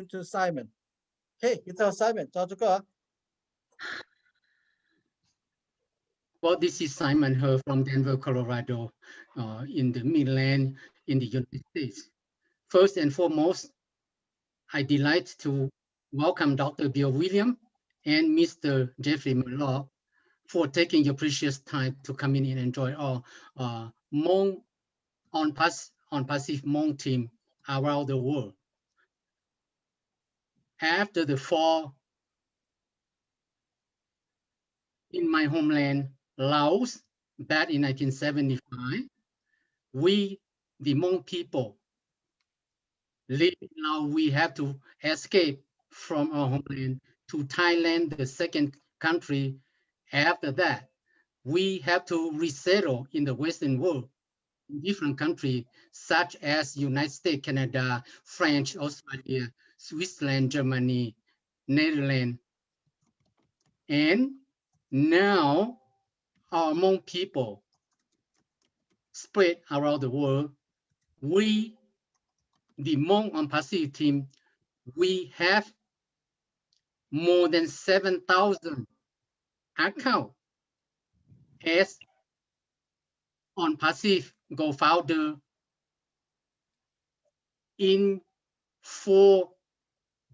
to Simon. Hey, you tell Simon, chào chú cơ. Well, this is Simon Her from Denver, Colorado, in the Midland, in the United States. First and foremost, I delight to welcome Dr. Bill Williams and Mr. Jeffrey Morlock for taking your precious time to come in and enjoy our Hmong OnPassive Hmong team around the world. After the fall in my homeland, Laos, back in 1975, we, the Hmong people, now we have to escape from our homeland to Thailand, the second country. After that, we have to resettle in the Western world, in different countries such as United States, Canada, France, Australia, Switzerland, Germany, Netherlands, and now our Hmong people spread around the world. We, the Hmong OnPassive team, we have more than 7,000 accounts as OnPassive co-founder in 4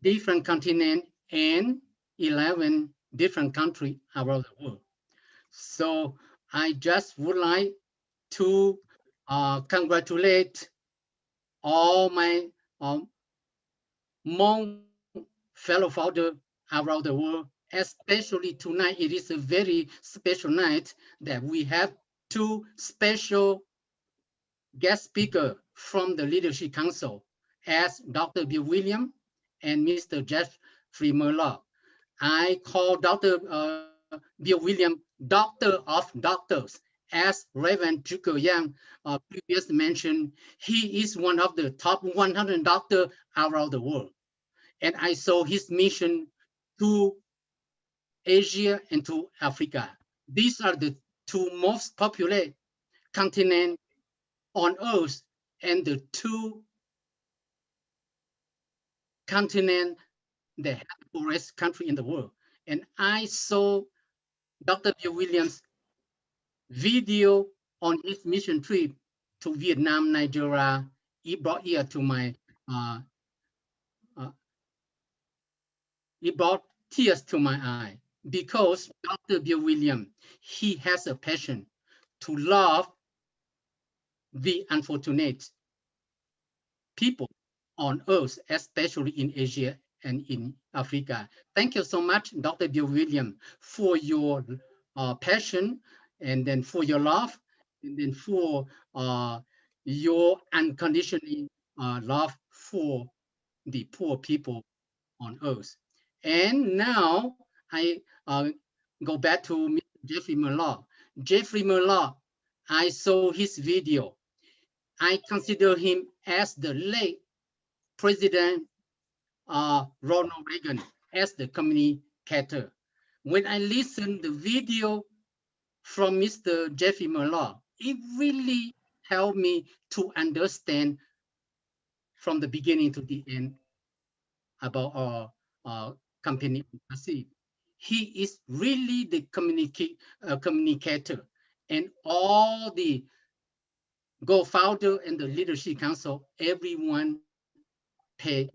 different continents and 11 different countries around the world. So I just would like to congratulate all my Hmong fellow founders around the world, especially tonight. It is a very special night that we have 2 special guest speakers from the Leadership Council as Dr. Bill Williams and Mr. Jeffrey Morlock. I call Dr. Bill Williams Doctor of Doctors, as Reverend Chuko Yang previously mentioned. He is one of the top 100 doctors around the world. And I saw his mission to Asia and to Africa. These are the 2 most populated continents on Earth and the 2 continents that have the poorest country in the world. And I saw Dr. Bill Williams' video on his mission trip to Vietnam, Nigeria. It brought here to my, it brought tears to my eye because Dr. Bill Williams, he has a passion to love the unfortunate people on Earth, especially in Asia and in Africa. Thank you so much, Dr. Bill Williams, for your passion, and then for your love, and then for your unconditional love for the poor people on Earth. And now I go back to Mr. Jeffrey Morlock. Jeffrey Morlock, I saw his video. I consider him as the late President Ronald Reagan as the communicator. When I listened the video from Mr. Jeffrey Morlock, it really helped me to understand from the beginning to the end about our company OnPassive. He is really the communicator, and all the co-founder and the leadership council, everyone pay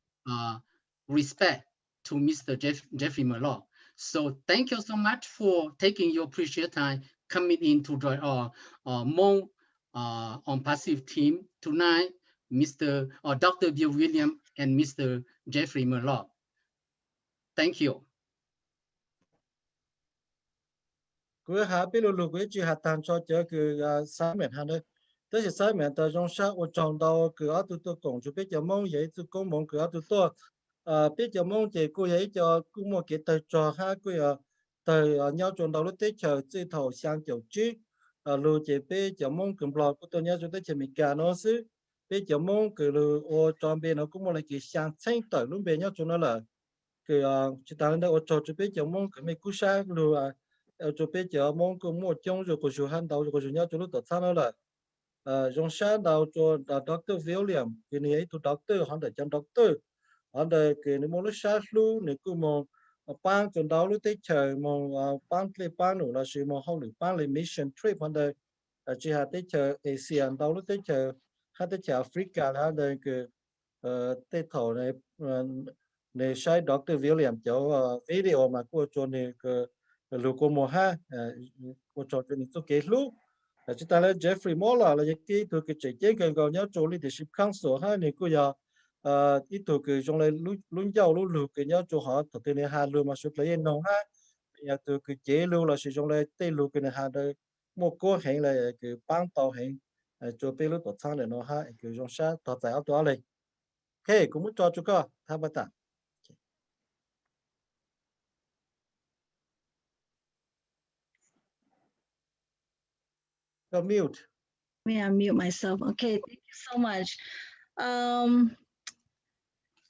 respect to Mr. Jeffrey Morlock. So thank you so much for taking your precious time coming in to join our Hmong OnPassive team tonight, Mr. Dr. Bill Williams and Mr. Jeffrey Morlock. Thank you. Cứ hạ bên lục cái chỉ hạ tan cho chớ cứ Simon hắn đấy. Thế thì Simon ta trong sát ở trong đầu cứ ở tụi tôi cùng cho biết cho mong vậy tụi con mong cứ ở tụi tôi biết cho mong chỉ cô ấy cho cũng một cái tờ trò ha cô tờ nhau trong đầu lúc tết chờ chỉ thầu sang kiểu chứ lù chỉ biết cho mong cầm lọ của tôi nhau cho tới chỉ mình cả nó xứ biết cho mong cứ lù ở trong bên nó cũng một là cái sang xanh tờ lúc bên nhau cho nó là cứ chỉ ta lên đây ở trong cho biết cho mong cứ mấy cú sa lù cho biết cho mong cũng một trong rồi của số han đầu rồi của số nhau cho lúc tập sang đó là trong sáng đầu cho Dr. William cái này ấy tụi doctor hắn để trong doctor ở đây cái này mong lúc sát lu này cũng mong ban tuần đầu lúc tới chờ mong ban lên ban nữa là sự mong học được ban lên mission trip ở đây chỉ hạt tới chờ ASEAN đầu lúc tới chờ hạt tới chờ Africa là đây cái tới thầu này này sai Dr. William cho video mà cô cho này cái lúc cô mua ha cô cho cái này tôi kể lúc chúng ta là Jeffrey Morlock là cái từ cái chỉ chế gần gần nhau cho leadership council ha này cô giờ ít từ cái trong này luôn giàu luôn lừa cái nhau cho họ thực tế hà luôn mà số lấy nông ha giờ từ cái chế luôn là sử dụng này tây luôn cái này hà đây một cô hẹn là cái ban tàu hẹn cho bây lúc tổ sang này nó ha cái trong sa tàu giải áo đó này ok cũng muốn cho chú cơ tham bắt ta mute. May I mute myself? Okay, thank you so much.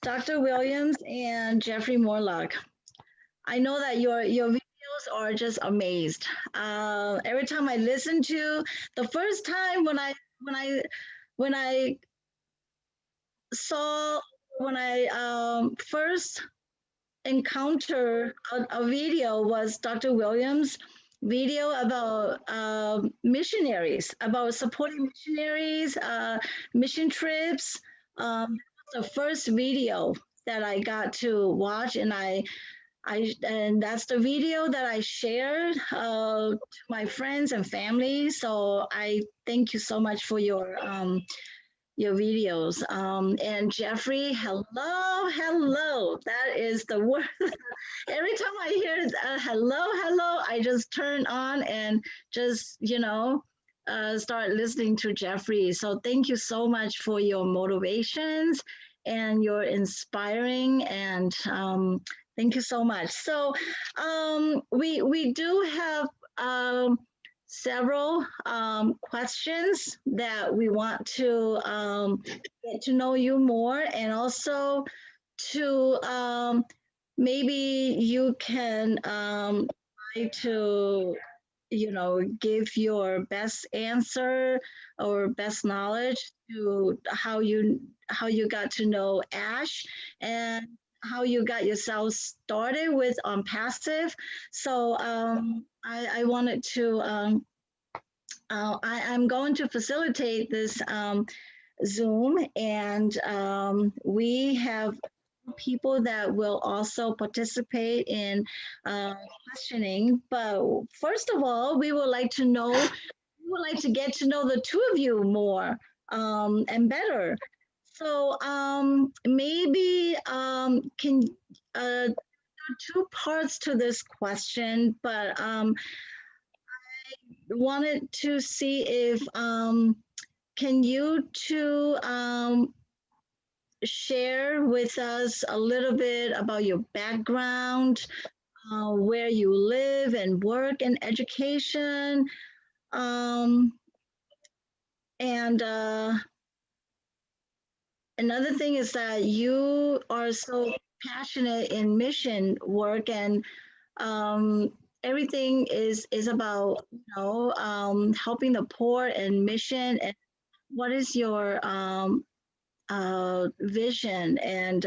Dr. Williams and Jeffrey Morlock. I know that your videos are just amazed. Every time I listen to, the first time when I first encounter a video was Dr. Williams' video about missionaries, about supporting missionaries, mission trips. The first video that I got to watch, and and that's the video that I shared to my friends and family. So I thank you so much for your videos. And Jeffrey, hello. That is the word. Every time I hear hello, I just turn on and just, start listening to Jeffrey. So thank you so much for your motivations and your inspiring, and thank you so much. So we do have several questions that we want to get to know you more, and also to maybe you can try to give your best answer or best knowledge to how you got to know Ash and how you got yourself started with OnPassive. So I wanted to I'm going to facilitate this Zoom, and we have people that will also participate in questioning. But first of all, we would like to get to know the two of you more and better. So maybe can two parts to this question, but I wanted to see if can you two share with us a little bit about your background, where you live and work and education, and another thing is that you are so passionate in mission work, and everything is about helping the poor and mission. And what is your vision? And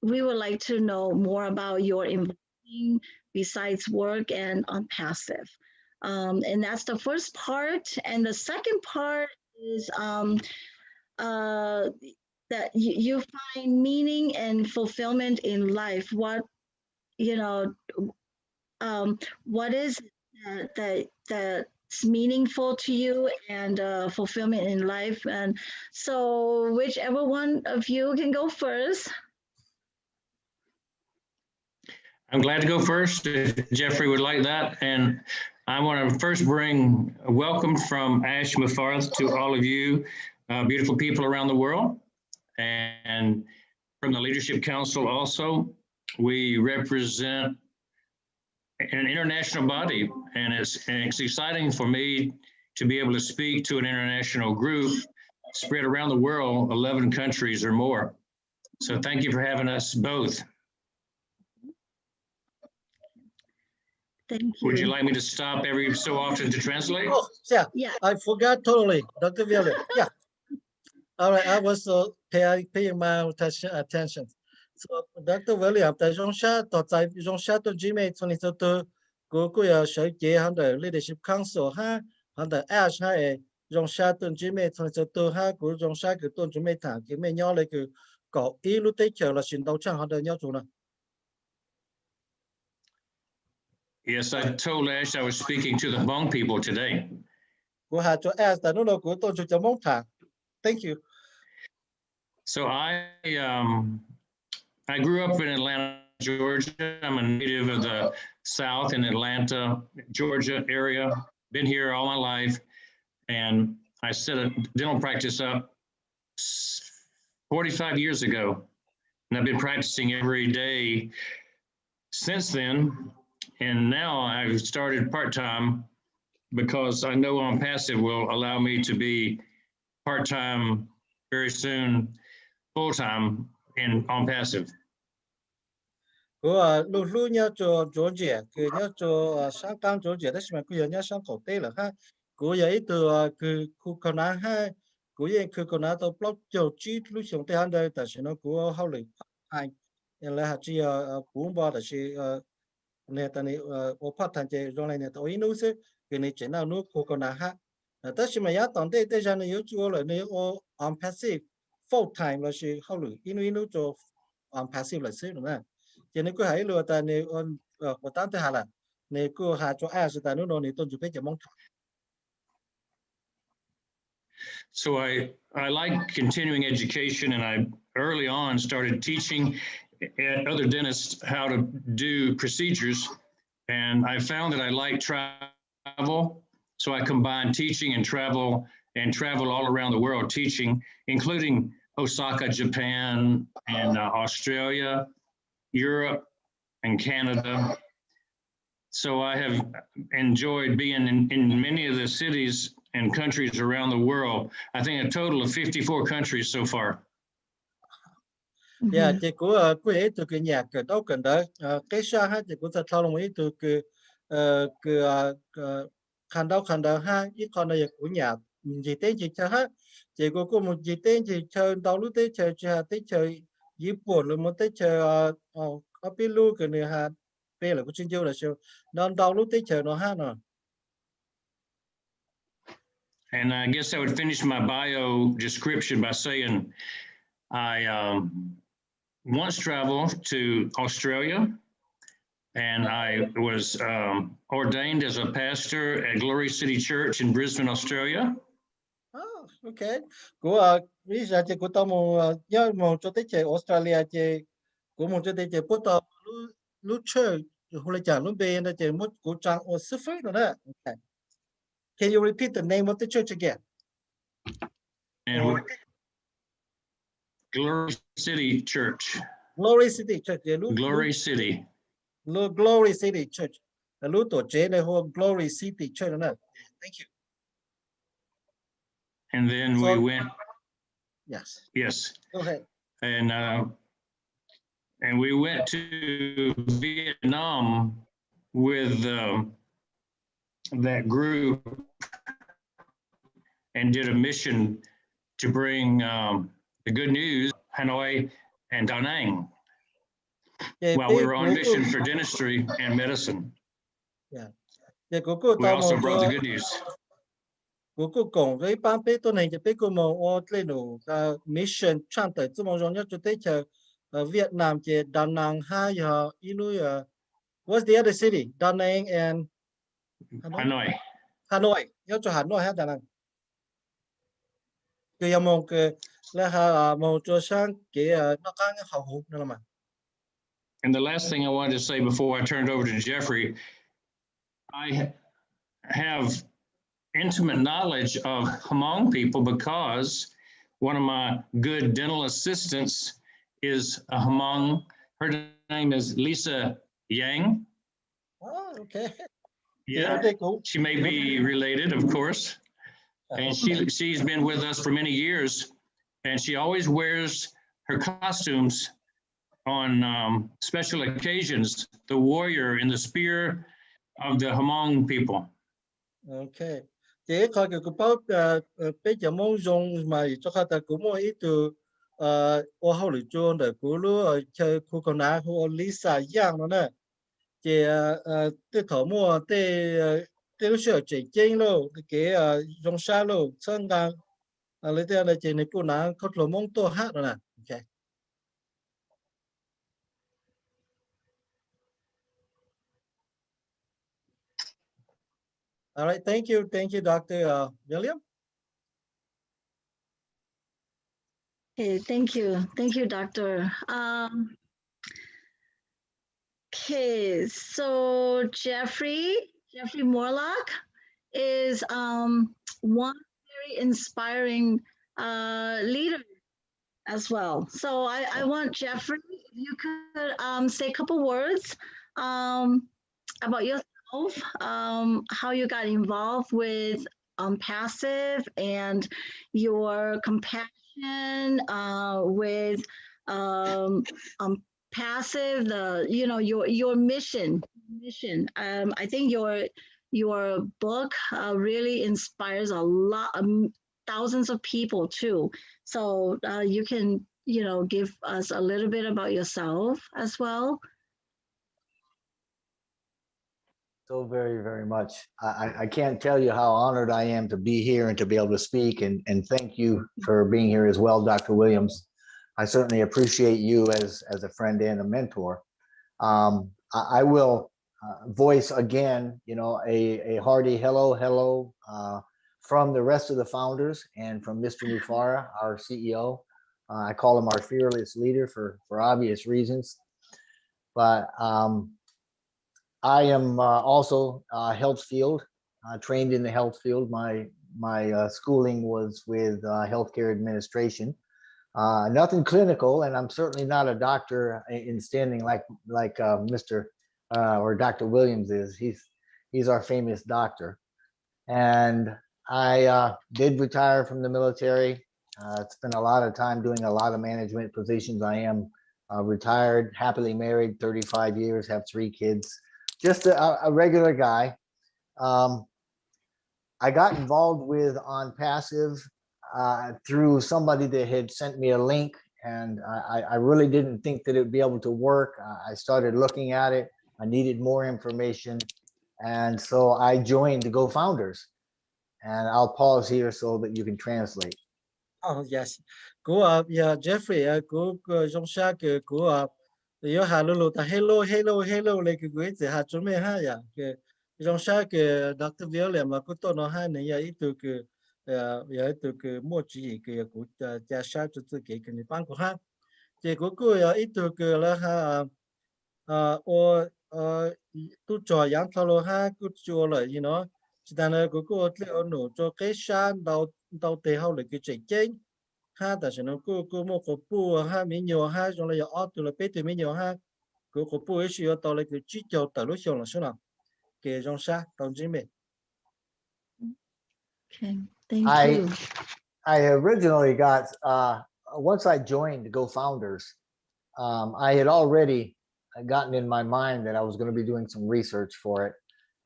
we would like to know more about your involvement besides work and OnPassive. And that's the first part. And the second part is that you find meaning and fulfillment in life. What is that's meaningful to you and fulfillment in life? And so whichever one of you can go first. I'm glad to go first if Jeffrey would like that. And I want to first bring a welcome from Ash Mafarth to all of you, beautiful people around the world. And from the Leadership Council also, we represent an international body, and it's exciting for me to be able to speak to an international group spread around the world, 11 countries or more. So thank you for having us both. Thank you. Would you like me to stop every so often to translate? Oh, yeah. I forgot totally, Dr. William. Yeah. All right, I was paying my attention. So Dr. William, tại trong sát tổ tại trong sát tổ Gmail cho nên tôi của sở chế hắn đời leadership council ha hắn đời Ash ha trong sát tổ Gmail cho nên tôi ha của trong sát cái tổ Gmail thẳng cái mấy nhau lại cái có ý lúc tới chờ là xin đầu trang hắn đời nhau chủ nào. Yes, I told Ash I was speaking to the Hmong people today. Của hà cho Ash tại nó của tổ cho mong thẳng. Thank you. So I grew up in Atlanta, Georgia. I'm a native of the South in Atlanta, Georgia area. Been here all my life. And I set a dental practice up 45 years ago. And I've been practicing every day since then. And now I've started part-time because I know OnPassive will allow me to be part-time very soon, full-time in OnPassive. Của lúc lúc nhớ cho Georgia cứ nhớ cho sáng cam Georgia đó mà cứ nhớ sáng cổ tê là ha của vậy từ cứ khu còn á ha của vậy cứ còn á tôi block cho chi lúc xong tới hắn đây tại sao nó của hậu lệ hai là hạt chi bốn bao là chi nè tại này ở phát thành chế trong này nè tôi nói sẽ cái này chỉ nào nước khu còn á ha tất nhiên mà giá tổng đây đây ra này yếu chúa là này OnPassive full time là chi hậu lệ inu cho OnPassive là xí đúng không? Cho nên cứ hãy lừa ta nếu của tám tới hà là nếu cứ hà cho ai sẽ ta nếu nó nếu tôn chủ biết mong. So I like continuing education, and I early on started teaching other dentists how to do procedures, and I found that I like travel, so I combined teaching and travel all around the world teaching, including Osaka, Japan, and Australia, Europe, and Canada. So I have enjoyed being in many of the cities and countries around the world. I think a total of 54 countries so far. Yeah, chỉ của ấy từ cái nhà cái đâu cần đấy cái xa ha chỉ của ta thao lòng ấy từ cái khăn đâu ha ít con này của nhà gì tên chỉ cho ha chỉ của một gì tên chỉ chơi đâu lúc tới chơi tới chơi Nhật Bản rồi một tới chơi ở bên lu cái này ha bên là của chuyên châu là sao non đâu lúc tới chơi nó ha nó. And I guess I would finish my bio description by saying I once traveled to Australia, and I was ordained as a pastor at Glory City Church in Brisbane, Australia. Oh, okay. Của bây giờ chỉ của tao nhớ một chỗ tới chơi Australia chơi của một chỗ tới chơi bắt đầu lúc chơi hồi lại chẳng lúc bên đó chơi một của trang ở sư phước nữa đó. Okay. Can you repeat the name of the church again? And Glory City Church. Glory City Church. Glory City. Glory City Church. Lúc tổ chế này hôm Glory City Church nữa. Thank you. And then we went. Yes. Yes. Go ahead. And we went to Vietnam with that group and did a mission to bring the good news, Hanoi and Da Nang, while we were on mission for dentistry and medicine. Yeah. We also brought the good news. Cô cùng với ban bế tôi này bế cô mong ở lên đủ mission trang tới chúng mong nhất cho tới chờ Việt Nam chỉ Da Nang hai giờ inu what's the other city Da Nang and Hanoi nhớ cho Hanoi hết Da Nang cái mong cái là ha mong cho sang cái nó có cái hậu hụt nữa mà. And the last thing I wanted to say before I turned over to Jeffrey, I have intimate knowledge of Hmong people because one of my good dental assistants is a Hmong. Her name is Lisa Yang. Oh, okay. Yeah, she may be related, of course. And she's been with us for many years, and she always wears her costumes on special occasions, the warrior and the spear of the Hmong people. Okay. chế khỏi cái cục bao bây giờ mong dùng mà cho khai ta cũng mua ít từ ô hậu lựa chọn để cú lúa chơi khu còn nào khu Lisa giang nó nè chế tê thổ mua tê tê lúc sửa chế chênh lô cái dùng sa lô sơn gang lấy tiền là chế này phụ nữ có lỗ mong to hát rồi nè. Okay. All right, thank you, Dr. William. Okay, thank you, Doctor. Okay, so Jeffrey Morlock is one very inspiring leader as well. So I want Jeffrey, if you could say a couple words about yourself, how you got involved with OnPassive and your compassion with passive, your mission. I think your book really inspires a lot, thousands of people too. So you can, give us a little bit about yourself as well. So very, very much. I can't tell you how honored I am to be here and to be able to speak, and thank you for being here as well, Dr. Williams. I certainly appreciate you as a friend and a mentor. I will voice again, a hearty hello from the rest of the founders and from Mr. Mufara, our CEO. I call him our fearless leader for obvious reasons, but I am also health field, trained in the health field. My schooling was with healthcare administration. Nothing clinical, and I'm certainly not a doctor in standing like Mr. Or Dr. Williams is. He's our famous doctor. And I did retire from the military. Spent a lot of time doing a lot of management positions. I am retired, happily married, 35 years, have 3 kids. Just a regular guy. I got involved with OnPassive through somebody that had sent me a link, and I really didn't think that it would be able to work. I started looking at it. I needed more information, and so I joined the GoFounders. And I'll pause here so that you can translate. Oh yes, của Jeffrey của trong sa của yo hà lulu ta hello lấy cái quế chỉ hà chuẩn bị ha ya cái trong sa Dr. William mà của tôi nói hai này ya ít từ ya ít từ mua chỉ cái của cha sa cho tự cái ban của ha chỉ của ya ít từ là ha tu trò yang thao lo ha của chùa lại chỉ là của leo nổ cho cái san đầu tê hậu lại cái chuyện ha tại sao nó cô mua cổ pu ha mấy nhiều ha trong là ở từ là bé từ mấy nhiều ha cổ pu ấy xíu tao lại cái chỉ cho tao lúc xong là số nào cái trong sa tao chỉ mệt. Okay, thank you. I originally got once I joined GoFounders, I had already gotten in my mind that I was going to be doing some research for it,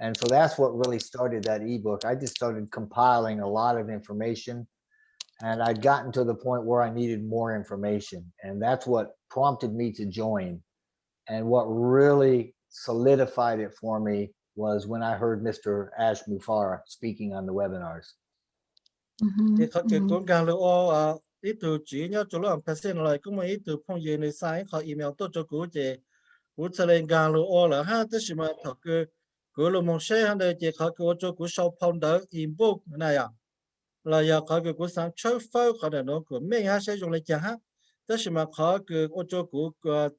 and so that's what really started that ebook. I just started compiling a lot of information. And I'd gotten to the point where I needed more information. And that's what prompted me to join. And what really solidified it for me was when I heard Mr. Ash Mufara speaking on the webinars. Cái con gang lo ít từ chỉ nhớ chỗ lo percent lại cũng mấy từ phong gì này sai họ email tôi cho cụ chị cụ sẽ lên gang lo là ha tức là mà thọ cái cụ lo mong sẽ hắn đây chị họ cụ cho cụ sau phong đỡ ebook này à là giờ họ cái cuộc sống chơi phơi họ để nó của mình ha sẽ dùng lại chẳng ha, tức là mà họ cái ô tô của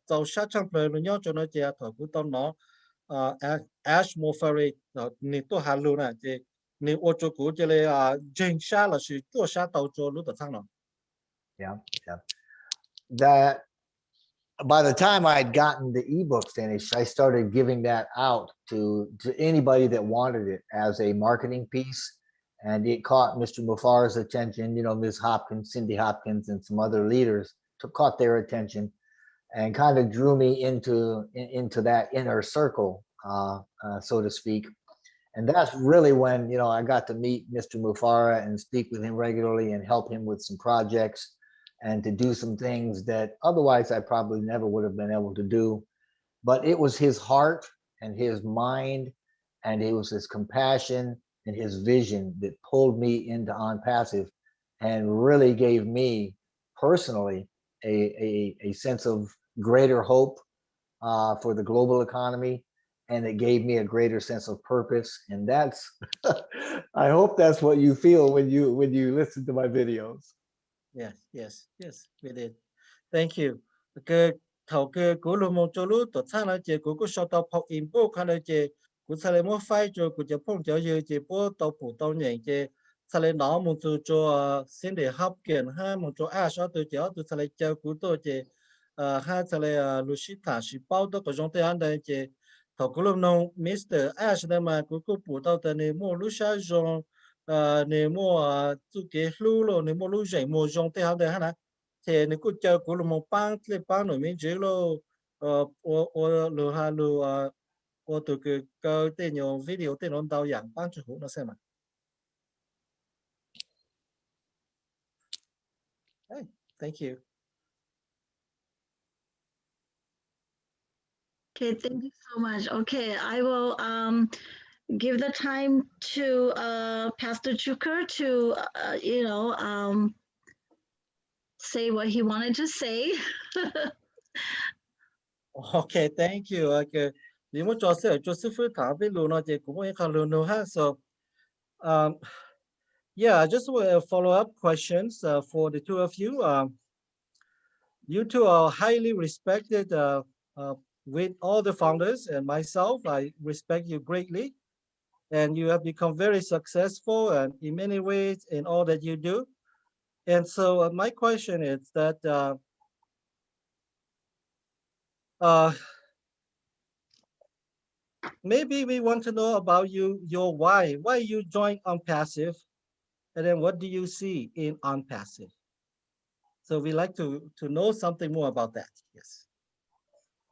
tàu sát trong đời nó nhớ cho nó chỉ thổi của tàu nó Ash Mofari nị tôi hà luôn này thì nị ô tô của chỉ là chính xác là sự tôi sát tàu cho lúc đó thằng nó. Yeah. That by the time I had gotten the ebook finished, I started giving that out to anybody that wanted it as a marketing piece. And it caught Mr. Mufara's attention, Ms. Hopkins, Cindy Hopkins, and some other leaders caught their attention and kind of drew me into that inner circle, so to speak. And that's really when, I got to meet Mr. Mufara and speak with him regularly and help him with some projects and to do some things that otherwise I probably never would have been able to do. But it was his heart and his mind, and it was his compassion and his vision that pulled me into OnPassive and really gave me personally a sense of greater hope for the global economy, and it gave me a greater sense of purpose. And that's I hope that's what you feel when you listen to my videos. Yes, we did. Thank you. Cái thầu cái cú lô mong cho lú tổ sang là chế cú sau tàu học input khai là chế cú sang lại mua file cho cú chế phong cho như chế bố tàu phụ tàu nhện chế sang lại nó mong cho xin để học kiện ha mong cho số từ chế từ sang lại cho cú tổ chế ha sang lại lưu sĩ thả sĩ bao đó có trong tay anh đây chế thầu cú lô nông Mr. Đó mà cú phụ tàu từ này mua lưu sĩ trong nếu mua chú cái lưu rồi nếu mua lưu dạy mua trong tay anh đây ha thì nếu cứ chơi của một bang lên bang nổi mình chỉ lo lừa hà lừa từ cái tên nhiều video tên nó đào dạng bang chủ nó xem mà. Hey, thank you. Okay, thank you so much. Okay, I will give the time to Pastor Chuker to say what he wanted to say. Okay, thank you. Okay, nếu mà cho sư phụ thảo với luôn nó chỉ cũng có khá luôn nữa ha. So, yeah, I just want follow up questions for the two of you. You two are highly respected with all the founders and myself. I respect you greatly, and you have become very successful and in many ways in all that you do. And so my question is that maybe we want to know about your why you joined OnPassive, and then what do you see in OnPassive? So we like to know something more about that. Yes.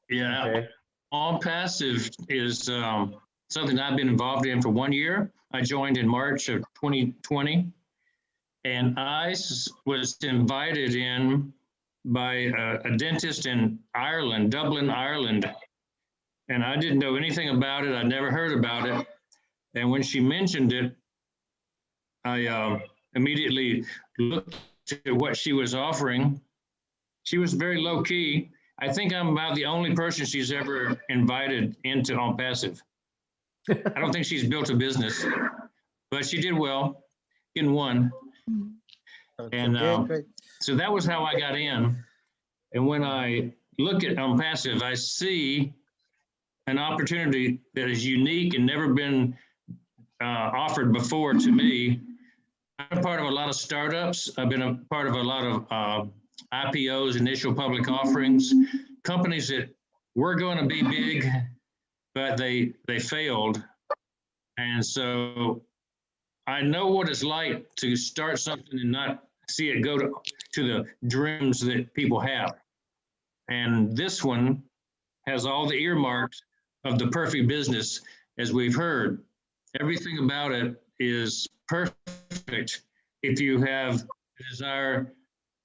Yeah, Okay. OnPassive is something I've been involved in for 1 year. I joined in March of 2020, and I was invited in by a dentist in Ireland, Dublin, Ireland. And I didn't know anything about it. I'd never heard about it. And when she mentioned it, I immediately looked at what she was offering. She was very low key. I think I'm about the only person she's ever invited into OnPassive. I don't think she's built a business, but she did well in one. Okay, And great. so that was how I got in. And when I look at OnPassive, I see an opportunity that is unique and never been offered before to me. I'm part of a lot of startups. I've been a part of a lot of IPOs, initial public offerings, companies that were going to be big, but they failed. And so I know what it's like to start something and not see it go to the dreams that people have. And this one has all the earmarks of the perfect business, as we've heard. Everything about it is perfect. If you have a desire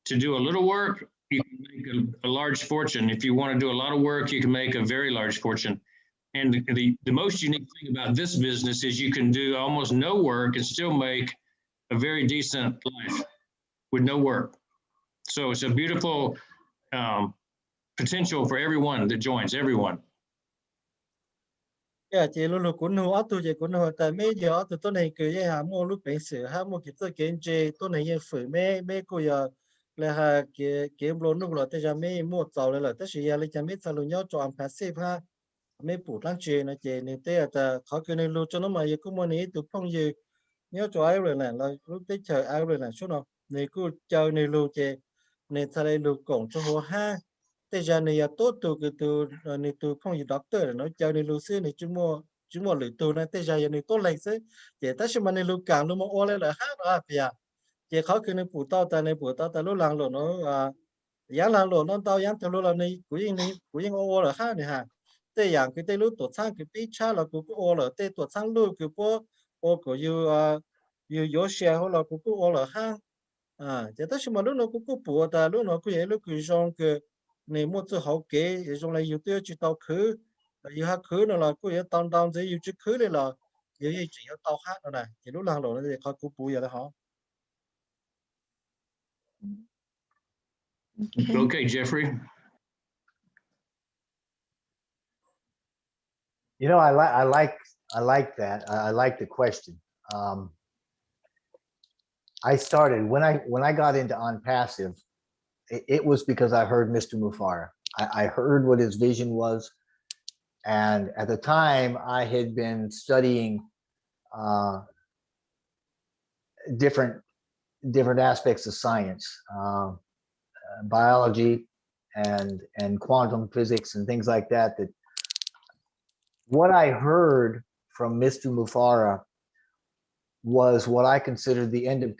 to do a little work, you can make a large fortune. If you want to do a lot of work, you can make a very large fortune. And the most unique thing about this business is you can do almost no work and still make a very decent life with no work. So it's a beautiful potential for everyone that joins, everyone. Yeah, chị luôn luôn cũng nói tôi chị cũng nói tại mấy giờ tôi này cứ vậy hả mua lúc bệnh sử hả mua cái tôi kiến chế tôi này yên phổi mấy cô giờ là hà cái luôn lúc là tôiจะmấy mua giàu là tôi chỉ làจะmấy sao luôn nhớ cho OnPassive ha mấy phụ lăng chế này chị này tôi là khó cái này luôn cho nó mà giờ cũng mua này tôi không gì nhớ cho ai rồi này là lúc tới chờ ai rồi này số nào này cứ chờ này luôn chị này sao đây luôn cổng cho hồ ha thế giờ này tốt từ này từ không gì doctor nó chờ này lưu sư này chúng mua lưỡi từ này thế giờ này tốt lành chứ để ta xem này lưu càng lưu mà ô lên là hát đó thì chỉ khó khi này phụ tao ta lúc làng rồi nó giáng làng rồi nó tao giáng từ lúc là này của yên ô là hát này ha tê yang cái tê lúc tổ sang cái bị cha là cũng ô là tê tổ sang lúc cái bố ô của yêu yếu xe hoặc là cũng ô là hang chỉ tất mà lúc nó cũng bùa ta lúc nó cũng vậy lúc cái trong cái này một số hậu kế trong này yêu tiêu chỉ tao khứ yêu hát khứ nó là cũng vậy tao tao chỉ yêu chỉ khứ đây là yêu chỉ yêu tao hát rồi này thì lúc nào rồi nó thì họ cũng bùa vậy đó hả? Okay, Jeffrey. You know, I like that. I like the question. I started when I got into OnPassive, it was because I heard Mr. Mufara. I heard what his vision was, and at the time I had been studying different aspects of science, biology, and quantum physics and things like that. That what I heard from Mr. Mufara was what I considered the end of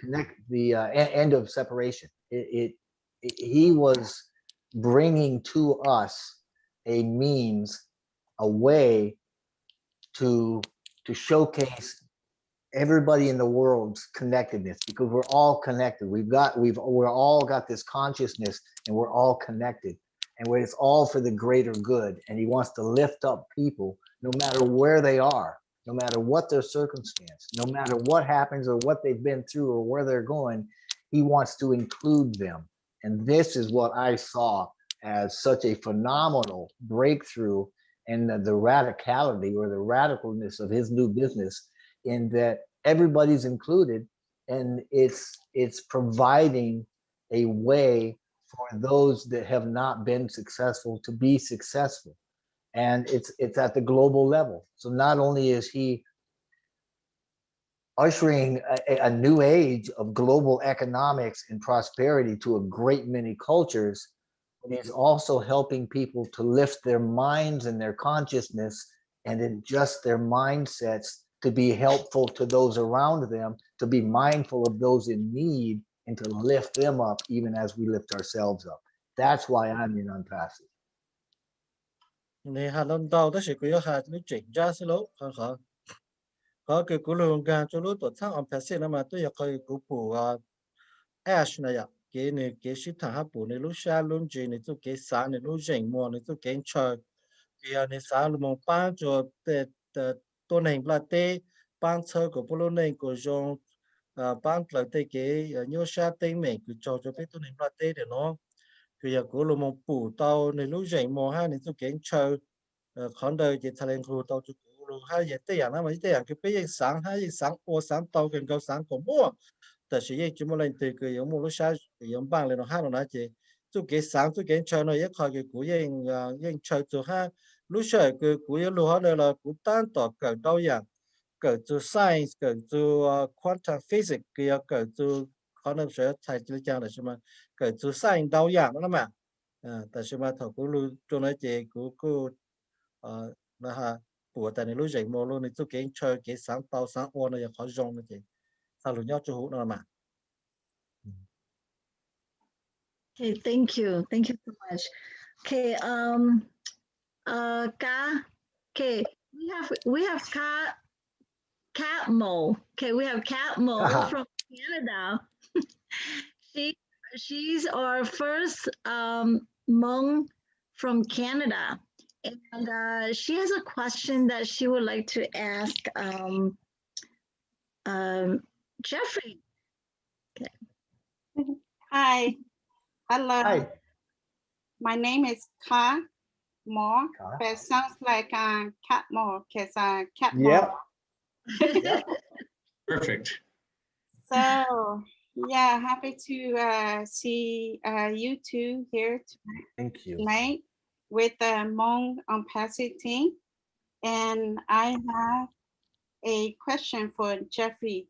end of separation. He was bringing to us a means, a way to showcase everybody in the world's connectedness, because we're all connected. We're all got this consciousness, and we're all connected, and it's all for the greater good. And he wants to lift up people no matter where they are, no matter what their circumstance, no matter what happens or what they've been through or where they're going. He wants to include them. And this is what I saw as such a phenomenal breakthrough in the radicality or the radicalness of his new business, in that everybody's included, and it's providing a way for those that have not been successful to be successful. And it's at the global level. So not only is he ushering a new age of global economics and prosperity to a great many cultures, but he's also helping people to lift their minds and their consciousness and adjust their mindsets to be helpful to those around them, to be mindful of those in need, and to lift them up even as we lift ourselves up. That's why I'm in OnPassive. Này hà lần đầu đó sẽ có hà nó chuyển ra số lỗ khó có cái cú lùng gan cho lỗ tổ sang ông phải xem mà tôi có cú bù ash này ạ cái shit thằng hấp bù này lúc xa luôn gì này tôi cái sáng này lúc rảnh mùa này tôi cái chơi cái này sáng lúc mong bán cho tôi này là tê bán chơi của bố này của dòng bán lại tê cái nhiều xa tê mình cứ cho biết tôi này là tê để nó cái cú lùng mong bù tao này lúc rảnh mùa ha này tôi cái chơi còn đời chỉ thay lên khu tàu chụp lu hai giờ tây dạng nó mới tây dạng cái bây giờ sáng hai giờ sáng ô sáng tàu gần cầu sáng của muaแต่是也只么来对个有么路下有帮来no哈no那些就给sáng就给车呢也靠个古人人车就哈路下个古人路哈来了古单到个导样个就 science 个就quantum physics 个要个就可能学才就讲的是吗个就 science 导样了嘛但是嘛头古路做那些古那哈bùa tại này lúc dậy mồ luôn này tôi kén chơi cái sáng tàu sáng ô này khó rong nữa chị sao luôn nhau cho hút nữa mà Okay, thank you so much. Okay, okay, we have Cat Mo. Okay, we have Cat Mo from Canada. She's our first Hmong from Canada. And she has a question that she would like to ask Jeffrey. Okay. Hi. Hello. Hi. My name is Ka Mo. It sounds like cat more because cat more. Yep. Perfect. So yeah, happy to see you two here Thank you. tonight with the Hmong OnPassive team. And I have a question for Jeffrey.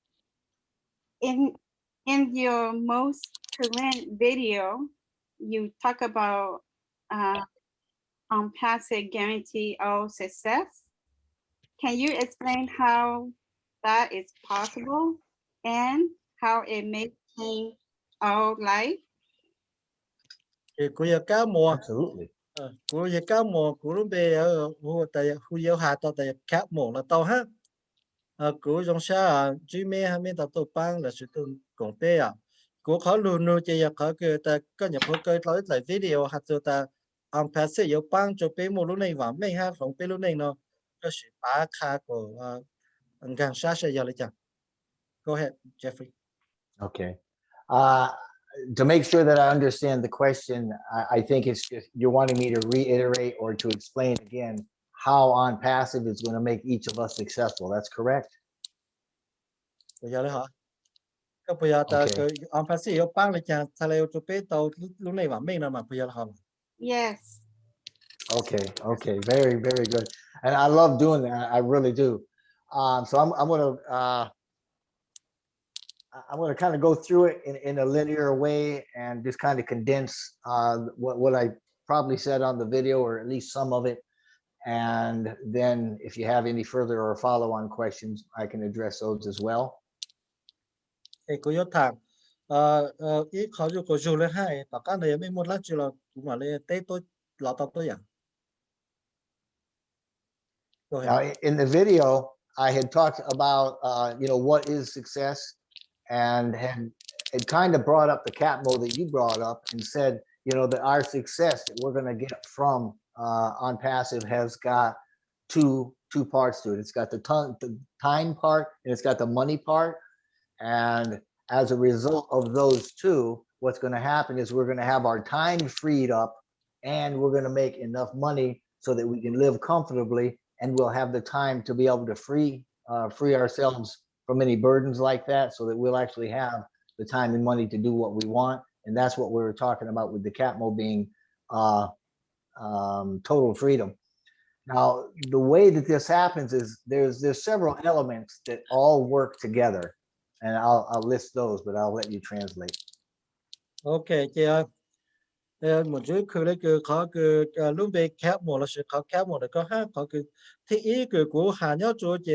In your most current video, you talk about OnPassive guarantee all success. Can you explain how that is possible and how it may change our life? thì cô giờ cá mùa Absolutely. Cú giờ cá mồ cú lúc bây giờ tại hu yêu hạt tao tại cá mồ là tao ha cú trong xa chỉ mê hay mê tao tao băng là sự tụi công bê cú khó luôn luôn chỉ khó cái ta có nhập hồ cái nói lại video hạt cho ta OnPassive yêu băng cho bê mồ lúc này vào mê ha không bê lúc này nó có sự bá khá của ngang xa sẽ giờ lại chẳng. Go ahead, Jeffrey. Okay. To make sure that I understand the question, I think it's just you're wanting me to reiterate or to explain again how OnPassive is going to make each of us successful. That's correct? Bây giờ đấy hả? Cái bây giờ ta Okay. cái OnPassive yêu băng lại chẳng thay cho bê tao lúc này vào mê nó mà bây giờ là hả? Yes. Okay, okay, very, very good. And I love doing that. I really do. So I'm gonna kind of go through it in a linear way and just kind of condense what I probably said on the video, or at least some of it. And then if you have any further or follow-on questions, I can address those as well. Thì cô yêu thằng ít khó dù có dù lên hai tất cả này mình một lát chứ là cũng mà lên tết tôi lọt tao tôi dạng. Go ahead. Now, in the video, I had talked about what is success, and had kind of brought up the CAPMO that you brought up and said, that our success that we're going to get from OnPassive has got two parts to it. It's got the time part and it's got the money part. And as a result of those two, what's going to happen is we're going to have our time freed up, and we're going to make enough money so that we can live comfortably, and we'll have the time to be able to free ourselves from any burdens like that, so that we'll actually have the time and money to do what we want. And that's what we were talking about with the CAPMO being total freedom. Now, the way that this happens is there's several elements that all work together, and I'll list those, but I'll let you translate. Okay, chị ơi. Một chútคือเลยคือเขาคือlúc về khép một là sựเขาแคบหมดเลยก็ห้าเขาคือที่อีคือกูหาเนาะตัวเจ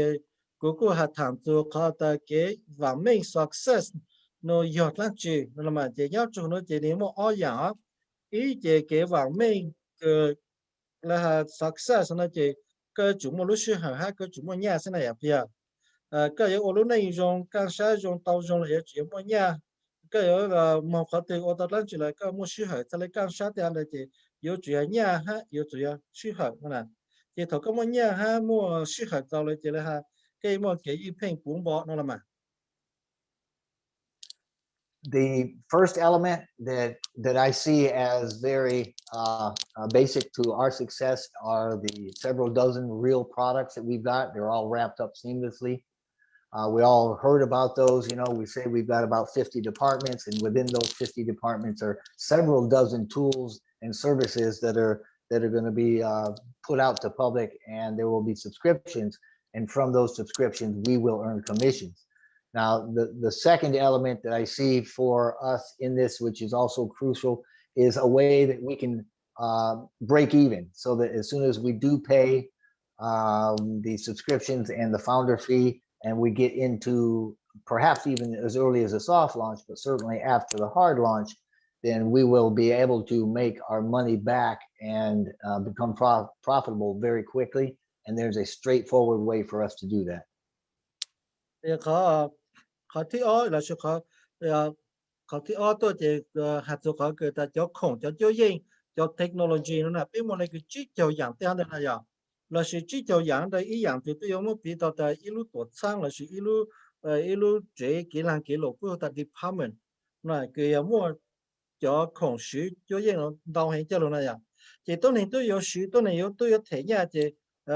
กูหาถามตัวเขาแต่เก๋หวังไม่ success โนยอดละจีนั่นแหละเจเนาะตัวโนเจนี่มันอ้ออย่างอีเจเก๋หวังไม่คือแล้วหา success นะเจก็จุดมันรู้สึกหาฮะก็จุดมันแย่สินะอย่างเพียก็ยังโอ้รู้ในยงการใช้ยงเตายงเลยจุดมันแย่ cái ở một khóa từ ô tô lăn chỉ là cái mua suy hở cho lấy căn sát tiền là chỉ yếu chủ yếu nhà ha yếu chủ yếu suy hở là chỉ thầu cái mua nhà ha mua suy hở cho lấy chỉ là ha cái mua cái y phèn cuốn bỏ nó là mà. The first element that I see as very basic to our success are the several dozen real products that we've got. They're all wrapped up seamlessly. We all heard about those. We say we've got about 50 departments, and within those 50 departments are several dozen tools and services that are going to be put out to public, and there will be subscriptions, and from those subscriptions we will earn commissions. Now, the second element that I see for us in this, which is also crucial, is a way that we can break even, so that as soon as we do pay the subscriptions and the founder fee, and we get into perhaps even as early as a soft launch, but certainly after the hard launch, then we will be able to make our money back and become profitable very quickly. And there's a straightforward way for us to do that. Khó thi ó là sự khó thi ó tôi chỉ hạt số khó người ta cho khổng cho yên cho technology nó là bên một này cái chỉ cho dạng tiền này là là sự chỉ cho dạng đây ý dạng thì tôi có một bị tao tại ý lúc tổ sang là sự ý lúc chế kỹ năng kỹ lục của ta department này cái mua cho khổng sử cho yên nó đào hành cho luôn này chỉ tôi này tôi có sử tôi này tôi có thể nhà chỉ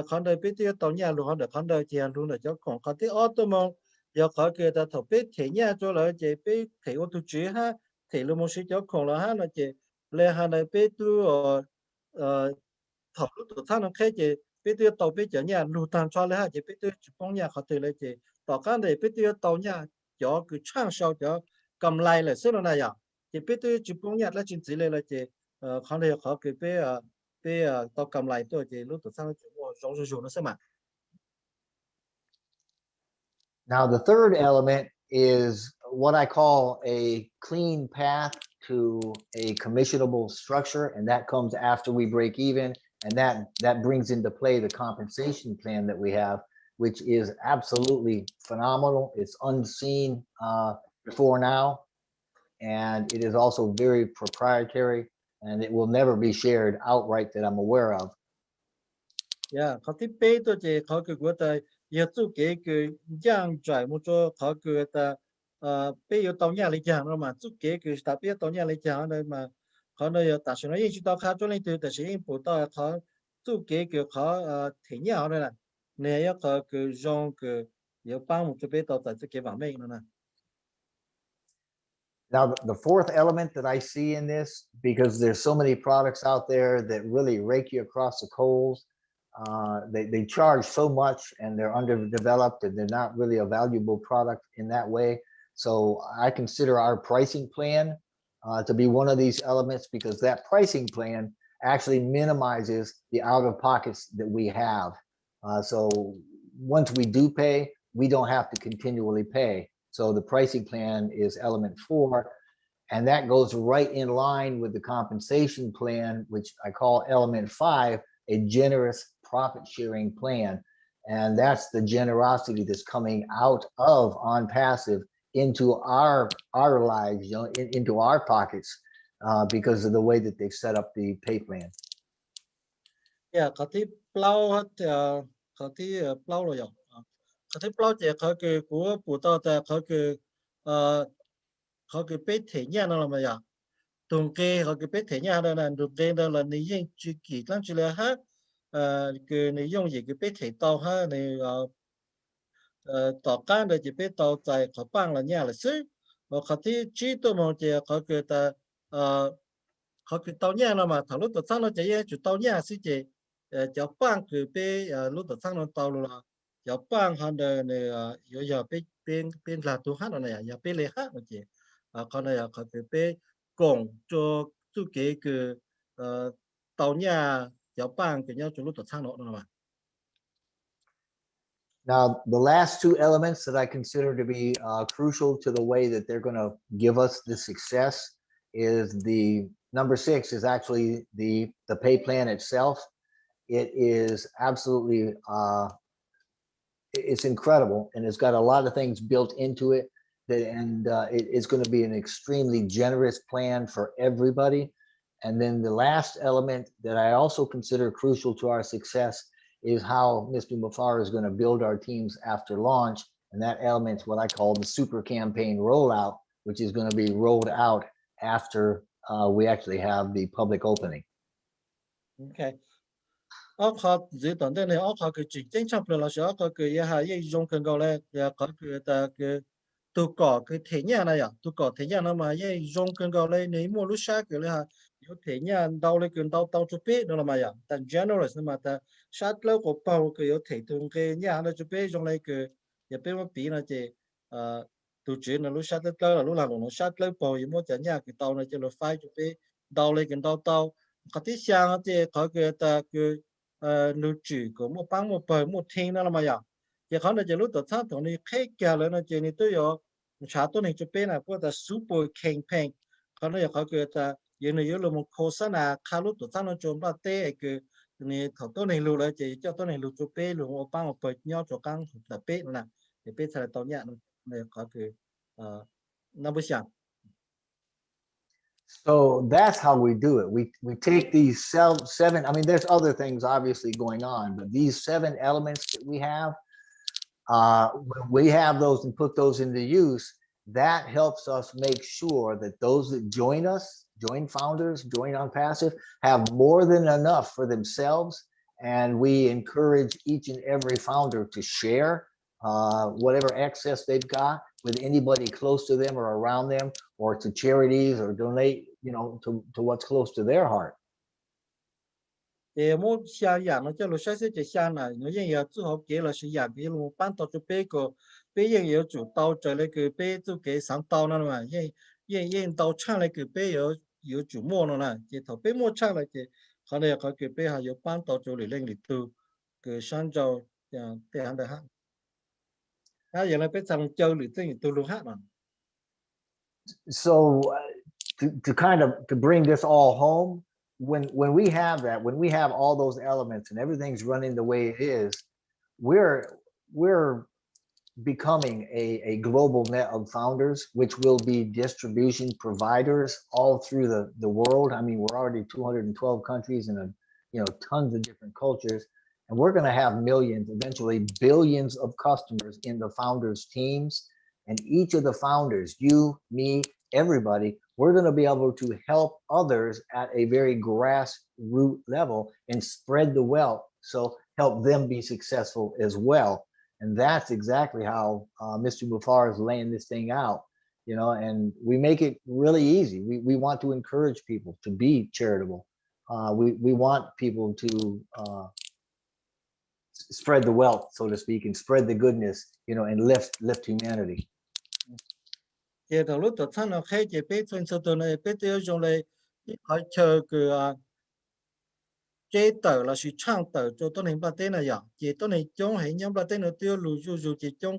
con đời biết tôi tàu nhà luôn con đời chỉ luôn là cho khổng có tí ó tôi mong giờ khỏi kia ta thầu biết thể nhà cho lại chỉ biết thể ô tô chế ha thể luôn một số cho khổng là ha là chỉ lệ hà này biết tôi thầu lúc tôi thang nó khai chỉ biết tôi tàu biết cho nhà lưu tan cho lại ha chỉ biết tôi chụp bóng nhà khỏi thể lại chỉ tàu cái này biết tôi tàu nhà cho cứ trang sau cho cầm lại là xí này à chỉ biết tôi chụp bóng nhà là chính chỉ là chỉ khỏi này khỏi cái biết tàu cầm lại tôi chỉ lúc tôi thang chụp giống nó sẽ mà. Now, the third element is what I call a clean path to a commissionable structure, and that comes after we break even. And that brings into play the compensation plan that we have, which is absolutely phenomenal. It's unseen before now, and it is also very proprietary, and it will never be shared outright that I'm aware of. Yeah, có thể bé tôi chỉ có cái của ta, giờ chú cái giang trải một chỗ có cái ta, bé yêu tàu nhà lấy giang rồi mà chú cái ta bé tàu nhà lấy giang rồi mà có nơi ta sẽ nói chỉ tàu khác cho nên từ ta sẽ in bộ tàu có chú cái có thế nhà rồi nè, này có cái dòng cái yêu帮một chỗ bé tàu tại cái vàng mấy nữa nè. Now, the fourth element that I see in this, because there's so many products out there that really rake you across the coals, they charge so much and they're underdeveloped and they're not really a valuable product in that way. So I consider our pricing plan to be one of these elements, because that pricing plan actually minimizes the out of pockets that we have. So once we do pay, we don't have to continually pay. So the pricing plan is element 4, and that goes right in line with the compensation plan, which I call element 5, a generous profit sharing plan. And that's the generosity that's coming out of OnPassive into our lives, you know, into our pockets, because of the way that they've set up the pay plan. Yeah, có thể plau hết, có thể plau rồi không? Có thể plau chỉ có cái của bộ tàu ta có cái bé thể nhà nó là mà ya, tung cái có cái bé thể nhà đó là tung cái đó là này dùng chữ kỹ lắm chứ là hết, cái này dùng gì cái bé thể tàu ha này tàu can đó chỉ bé tàu tại có bang là nhà là xứ, và có thể chỉ tôi mong chỉ có cái ta có cái tàu nhà nó mà thằng lúc tàu sang nó chỉ chủ tàu nhà xí chỉ cháu bang cái bé lúc tàu sang nó tàu là cháu bang hắn đó này giờ bé bên là tu hát này giờ bé lấy hát nó chỉ còn này có cái bé cổng cho chú cái tàu nhà cháu bang cái nhau chủ lúc tàu sang nó mà. Now, the last 2 elements that I consider to be crucial to the way that they're going to give us the success is the number 6 is actually the pay plan itself. It is absolutely, it's incredible, and it's got a lot of things built into it, and it's going to be an extremely generous plan for everybody. And then the last element that I also consider crucial to our success is how Mr. Mufar is going to build our teams after launch. And that element's what I call the super campaign rollout, which is going to be rolled out after we actually have the public opening. Okay. Ở khó dự toán đây này ở khó cái chỉ chính trong là sẽ có cái dùng cần gọi là có cái ta cái tu cỏ cái thế nhà này tu cỏ thế nhà nó mà dùng cần gọi là nếu mua lúc sáng cái là có thế nhà đau lên cần đau đau chụp nó là mà ta generous mà ta sát lâu có bao cái có thể tung cái nhà nó chụp dùng lại cái giờ bên mà bị là chỉ tu chuyện là lúc sát lâu là lúc nào nó sát lâu bao giờ mua nhà cái tàu này chỉ là phải chụp đau lên cần đau đau có thể sang thì có cái ta cái lưu trữ của một bang một bờ một thiên đó là mà giờเขาเนี่ยจะรู้ตัวท่าตรงนี้แค่แก่แล้วนะเจนี่ตัวอยู่ชาตัวนี้จะเป็นพวกแต่ซูเปอร์แข่งแพงเขาเนี่ยเขาเกิดแต่ยังเนี่ยเราโฆษณาคารู้ตัวท่าเราโจมตีเต้คือนี่เขาตัวนี้รู้แล้วเจเจ้าตัวนี้รู้จะเป็นหรือว่าบางเปิดย่อจะกังแต่เป็นนะแต่เป็นอะไรตอนเนี้ยเนี่ยเขาคือนับไม่ช่าง So that's how we do it. We take these 7, I mean, there's other things obviously going on, but these 7 elements that we have, when we have those and put those into use, that helps us make sure that those that join us, join founders, join OnPassive, have more than enough for themselves. And we encourage each and every founder to share whatever excess they've got with anybody close to them or around them, or to charities, or donate, you know, to what's close to their heart. 我想养了，这路上是就想了，我人要做好给了是养给路搬到这边个，别人要做到这那个别做给上刀了嘛，人到厂那个别要做么了呢？这头别么厂那个，后来เขา个别还要搬到这里那里头，个上招这样的哈，原来别上招里这里都路哈嘛。So to kind of to bring this all home, when we have that, when we have all those elements and everything's running the way it is, we're becoming a global net of founders, which will be distribution providers all through the world. I mean, we're already 212 countries and tons of different cultures, and we're going to have millions, eventually billions of customers in the founders teams. And each of the founders, you, me, everybody, we're going to be able to help others at a very grassroots level and spread the wealth, so help them be successful as well. And that's exactly how Mr. Mufar is laying this thing out, and we make it really easy. We want to encourage people to be charitable. We want people to spread the wealth, so to speak, and spread the goodness, and lift humanity. Thì đầu lúc tụi nó khai chỉ biết phân số tụi này biết tiêu dùng này hỏi chờ cái chế tờ là sự trang tờ cho tôi hình bát tên này vậy. Chỉ tôi này trong hình nhóm bát tên nó tiêu lù dù chỉ trong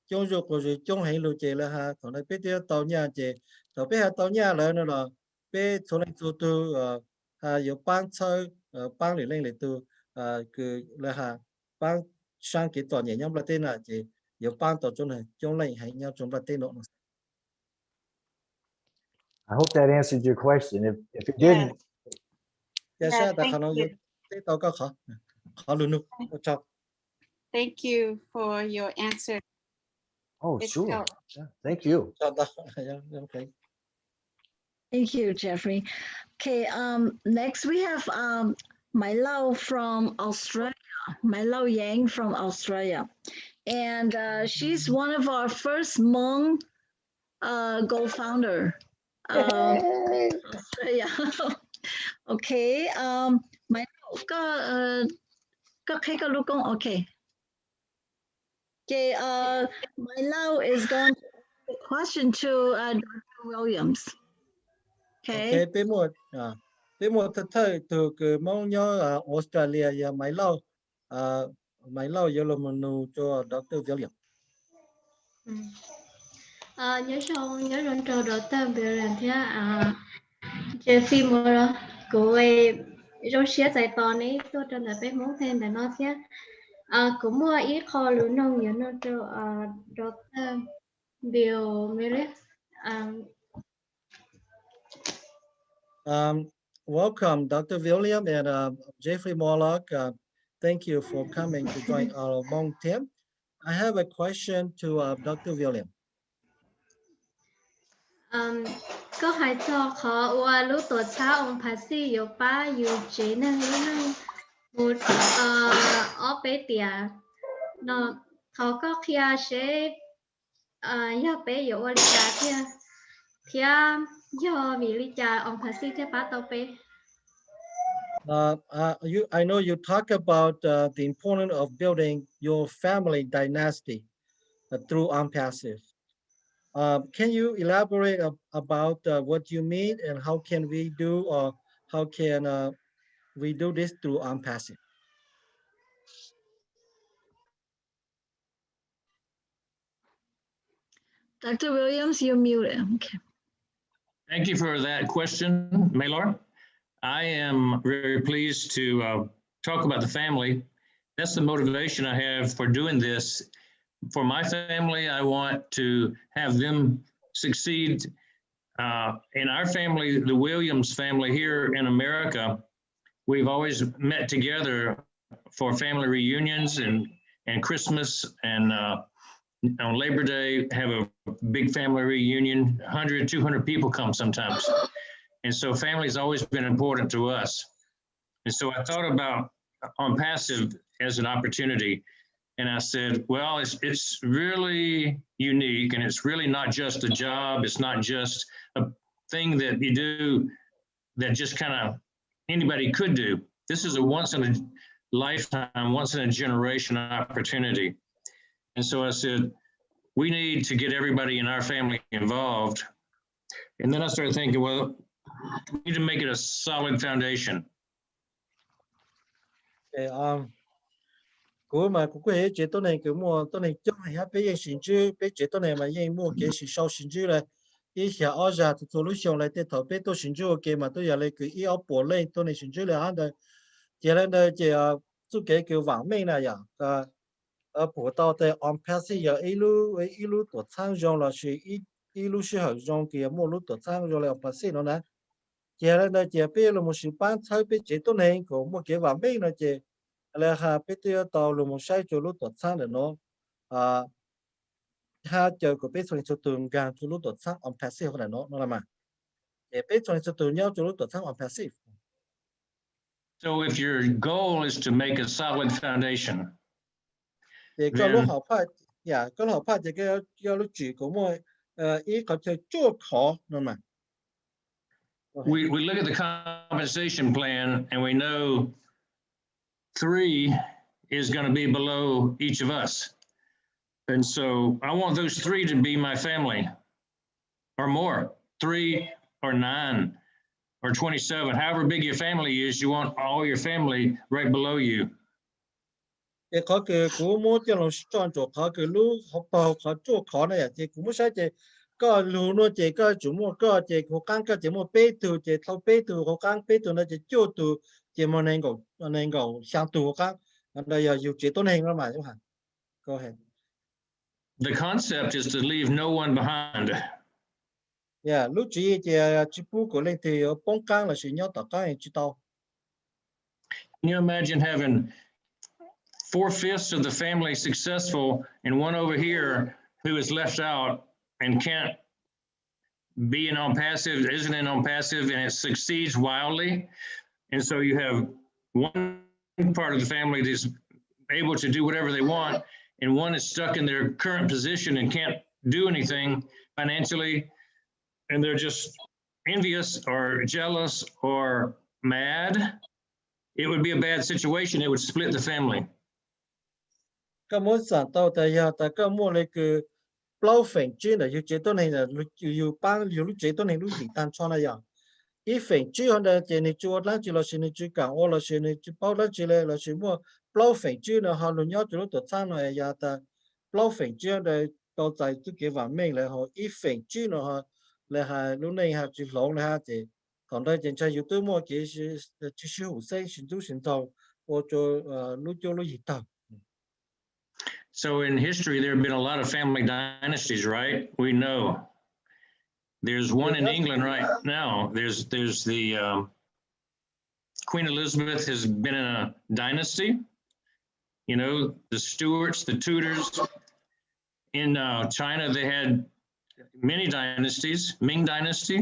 rồi của rồi trong hình lù chỉ là ha, còn này biết tiêu tàu nhà chỉ tàu biết tàu nhà là nó là biết số này số tu có bán chơi bán lì lên lì tu cái là ha bán sang cái tàu nhà nhóm bát tên là chỉ có bán tàu trong này hình nhóm trong bát tên nó. I hope that answered your question. If it Yes. didn't, Yeah, Thank you for your answer. oh, It sure. helped. Yeah, thank you. Okay. Thank you, Jeffrey. Okay, next we have My Lau from Australia, My Lau Yang from Australia. And she's one of our first Hmong Gold founder. Australia. Okay, My Lau, okay. Okay, My Lau is going to ask a question to Dr. Williams. Okay. Okay, bé một thời từ cái mong nhớ Australia và Máy Lau giờ là mình cho Dr. William. nhớ rằng trò đó tạm biệt là thế Jeffrey Morlock cô ấy rồi sẽ tại tòa này tôi cho là bé muốn thêm để nó thế cũng mua ít kho lúa nông nhớ nó cho Dr. Bill Miller. Welcome, Dr. William and Jeffrey Morlock. Thank you for coming to join our Hmong team. I have a question to Dr. William. Có hai cho khó qua lúc tổ cha OnPassive yếu ba yếu chế năng một ở bé tiệt nó họ có khi sẽ yếu bé yếu ở nhà thì yếu vì lý cha OnPassive thế ba tao bé. I know you talk about the importance of building your family dynasty through OnPassive. Can you elaborate about what you mean and how can we do, or how can we do this through OnPassive? Dr. Williams, you're muted. Okay. Thank you for that question, Maylor. I am very pleased to talk about the family. That's the motivation I have for doing this. For my family, I want to have them succeed. In our family, the Williams family here in America, we've always met together for family reunions and Christmas, and on Labor Day, have a big family reunion. 100, 200 people come sometimes. And so family has always been important to us. And so I thought about OnPassive as an opportunity. And I said, well, it's really unique, and it's really not just a job. It's not just a thing that you do that just kind of anybody could do. This is a once in a lifetime, once in a generation opportunity. And so I said, we need to get everybody in our family involved. And then I started thinking, well, we need to make it a solid foundation. Okay, của mà cũng có chế tôi này cái mua tôi này cho hay bé yên sinh chứ bé chế tôi này mà yên mua cái sự sau sinh chứ là ý sẽ ở ra thì solution lại để thầu bé tôi xin chú cái mà tôi giờ lại cứ ý ở bộ lên tôi này xin chú là hắn đây giờ lên đây chỉ chú cái kiểu vàng mình này ya ở bộ tàu tại OnPassive giờ ý lu tổ sang dùng là chỉ ý lu sẽ học dùng cái mua lu tổ sang dùng là OnPassive nó nè giờ lên đây giờ bé là một sự bán thay bé chế tôi này có một cái vàng mình này giờ là ha bé tôi tàu là một sai cho lu tổ sang để nó ha chờ của bé cho tường gan cho lu tổ sang OnPassive là nó là mà để bé cho tường nhau cho lu tổ sang OnPassive. So if your goal is to make a solid foundation, thì có lúc học phải, có lúc học phải thì cái lúc chỉ của mọi ý có thể chua khó nữa mà. we look at the compensation plan and we know 3 is going to be below each of us. And so I want those 3 to be my family or more, 3 or 9 or 27, however big your family is, you want all your family right below you. Thì có cái của mỗi cái lúc chọn chỗ có cái lúc học bảo có chỗ khó này thì cũng mới sai thì có lúc nó chỉ có chủ mua có chỉ có căng cái chỉ mua bê từ chỉ thâu bê từ có căng bê từ nó chỉ chỗ từ chỉ mà nên cầu sang từ căng đây giờ dù chỉ tốt hơn lắm mà chứ hả? Go ahead. The concept is to leave no one behind. Lúc chỉ bút của lên thì bóng căng là sự nhớ tất cả những chữ tao. Can you imagine having 4/5 of the family successful and one over here who is left out and can't be an OnPassive, isn't an OnPassive, and it succeeds wildly? And so you have one part of the family that's able to do whatever they want, and one is stuck in their current position and can't do anything financially, and they're just envious or jealous or mad. It would be a bad situation. It would split the family. Cái món sản tàu tại tại cái món này cứ bao phần chuyên là chế độ này là ban lúc chế độ này lúc gì tan cho này ý phần chuyên hơn là chế này chúa láng chỉ là chế này chuyên cả ô là chế này chuyên bao láng chỉ là chế mua bao phần chuyên là họ luôn nhớ chỗ tổ sang này ta bao phần chuyên là tàu tại cái cái vàng mình là họ ý phần chuyên là họ là lúc này họ chỉ lỗ là thì còn đây trên trái YouTube mua cái chỉ sử dụng xây sinh tàu ô cho lúc gì tàu. So in history, there have been a lot of family dynasties, right? We know. There's one in England right now. There's the Queen Elizabeth has been in a dynasty. You know, the Stuarts, the Tudors. In China, they had many dynasties. Ming Dynasty.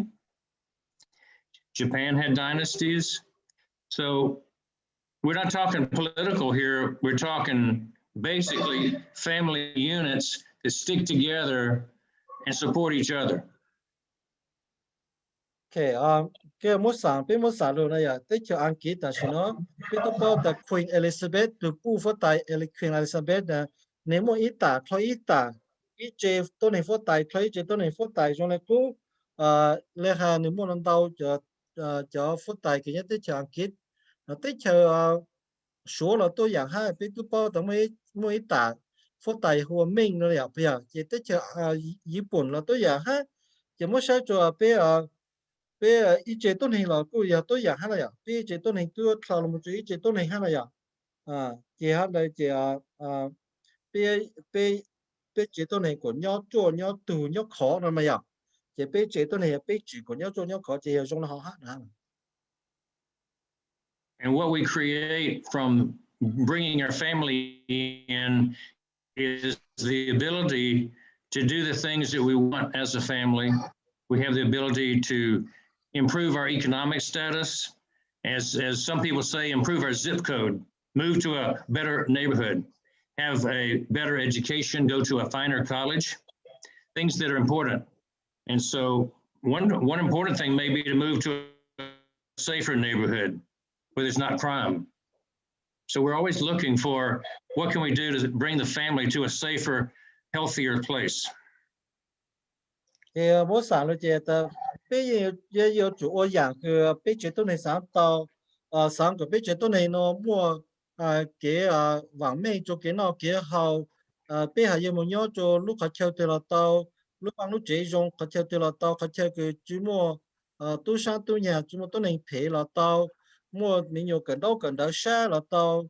Japan had dynasties. So we're not talking political here. We're talking basically family units that stick together and support each other. Okay, cái một sản rồi này tới cho anh kỹ ta xin nó biết tôi bảo là Queen Elizabeth từ bu phát tài Queen Elizabeth là nếu mà ít ta ít chế tôi này phát tài thôi chế tôi này phát tài rồi là cũng lẽ hà nếu mà lần đầu cho phát tài cái nhất tới cho anh kỹ nó tới cho số là tôi dạng hai biết tôi bảo tao mới ít ta phát tài hoa minh rồi à bây giờ chỉ tới cho Nhật Bản là tôi dạng hai chỉ mới sai cho bây giờ ý chế tôn hình là cô giờ tôi giả hay là bây giờ chế tôn hình tôi thảo một chút ý chế tôn hình hay là chế hát đây chế bây chế tôn hình của nhau cho nhau từ nhau khó rồi mà chế bây chế tôn hình bây chỉ của nhau cho nhau khó chế trong là họ hát hả? And what we create from bringing our family in is the ability to do the things that we want as a family. We have the ability to improve our economic status, as some people say, improve our zip code, move to a better neighborhood, have a better education, go to a finer college, things that are important. And so one important thing may be to move to a safer neighborhood where there's not crime. So we're always looking for what can we do to bring the family to a safer, healthier place. Thì mỗi sản là chế ta bây giờ chủ ô dạngคือbây chế tôi này sáng tàu sáng của bây chế tôi này nó mua cái vàng mây cho cái nó cái hào bây giờ một nhau cho lúc họ chơi từ là tàu lúc bằng lúc chế dùng có theo từ là tao có theo cái chú mua tu sang tu nhà chú mua tu này phê là tao mua mình nhiều cần đâu xa là tao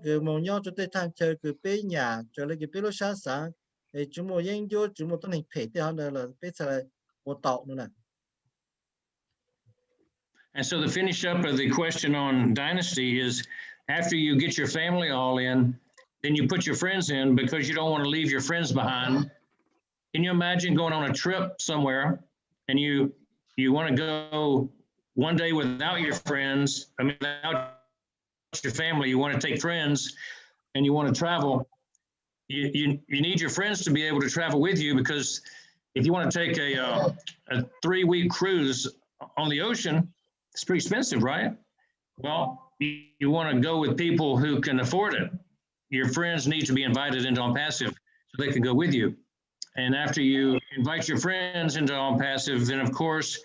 cái mong nhau cho tới thang chơi cái bé nhà cho lấy cái bé lúc sáng sáng thì chú mua yên vô chú mua tu này phê thì hắn là bé sẽ một tàu nữa nè. And so the finish up of the question on dynasty is after you get your family all in, then you put your friends in because you don't want to leave your friends behind. Can you imagine going on a trip somewhere and you want to go one day without your friends, I mean, without your family, you want to take friends and you want to travel. You need your friends to be able to travel with you, because if you want to take a 3-week cruise on the ocean, it's pretty expensive, right? Well, you want to go with people who can afford it. Your friends need to be invited into OnPassive so they can go with you. And after you invite your friends into OnPassive, then of course,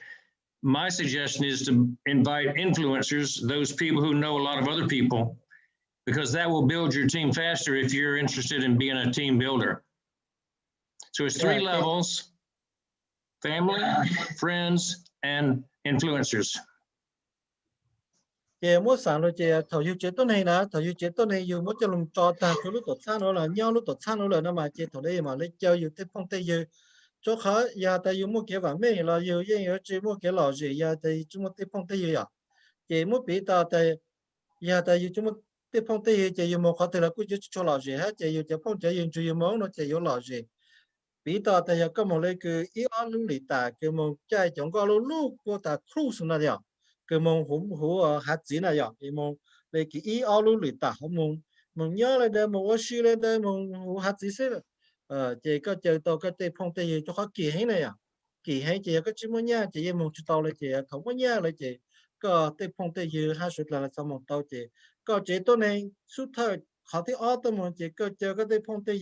my suggestion is to invite influencers, those people who know a lot of other people, because that will build your team faster if you're interested in being a team builder. So it's 3 levels: family, friends, and influencers. Chị mua sản rồi chị thầu yêu chế tốt này nè, thầu yêu chế tốt này yêu mỗi cho lùng trò ta cứ lúc tốt sang nó là nhau lúc tốt sang nó là nó mà chị thầu đây mà lấy chơi yêu tiếp phong tây yêu chỗ khó ya ta yêu mua cái vàng mê là yêu yên yêu chỉ mua cái lò gì ya ta chúng mua tiếp phong tây yêu à chị mua bị ta ta ya ta yêu chúng mua tiếp phong tây yêu chị yêu mua khó thì là cứ cho lò gì hết chị yêu chế phong chị yêu chỉ yêu món nó chị yêu lò gì bị ta ta yêu có một lấy cái ý ăn lúc lì ta cái một trái chẳng có lúc lúc của ta cruise nó đi cái mong hú hạt gì này vậy thì mong lấy cái ý áo lúa lì ta không mong nhớ lại đây mong suy lại đây mong hú hạt gì xí chỉ có chờ tàu cái tây phong tây cho khó kỳ hay này à kỳ hay chỉ có chỉ muốn nhá chỉ mong chú tàu lại chỉ không có nhá lại chỉ có tây phong tây hai suốt là sao mong tàu chỉ có chỉ tôi này suốt thời họ thì ở tôi mong chỉ có chờ cái tây phong tây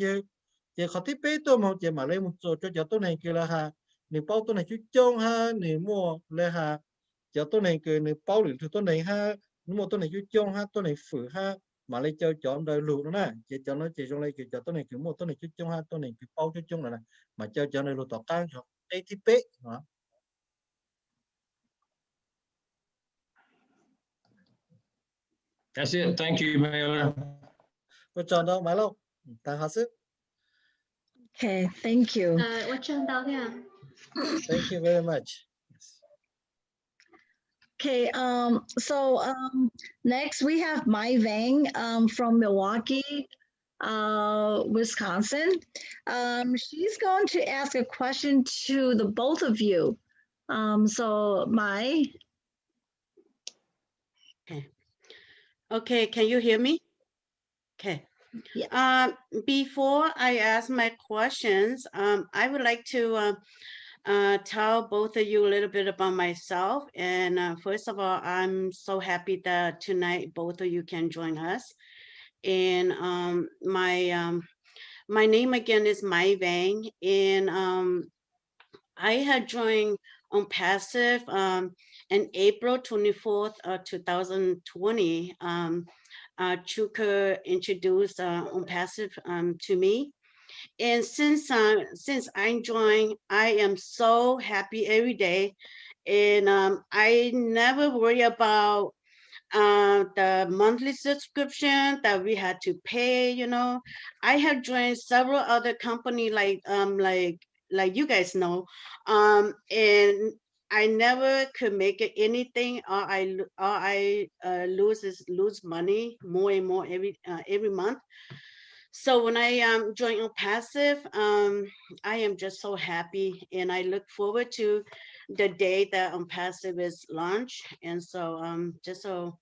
chỉ họ thì bé tôi mong chỉ mà lấy một số cho tôi này kia là ha nếu bao tôi này chú trông ha nếu mua là ha cho tôi này cái này bao luyện thì tôi này ha nhưng mà tôi này chú chong ha tôi này phử ha mà lấy cho chọn đời lụt nữa nè chỉ cho nó chỉ trong đây cái cho tôi này kiểu một tôi này chú chong ha tôi này cái bao chú chong này mà cho này lụt tọt tan cho ATP hả That's it. Thank you, Mailer. tôi chọn đâu máy lâu ta hết sức. Okay, thank you. Thank you very much. Okay, so next we have Mai Vang from Milwaukee, Wisconsin. She's going to ask a question to the both of you. So Mai. Okay, can you hear me? Okay. Yeah. Before I ask my questions, I would like to tell both of you a little bit about myself. And first of all, I'm so happy that tonight both of you can join us. And my name again is Mai Vang, and I had joined OnPassive in April 24th, 2020. Chuka introduced OnPassive to me. And since I joined, I am so happy every day. And I never worry about the monthly subscription that we had to pay. You know, I have joined several other companies like you guys know, and I never could make it anything, or I lose money more and more every month. So when I joined OnPassive, I am just so happy, and I look forward to the day that OnPassive is launched. And so just so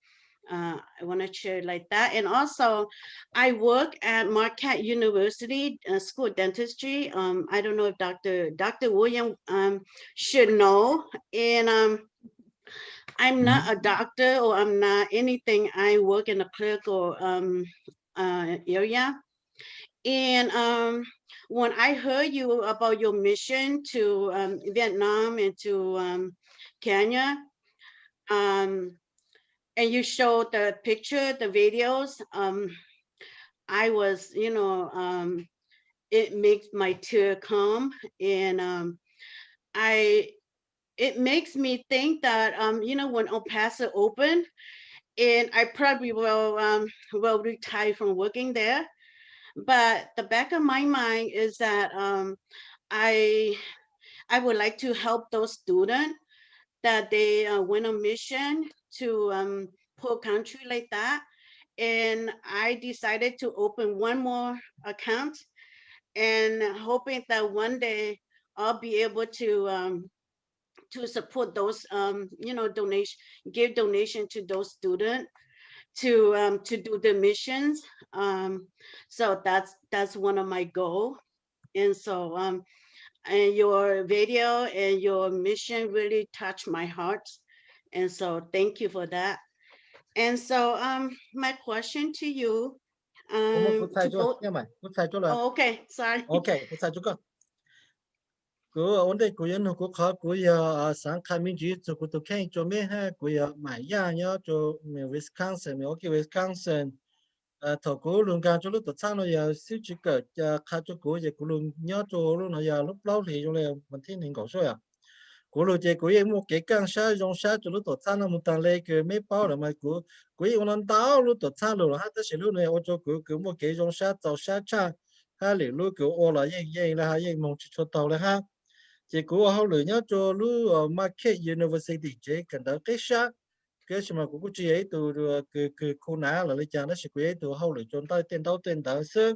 I want to share like that. And also, I work at Marquette University School of Dentistry. I don't know if Dr. William should know. And I'm not a doctor, or I'm not anything. I work in a clinical area. And when I heard you about your mission to Vietnam and to Kenya, and you showed the picture, the videos, I was, it makes my tear come, and it makes me think that when OnPassive opened, and I probably will retire from working there. But the back of my mind is that I would like to help those students that they went on mission to poor country like that. And I decided to open one more account, and hoping that one day I'll be able to support those give donation to those students to do the missions. So that's one of my goal. And so and your video and your mission really touched my heart, and so thank you for that. And so my question to you, Cô to sai chỗ both. nha mày, cô sai chỗ là. Oh, okay, sorry. Okay, cô sai chỗ cơ. Cô ổn định cô yên cô khó cô sáng khai minh chỉ cho cô tôi khen cho mấy ha cô mãi ya nhớ cho mình Wisconsin mình ok Wisconsin thầu cô luôn cả cho lúc tôi sang nó giờ siêu chỉ cỡ khai cho cô giờ cô luôn nhớ cho lúc nó giờ lúc lâu thì cho là mình thấy mình có số à cô luôn chơi cô yên mua cái càng xa trong xa cho lúc tôi sang nó một tầng lấy cái mấy bao rồi mà cô yên nó đào lúc tôi sang rồi ha tới lúc này ô cho cô mua cái trong xa tàu xa cha ha liền lúc cô ô là vậy là vậy mong cho tàu là ha chỉ có họ lựa nhớ cho lu market university chế cần đó cái sát cái mà cũng có chỉ ấy từ cái khu nào là lấy chàng đó sẽ quay từ họ lựa chọn tới tên đó sơ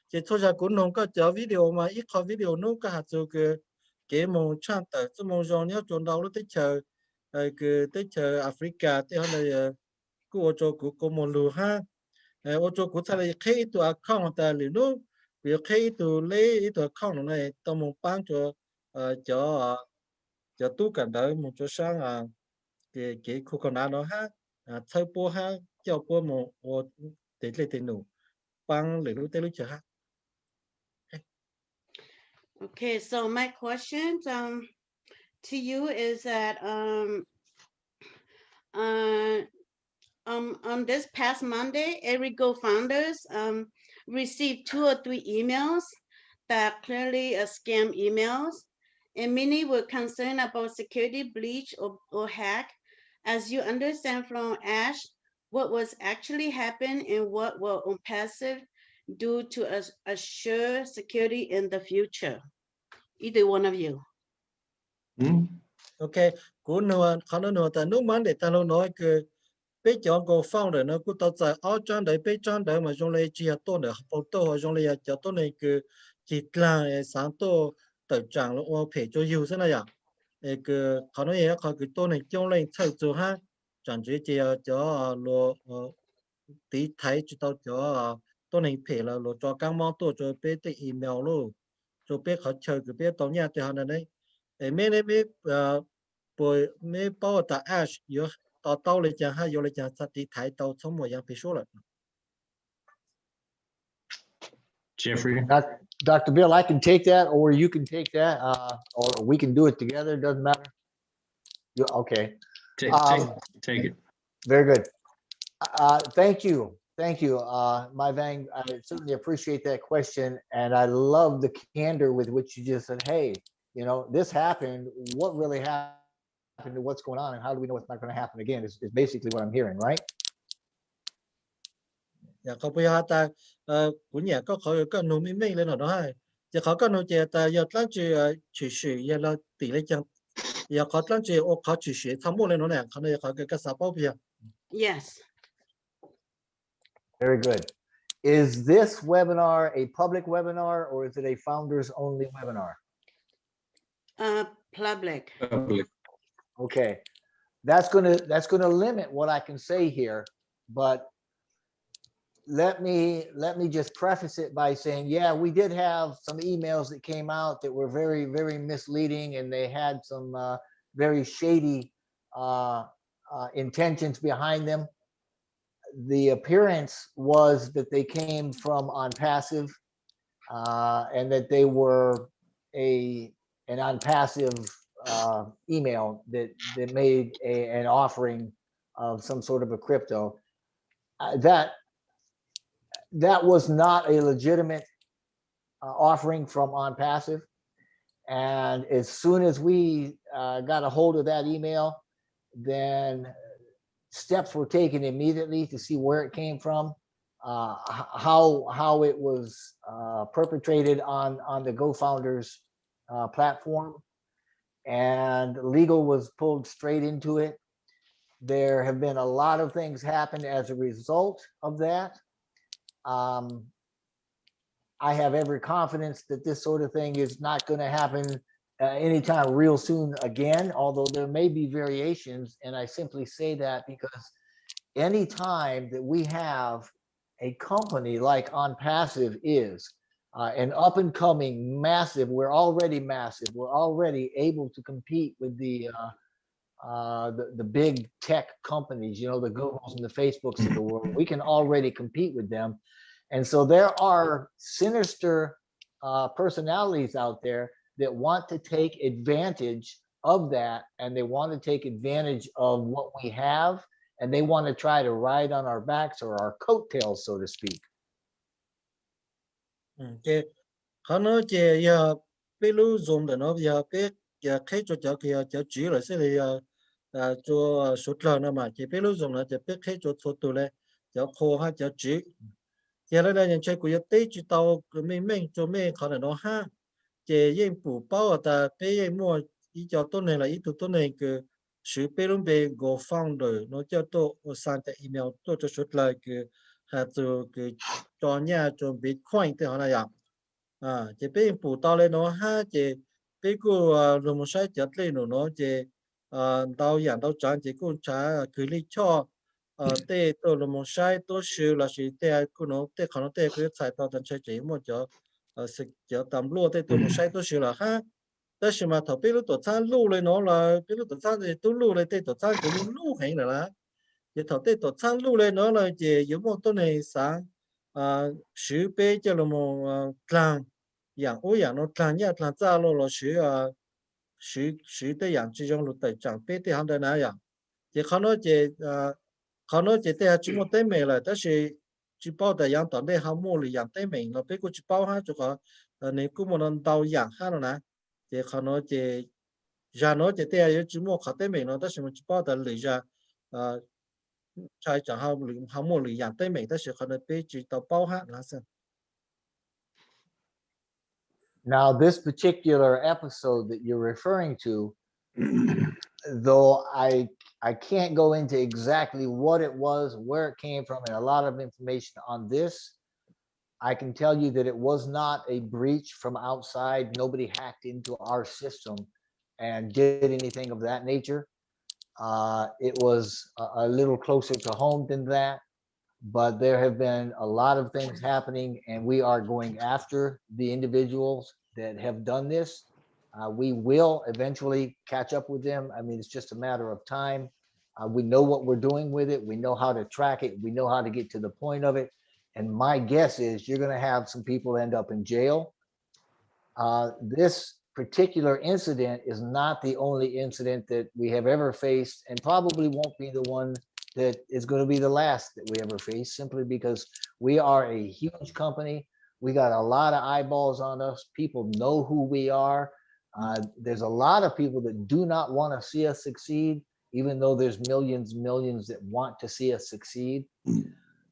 chỉ thôi ra cũng không có cho video mà ít có video nó có hạt cho cái mong chăn tới cho mong rồi nhớ chọn đâu lúc tới chờ cái tới chờ Africa tới họ là của cho của mong lừa ha ô cho của ta là cái từ account ta liền nó việc cái từ lấy từ account này tao mong bán cho tu cảnh đời một chỗ sang cái khu còn nó ha thay bố ha cho bố một để lấy tiền nụ bằng để lúc tới lúc chờ ha. Okay, so my question to you is that on this past Monday, every co-founders received 2 or 3 emails that clearly are scam emails, and many were concerned about security breach or hack. As you understand from Ash, what was actually happened and what will OnPassive do to assure security in the future? Either one of you. Okay, cú nữa khó nữa ta nếu mà để ta nói cái bây giờ có phong rồi nó cũng tao tại ở trong đấy bây trong đấy mà trong này chỉ tốt nữa bao tô trong này chỉ tốt này cái chỉ là sáng tô tự trạng nó phải cho yêu thế này à cái khó nói gì khó cái tô này trong này chơi cho ha chẳng chỉ cho lo tí thấy chỉ tao cho tô này phải là lo cho các món tô cho bây tới email luôn cho bây họ chơi cái bây tao nhà thì họ này mấy này mấy bồi mấy bao ta ash yo tao lấy chẳng hay yo lấy chẳng sát tí thái tao xong mọi yang phải số rồi. Jeffrey. Dr. Bill, I can take that, or you can take that, or we can do it together. Doesn't matter. Okay. Take it. Very good. Thank you. Mai Vang, I certainly appreciate that question. And I love the candor with which you just said, hey, this happened. What really happened to what's going on, and how do we know it's not going to happen again is basically what I'm hearing, right? Dạ không bây giờ ta của nhà có khỏi có nụ mình lên ở đó hay giờ khó có nụ giờ ta giờ lắm chỉ sử giờ là tỷ lệ chẳng giờ khó lắm chỉ ô khó chỉ sử tham mưu lên nó này khó này khó cái sao bao giờ. Yes. Very good. Is this webinar a public webinar, or is it a founders only webinar? Public. Okay, that's gonna limit what I can say here, but let me just preface it by saying, yeah, we did have some emails that came out that were very, very misleading, and they had some very shady intentions behind them. The appearance was that they came from OnPassive, and that they were an OnPassive email that made an offering of some sort of a crypto. That was not a legitimate offering from OnPassive. And as soon as we got a hold of that email, then steps were taken immediately to see where it came from, how it was perpetrated on the GoFounders platform, and legal was pulled straight into it. There have been a lot of things happen as a result of that. I have every confidence that this sort of thing is not going to happen anytime real soon again, although there may be variations. And I simply say that because anytime that we have a company like OnPassive is an up and coming massive, we're already massive, we're already able to compete with the big tech companies, you know, the Googles and the Facebooks of the world. We can already compete with them. And so there are sinister personalities out there that want to take advantage of that, and they want to take advantage of what we have, and they want to try to ride on our backs or our coattails, so to speak. Okay. Họ nói về giờ bây lúc dùng để nó giờ biết giờ khi cho giờ chỉ là sẽ là cho số lần mà chỉ bây lúc dùng là chỉ biết khi cho số tuổi này giờ khô ha giờ chỉ giờ đây là chơi của giờ tết chỉ tàu của mình cho mình có thể nó ha chỉ yên phủ bao ta bây yên mua ý cho tôi này là ý tôi này cái sự bây lúc về go founder nó cho tôi sang cái email tôi cho số lời cái hạt từ cái cho nhà cho Bitcoin thì họ là dạng chỉ biết phủ tao lên nó ha chỉ biết cô rồi một sai chặt lên nó chỉ tao dạng tao chán chỉ cô trả cứ lý cho tê tôi là một sai tôi sửa là sự tê cô nó tê khả năng tê cứ xài tao thành sai chỉ một chỗ sự chỗ tầm lúa tê tôi một sai tôi sửa là ha但是嘛头边路多餐路嘞nó là边路多餐thì tôi路嘞tê多餐cũng路hành là chỉ thầu tê toán sang lưu lên nó là chỉ有một tuần này sáng十倍叫了么plan养我养了plan呀plan炸了十的养这种路的长辈的行的那样，也可能这的只么对美了，但是只包的养短的项目里养对美了，别个只包哈这个你估摸能到养哈了呢，也可能这然后这的有只么考对美了，但是我只包的里下在账项目里养对美的时候呢，被指导包哈那是。Now, this particular episode that you're referring to, though I can't go into exactly what it was, where it came from, and a lot of information on this, I can tell you that it was not a breach from outside. Nobody hacked into our system and did anything of that nature. It was a little closer to home than that, but there have been a lot of things happening, and we are going after the individuals that have done this. We will eventually catch up with them. I mean, it's just a matter of time. We know what we're doing with it. We know how to track it. We know how to get to the point of it. And my guess is you're going to have some people end up in jail. This particular incident is not the only incident that we have ever faced, and probably won't be the one that is going to be the last that we ever face, simply because we are a huge company. We got a lot of eyeballs on us. People know who we are. There's a lot of people that do not want to see us succeed, even though there's millions that want to see us succeed.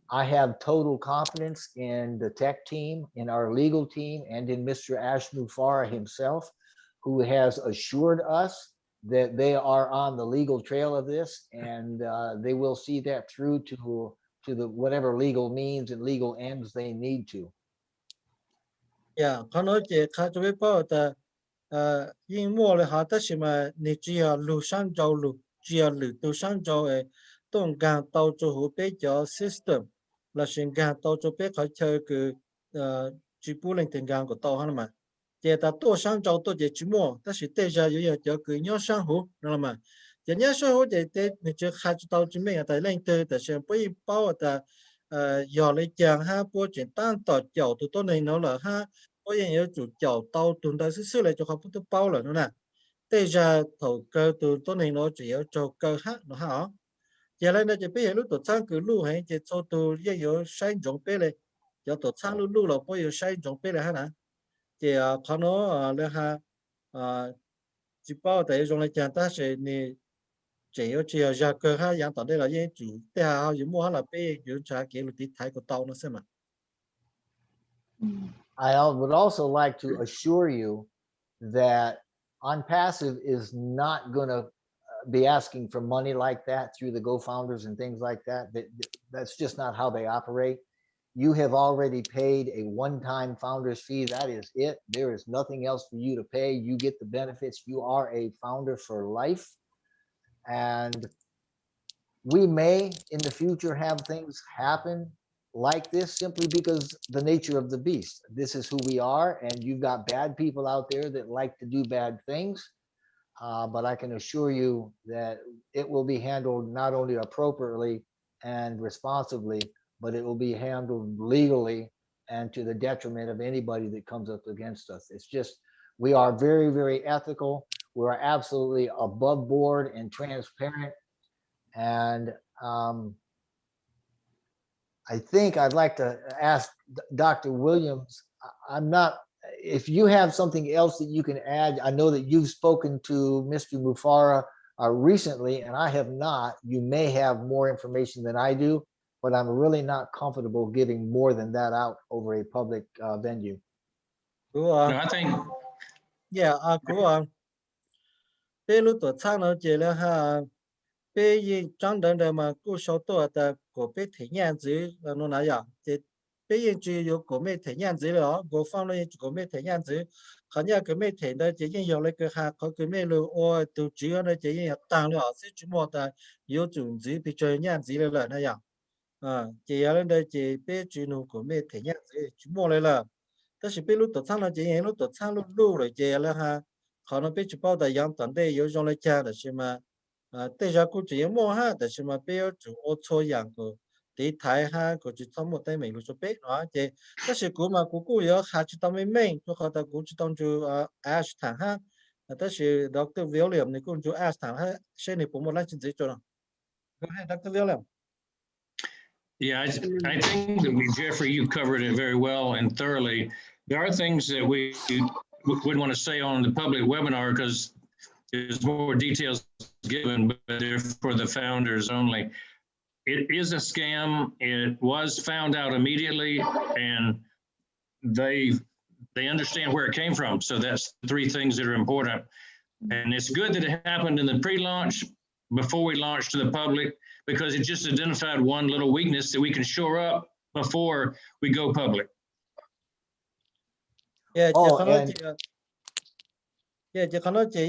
I have total confidence in the tech team, in our legal team, and in Mr. Ashmu Farah himself, who has assured us that they are on the legal trail of this, and they will see that through to the whatever legal means and legal ends they need to. Yeah, 可能这看这边报的因末了哈，但是嘛，你只要路上走路，只要路途上走诶，东港到做好比较 system，那先港到做比较这个支付能定港个到哈了嘛，这他多上走多这支末，但是等下又要叫个鸟上湖，知道吗？人家上湖这你这还知道这没有？但领导但是不一包的要来讲哈，不简单到角度都能弄了哈。我也有主角到蹲的是来就好不都包了呢？等下头个都能攞只有做个哈，喏哈。giờ này nó chỉ biết lúc tổ chức cứ lúc hay chỉ cho tôi也有sai giống bé này, giờ tổ chức lúc là bao nhiêu sai giống bé này ha nè, thì khó nó lên ha chỉ bao tại trong này chẳng ta sẽ nè chỉ ở chỉ ở ra cơ ha dạng tao đây là những chủ thế ha những mua là bé những trả cái lúc tí thái của tao nó xem mà. I would also like to assure you that OnPassive is not going to be asking for money like that through the GoFounders and things like that. That's just not how they operate. You have already paid a one-time founders fee. That is it. There is nothing else for you to pay. You get the benefits. You are a founder for life. And we may in the future have things happen like this simply because the nature of the beast. This is who we are, and you've got bad people out there that like to do bad things. But I can assure you that it will be handled not only appropriately and responsibly, but it will be handled legally and to the detriment of anybody that comes up against us. It's just, we are very, very ethical. We're absolutely above board and transparent. And I think I'd like to ask Dr. Williams, I'm not, if you have something else that you can add, I know that you've spoken to Mr. Mufara recently, and I have not. You may have more information than I do, but I'm really not comfortable giving more than that out over a public venue. Cool. No, I think. Yeah, cool. Bé lúc tuổi tháng nó chỉ là ha bé yên trong đợt đó mà cô số tuổi ta của bé thể nhận gì nó nói vậy thì bé yên chỉ có của mấy thể nhận gì đó của phong nó của mấy thể nhận gì khán giả của mấy thể đó chỉ yên lấy cái ha có cái mấy lô ô từ chỉ nó chỉ yên tăng rồi sẽ chỉ một ta có dùng gì bị chơi nhận gì là nói vậy chỉ ở đây chỉ bé chỉ nó của mấy thể nhận gì chỉ một là但是被路多长了这样路多长路路了这了哈，可能被去报的养当地有用来家的是嘛，对下估计也摸哈，但是嘛被要做我错养个地台哈，个就他们在美路说被啊这，但是古嘛古要下去当没美，就好的古去当就ash 谈哈，但是 Dr. William 你公就 ash 谈哈，谁你不摸来进这做了？Go ahead, Dr. William. Yeah, I think that Jeffrey, you covered it very well and thoroughly. There are things that we wouldn't want to say on the public webinar because there's more details given, but they're for the founders only. It is a scam. It was found out immediately, and they understand where it came from. So that's three things that are important. And it's good that it happened in the pre-launch before we launched to the public, because it just identified one little weakness that we can shore up before we go public. Yeah, and chỉ khán chỉ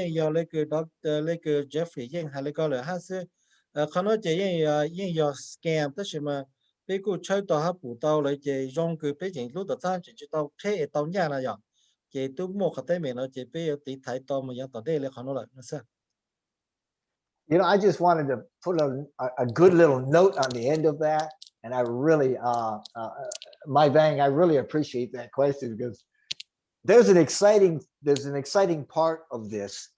yên lấy cái doctor lấy cái Jeffrey yên hay lấy cái là hắn sẽ khán chỉ yên scam tức là mà bây giờ chơi tao hấp phụ tao lấy chỉ dùng cái bây giờ lúc đó ta chỉ tao thế tao nhà là vậy chỉ tôi mua cái tên mình nó chỉ bây giờ tí thái tao mà giờ tao đây lấy khán lại nó sao? You know, I just wanted to put a good little note on the end of that. And I really, Mai Vang, I really appreciate that question because there's an exciting part of this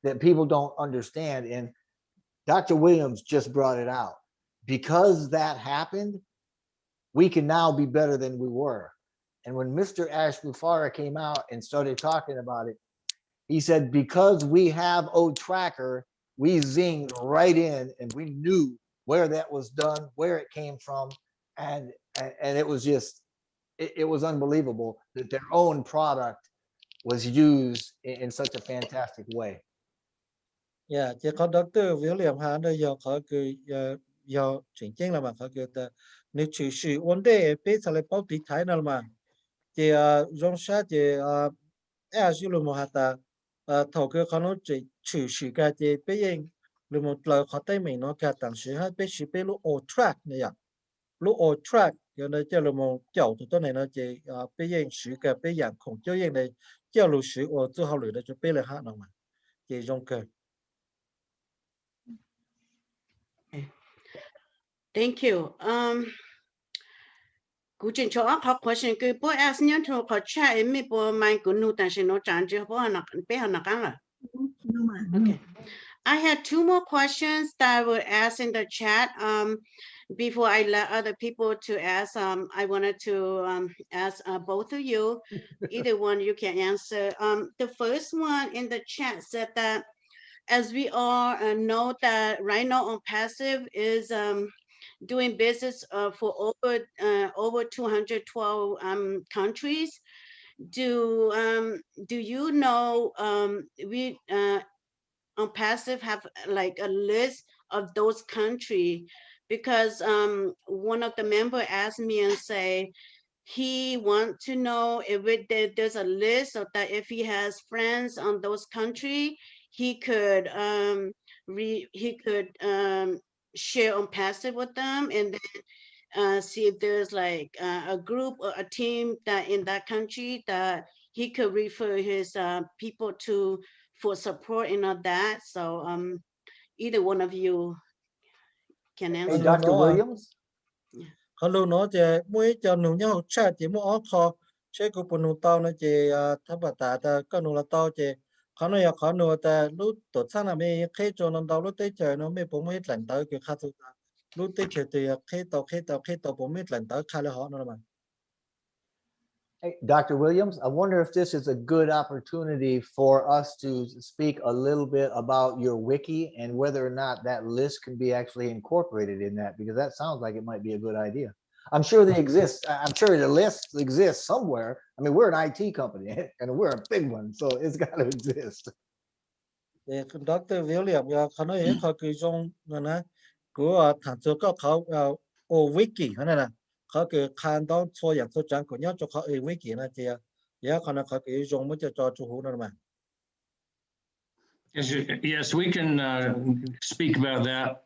that people don't understand. And Dr. Williams just brought it out. Because that happened, we can now be better than we were. And when Mr. Ash Mufara came out and started talking about it, he said, because we have OTracker, we zinged right in and we knew where that was done, where it came from. And it was just, it was unbelievable that their own product was used in such a fantastic way. Yeah, chỉ có Dr. William hắn đây giờ có cái giờ chính chính là mà có cái nếu chỉ sử vấn đề bây giờ lại bảo tí thái nào mà thì dùng sao thì Azure một hạt thầu cái con nó chỉ sử cái thì bây giờ lúc một lời khó tay mình nó cả tặng sử hết bây giờ bây lúc OTrack này ạ lúc OTrack giờ này cho lúc một chậu tụi tôi này nó chỉ bây giờ sử cái bây giờ không cho yên này cho lúc sử ở chỗ họ lựa cho bây giờ hát nào mà chỉ dùng cái. Thank you. Cú chuyện cho ác học question cứ bố ask nhau thôi có chat em bố mai cú nu但是nó chẳng chứ bố nó bé nó căng rồi. Okay. I had two more questions that I would ask in the chat. Before I let other people to ask, I wanted to ask both of you. Either one you can answer. The first one in the chat said that, as we all know that right now OnPassive is doing business for over 212 countries. Do you know we OnPassive have like a list of those countries? Because one of the member asked me and say he want to know if there's a list of that, if he has friends on those country, he could share OnPassive with them, and then see if there's like a group or a team that in that country that he could refer his people to for support and all that. So either one of you can Hey, answer. Dr. Williams? Hello nó chế mỗi cho nụ nhau chat chế mỗi áo kho chế của bọn nụ tao nó chế tháp bát ta cái nụ là tao chế khó nó ya khó nụ ta lúc tổ sang là mấy khi cho nó tao lúc tới chơi nó mấy bố mấy lần tới cái khác thôi lúc tới chơi thì khi tao bố mấy lần tới khai là họ nó mà. Hey, Dr. Williams, I wonder if this is a good opportunity for us to speak a little bit about your wiki and whether or not that list can be actually incorporated in that, because that sounds like it might be a good idea. I'm sure they exist. I'm sure the list exists somewhere. I mean, we're an IT company and we're a big one, so it's got to exist. Dr. William ya khó nói khó cái trong nó của thằng cho cácเขาwiki hả nè khó cái khán đó choอย่างsố trang của nhau cho họ wiki nó chế ya khó nó khó cái dùng mới cho chủ hữu nó mà. Yes, we can speak about that.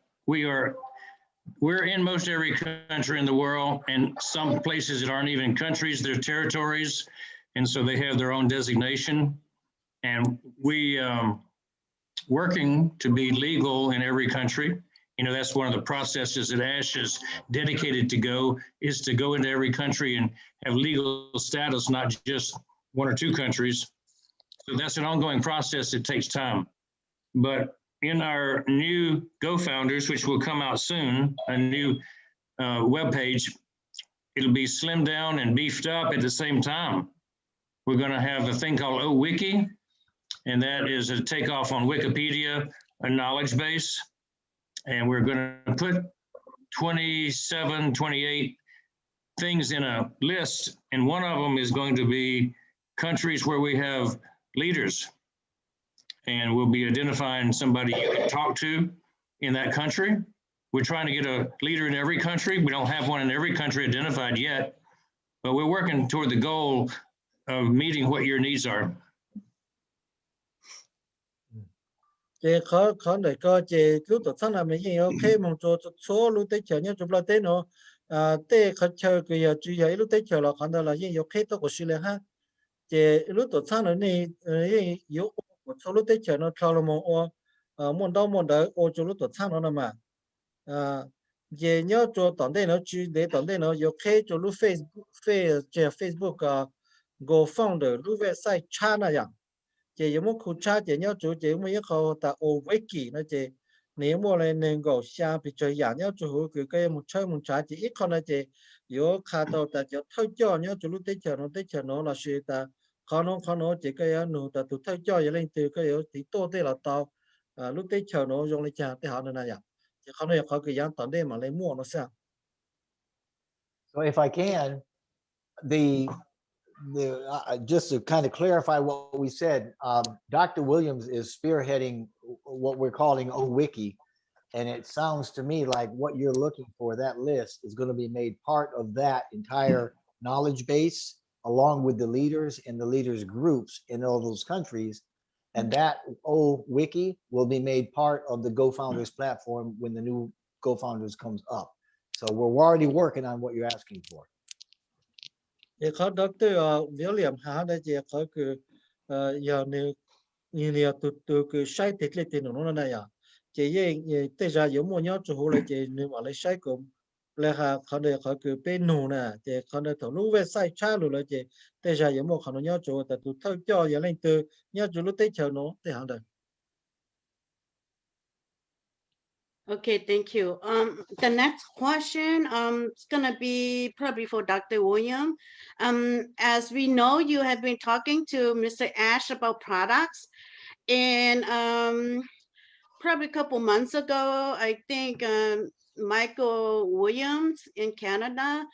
We're in most every country in the world, and some places that aren't even countries, they're territories, and so they have their own designation. And we working to be legal in every country. You know, that's one of the processes that ASH is dedicated to go into every country and have legal status, not just one or two countries. So that's an ongoing process. It takes time. But in our new GoFounders, which will come out soon, a new webpage, it'll be slimmed down and beefed up at the same time. We're going to have a thing called OWiki, and that is a takeoff on Wikipedia, a knowledge base. And we're going to put 27, 28 things in a list, and one of them is going to be countries where we have leaders. And we'll be identifying somebody you can talk to in that country. We're trying to get a leader in every country. We don't have one in every country identified yet, but we're working toward the goal of meeting what your needs are. Chế khó để có chế lúc tổ sang là mình hiểu khi mong cho số lúc tới chờ nhau chụp lại tới nó tế khó chờ cái chú ý lúc tới chờ là khó là hiểu khi tôi có suy luận ha chế lúc tổ sang là này hiểu một số lúc tới chờ nó theo là mong đợi ô cho lúc tổ sang nó mà chế nhớ cho tận đây nó chú để tận đây nó hiểu khi cho lúc Facebook GoFounder lúc website channel vậy chế một khu cha chế nhau chủ chế một cái ta wiki nó chế nếu mà lên nên go xa bị chơi giả nhau chủ cái một chơi một cha chế ít con nó chế yếu khá tàu ta chế thay cho nhau chủ lúc tới chờ nó là suy ta khó nó chế cái nó ta tụt thay cho vậy lên từ cái yếu thì to thế là tao lúc tới chờ nó dùng lấy cha tới họ nó này chế khó nó khó cái dạng tận đây mà lấy mua nó sao. So if I can, just to kind of clarify what we said, Dr. Williams is spearheading what we're calling OWiki, and it sounds to me like what you're looking for, that list, is going to be made part of that entire knowledge base, along with the leaders and the leaders groups in all those countries, and that OWiki will be made part of the GoFounders platform when the new GoFounders comes up. So we're already working on what you're asking for. Thì có Dr. William Hà đã chỉ có cái giờ nhiều từ cái sai thiệt là tiền nó này chỉ vậy tới giờ giống một nhau chủ là chỉ nếu mà lấy sai cũng là họ để có cái bên nụ nè chỉ họ để thầu lúc về sai cha rồi là chỉ tới giờ giống một họ nhau chủ tại tụi theo cho giờ lên từ nhau chủ lúc tới chờ nó tới hàng đời. Okay, thank you. The next question, it's gonna be probably for Dr. William. As we know, you have been talking to Mr. Ash about products, and probably a couple months ago, I think Michael Williams in Canada,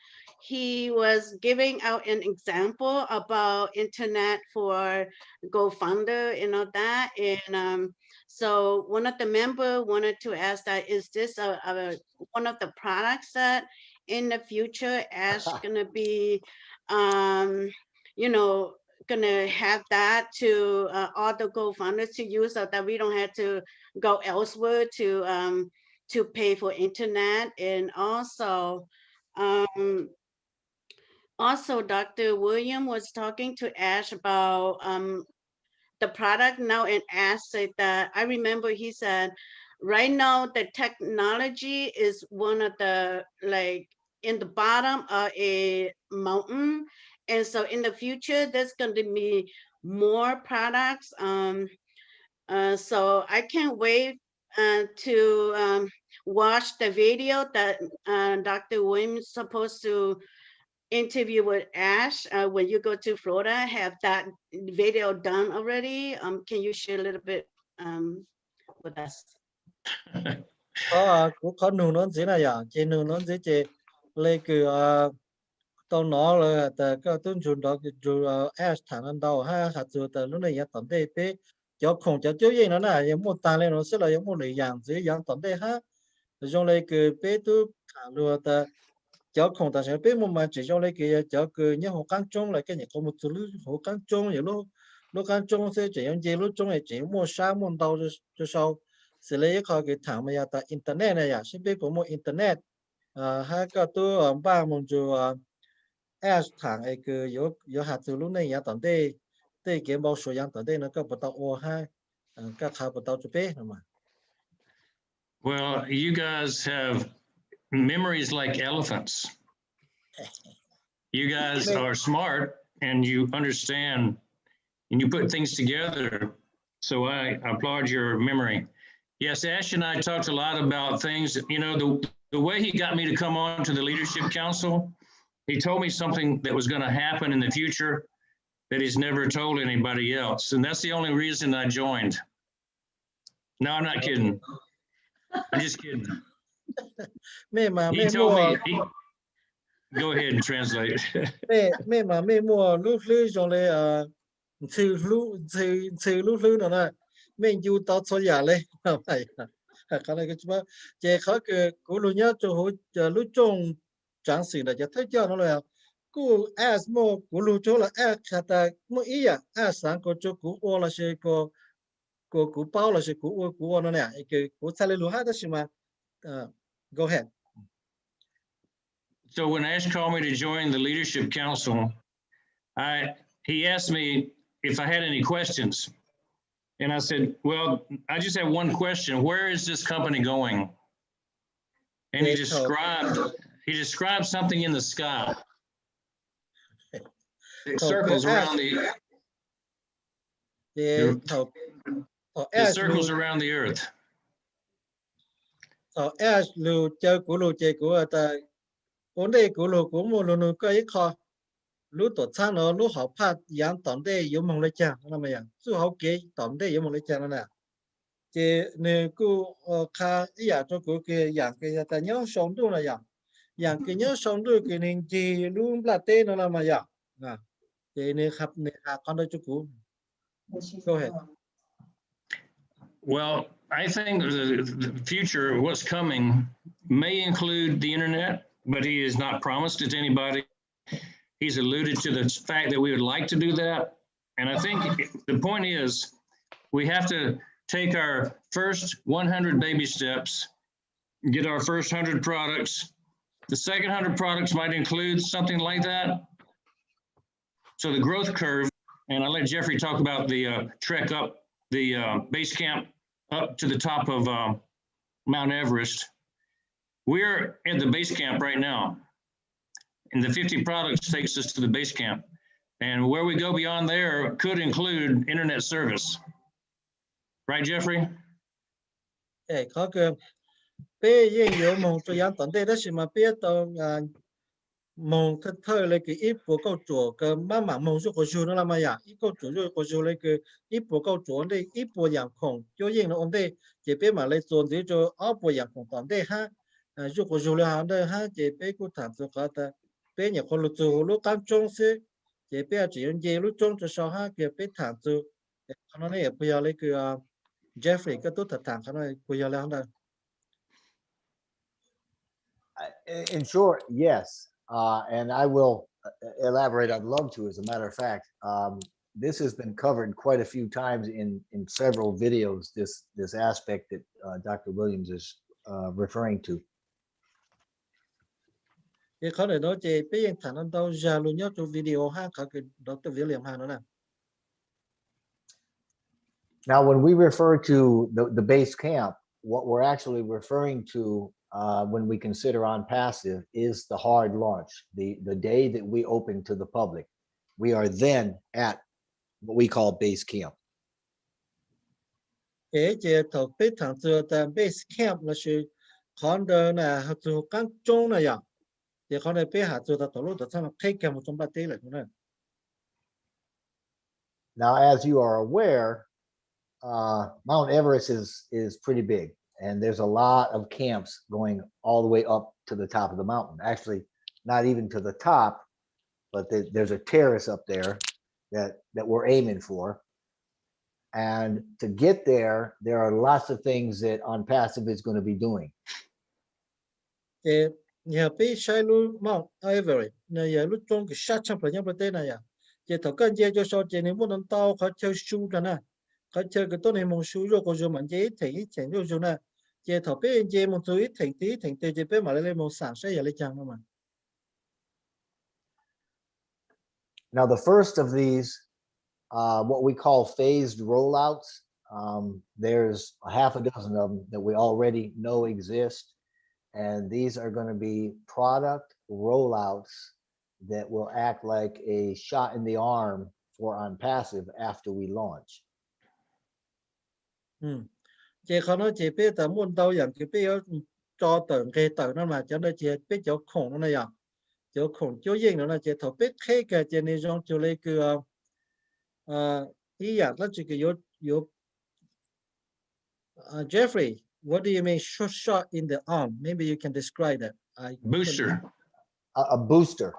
he was giving out an example about internet for GoFunder and all that. And so one of the member wanted to ask that, is this one of the products that in the future Ash gonna be, you know, gonna have that to all the GoFunders to use so that we don't have to go elsewhere to pay for internet. And also Dr. William was talking to Ash about the product now, and Ash said that, I remember he said right now the technology is one of the, like, in the bottom of a mountain, and so in the future there's going to be more products. So I can't wait to watch the video that Dr. Williams is supposed to interview with Ash when you go to Florida. Have that video done already? Can you share a little bit with us? Có nụ nó gì này à, chị nụ nó gì chị lấy cái tao nó là tại cái tuân chuẩn đó cái chủ Ash thằng anh đâu ha hạt chủ tại lúc này ya tận đây bé cho không cho tiêu gì nó nè, ya một tang lên nó sẽ là ya một lấy dạng gì dạng tận đây ha, rồi lấy cái bé tu thằng rồi tại cho không ta sẽ bé một mà chỉ cho lấy cái cho cái nhớ hồ căng trông lại cái nhà có một thứ hồ căng trông vậy lúc căng trông sẽ chỉ yang gì lúc trông này chỉ mua sáng mua đâu cho sau sẽ lấy cái thằng mà ya tại internet này ya sẽ bé có một internet ha cái tu ba mong chú Ash thằng ấy cứ có hạt từ lúc này ya tận đây đây cái bao số yang tận đây nó có bắt đầu ô ha các khá bắt đầu chụp bé mà. Well, you guys have memories like elephants. You guys are smart and you understand and you put things together. So I applaud your memory. Yes, Ash and I talked a lot about things. You know, the way he got me to come on to the Leadership Council, he told me something that was going to happen in the future that he's never told anybody else. And that's the only reason I joined. No, I'm not kidding. I'm just kidding. He told me, go ahead and translate. Mẹ mua lúc lư trong đây từ lúc lư nó mẹ yêu tao cho nhà lên phải cái này cái chứ chế khó cái cú lúc nhớ cho hồi lúc trong trang sử là cho thấy cho nó là cú as mua cú lúc cho là as ta mua ý à as sáng có cho cú ô là sẽ có cú bao là sẽ cú ô nó nè cái cú sai lúc hát đó chứ mà go ahead. So when Ash called me to join the Leadership Council, he asked me if I had any questions. And I said, well, I just have one question. Where is this company going? And he described something in the sky. It circles around it circles around the earth. So Ash lu chơi của ta vấn đề của lu của một lu cái khó lu tổ chức nó lu học phát dạng tổng đề yếu mong lấy chăng là mày à su học kế tổng đề yếu mong lấy chăng nè chỉ nếu cô khá ý à cho cô cái dạng cái ta nhớ sống tu là dạng cái nhớ sống tu cái nên chỉ lu là tên nó là mày à chỉ nên học con đó cho cô. Go ahead. Well, I think the future, what's coming, may include the internet, but he has not promised it to anybody. He's alluded to the fact that we would like to do that. And I think the point is we have to take our first 100 baby steps, get our first 100 products. The second 100 products might include something like that. So the growth curve, and I'll let Jeffrey talk about the trek up the base camp up to the top of Mount Everest. We're at the base camp right now. And the 50 products takes us to the base camp. And where we go beyond there could include internet service. Right, Jeffrey? Có cái bé yên yếu mong cho yang tận đây đó là mà bé tao mong thật thơ lấy cái ít bộ câu chúa cái má mảng mong số của chú nó làm gì ít câu chúa rồi của chú lấy cái ít bộ câu chúa đây ít bộ dạng khổng cho yên nó ông đây chỉ bé mà lấy chuẩn thì cho ở bộ dạng khổng tận đây ha chú của chú là đây ha chỉ bé cũng thằng cho cả ta bé nhà con lúc chú lúc cam trông xí chỉ bé chỉ用耶lúc trông cho sao ha cái bé thằng cho nó này bây giờ lấy cái Jeffrey cái tốt thật thằng cái này bây giờ là đây In short, yes. And I will elaborate. I'd love to, as a matter of fact. This has been covered quite a few times in several videos, this aspect that Dr. Williams is referring to. cái khó để nói chỉ bây giờ thằng anh đâu giờ luôn nhớ trong video ha cả cái Dr. William ha nữa nè. Now, when we refer to the base camp, what we're actually referring to when we consider OnPassive is the hard launch, the day that we open to the public. We are then at what we call base camp. Cái thầu biết thằng chưa tại base camp là sự con đời là học trường căn trung này à, thì con này biết học trường ta tổ lúc ta thấy cái một trong ba tí là như này. Now, as you are aware, Mount Everest is pretty big, and there's a lot of camps going all the way up to the top of the mountain. Actually, not even to the top, but there's a terrace up there that we're aiming for. And to get there are lots of things that OnPassive is going to be doing. Thì nhà biết sai luôn Mount Everest, này giờ lúc trong cái sát trong phần nhau bên này à, thì thầu cần gì cho sao thì nếu muốn tao có chơi show ra nè, có chơi cái tốt này mong show rồi có dùng mình dễ thì chẳng rồi nè, thì thầu biết gì mong chú ý thì chỉ biết mà lấy mong sáng sẽ giờ lấy chăng mà. Now, the first of these, what we call phased rollouts, there's a half a dozen of them that we already know exist. And these are going to be product rollouts that will act like a shot in the arm for OnPassive after we launch. Chỉ khó nói chỉ biết là muốn đâuอย่างchỉ biết cho tận cái tận nó mà cho nên chỉ biết chỗ khổng nó này à, chỗ khổng chỗ yên nó là chỉ thầu biết khi cái chỉ này trong chỗ lấy cái ý dạng là chỉ cái yếu Jeffrey, what do you mean shot in the arm? Maybe you can describe that. Booster. A booster.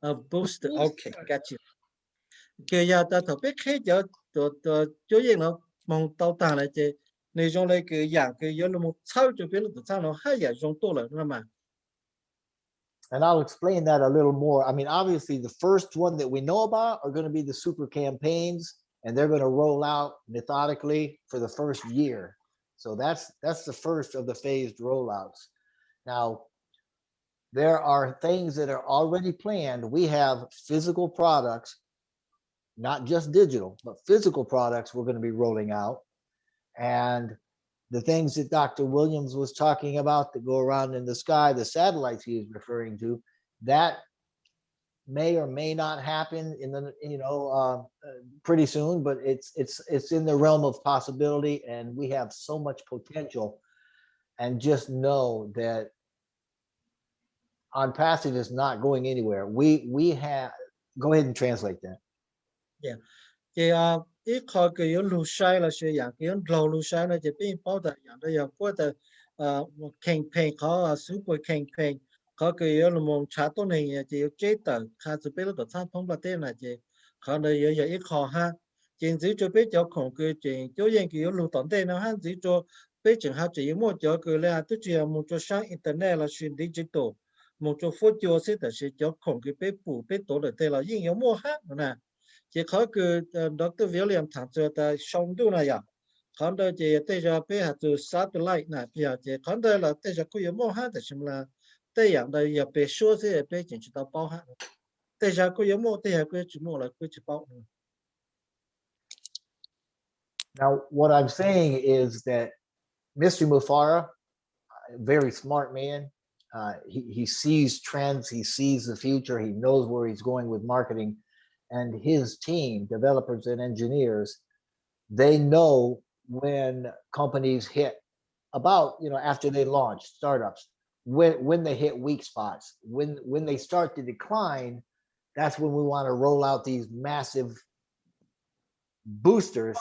A booster. Okay, got you. Cái giờ ta thầu biết khi chỗ yên nó mong tàu tàng lại chỉ này trong lấy cái dạng cái yếu là một sau chỗ biết là tự sao nó hay dạng trong tổ là nó mà. And I'll explain that a little more. I mean, obviously, the first one that we know about are going to be the super campaigns, and they're going to roll out methodically for the first year. So that's the first of the phased rollouts. Now, there are things that are already planned. We have physical products, not just digital, but physical products we're going to be rolling out. And the things that Dr. Williams was talking about that go around in the sky, the satellites he is referring to, that may or may not happen in the pretty soon, but it's in the realm of possibility, and we have so much potential. And just know that OnPassive is not going anywhere. We have, go ahead and translate that. Yeah. Thì ít khó cái yếu lưu sai là sự dạng cái yếu lâu lưu sai là chỉ biết bảo đảm dạng đó là của the campaign có super campaign có cái yếu là một trả tôn này chỉ yếu chế tờ khá sự biết là tự sát thông bạc tên là chỉ khó này yếu ít khó ha chỉ chỉ cho biết cho khổng cái chuyện cho những cái yếu lưu tận tên nó ha chỉ cho biết chẳng hạn chỉ một cho cái là tức là một cho sang internet là xuyên digital một cho photo sẽ là cho khổng cái biết phụ biết tổ được tên là những yếu mua ha nè chỉ có cái Dr. William thằng cho ta xong đâu này à, còn đây chỉ tới giờ bây giờ từ satellite này bây giờ chỉ còn đây là tới giờ có yếu mua hết thì xem là tới dạng đây giờ bây số thì bây giờ chỉ tao bao hết, tới giờ có yếu mua tới giờ có chỉ mua là có chỉ bao. Now, what I'm saying is that Mr. Mufara, a very smart man, he sees trends, he sees the future, he knows where he's going with marketing. And his team, developers and engineers, they know when companies hit about, after they launch startups, when they hit weak spots, when they start to decline, that's when we want to roll out these massive boosters.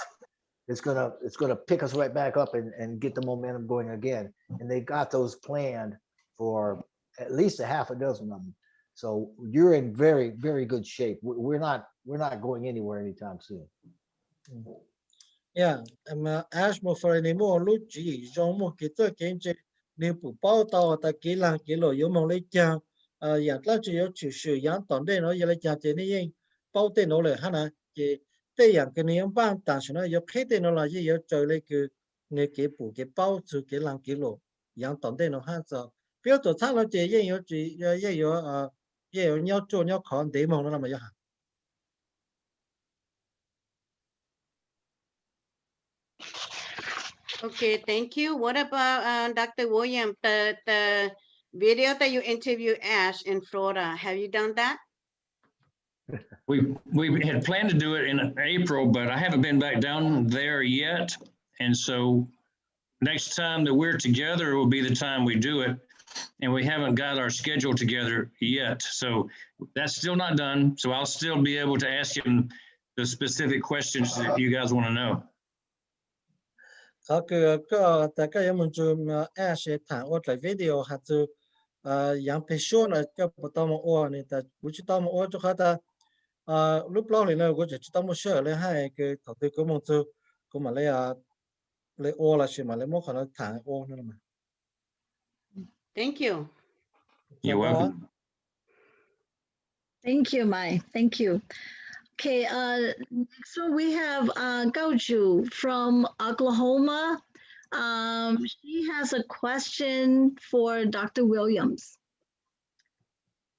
It's gonna pick us right back up and get the momentum going again. And they got those planned for at least a half a dozen of them. So you're in very, very good shape. We're not going anywhere anytime soon. Yeah, mà Ash một phần này mua lúc chỉ trong một cáiตัวkiến chế nếu bù bao tàu ta kỹ năng kỹ lỗi yếu mong lấy chàng dạng là chỉ có chỉ sử dụng tận đây nó giờ lấy chàng thế này bao tên nó lại hả nè chỉ đây dạng cái này ban但是呢有配tên nó là gì有做lấy cái người cái bù cái bao chú kỹ năng kỹ lỗi dạng tận đây nó hả sao biểu tổ thang nó chỉ có chỉ có nhau chỗ nhau khó để mong nó làm gì hả. Okay, thank you. What about Dr. William, the video that you interviewed Ash in Florida? Have you done that? We had planned to do it in April, but I haven't been back down there yet. And so next time that we're together will be the time we do it. And we haven't got our schedule together yet. So that's still not done. So I'll still be able to ask him the specific questions that you guys want to know. Có tại cái em muốn chụp sẽ thẳng ở lại video hay chụp yang phải show là cái bộ tao một ô này ta cũng chỉ tao một ô cho họ ta lúc lâu này nó cũng chỉ tao một sợi lên hai cái thằng tôi cũng muốn chụp cũng mà lấy ô là chỉ mà lấy một khả thẳng ô nữa mà. Thank you. You're welcome. Thank you, Mai. Thank you. Okay, next one we have Gaoju from Oklahoma. She has a question for Dr. Williams.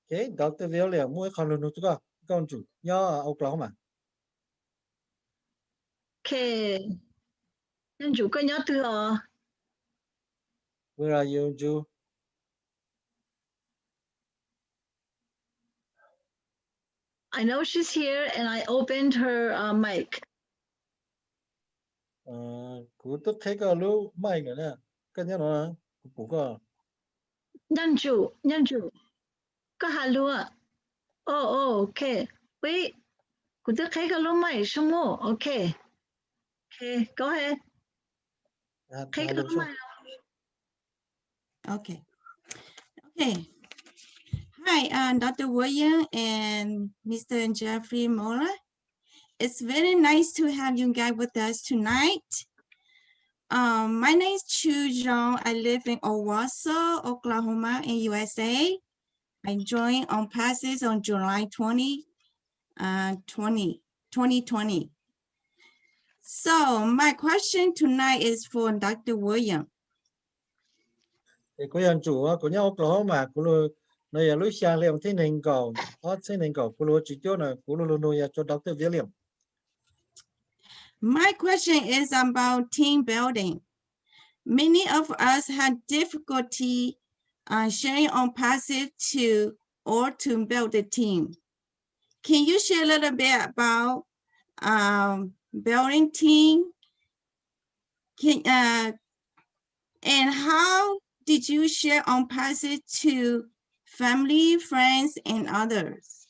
Okay, Dr. Williams, mua khảo luận nữa chưa? Gaoju, do Oklahoma. Okay, Gaoju có nhớ từ Where are you, Ju? I know she's here and I opened her mic. Cú tức thấy cái lú mai nữa nè, cái nhớ nó cú có. Nhân chủ, có hà lúa. Oh, okay. Wait, cú tức thấy cái lú mic sao mô? Okay. Okay, go ahead. Thấy cái lú mic. Okay. Hi, Dr. William and Mr. Jeffrey Morlock. It's very nice to have you guys with us tonight. My name is Chu Zhong. I live in Owasso, Oklahoma, in USA. I joined OnPassive on July 2020. So my question tonight is for Dr. William. Thì có dân chủ của nhau Oklahoma của lô nơi ở lối xa liền thế nên cầu ở thế nên cầu của lô chỉ cho là của lô nuôi cho Dr. William. My question is about team building. Many of us had difficulty sharing OnPassive to build a team. Can you share a little bit about building team? And how did you share OnPassive to family, friends, and others?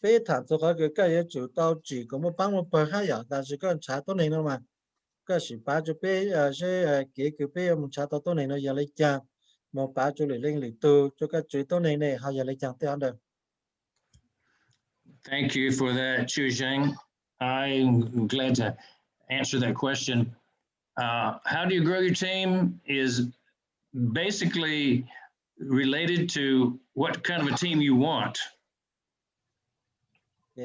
Bây thẳng cho cái chủ tao chỉ có một bang một bờ hai giờ,但是个查到你了嘛？个是把就被是个被我们查到你了，要来讲，我把就来领里头，就个最多你呢，还要来讲这样的。Thank you for that, Chu Zhang. I'm glad to answer that question. How do you grow your team is basically related to what kind of a team you want.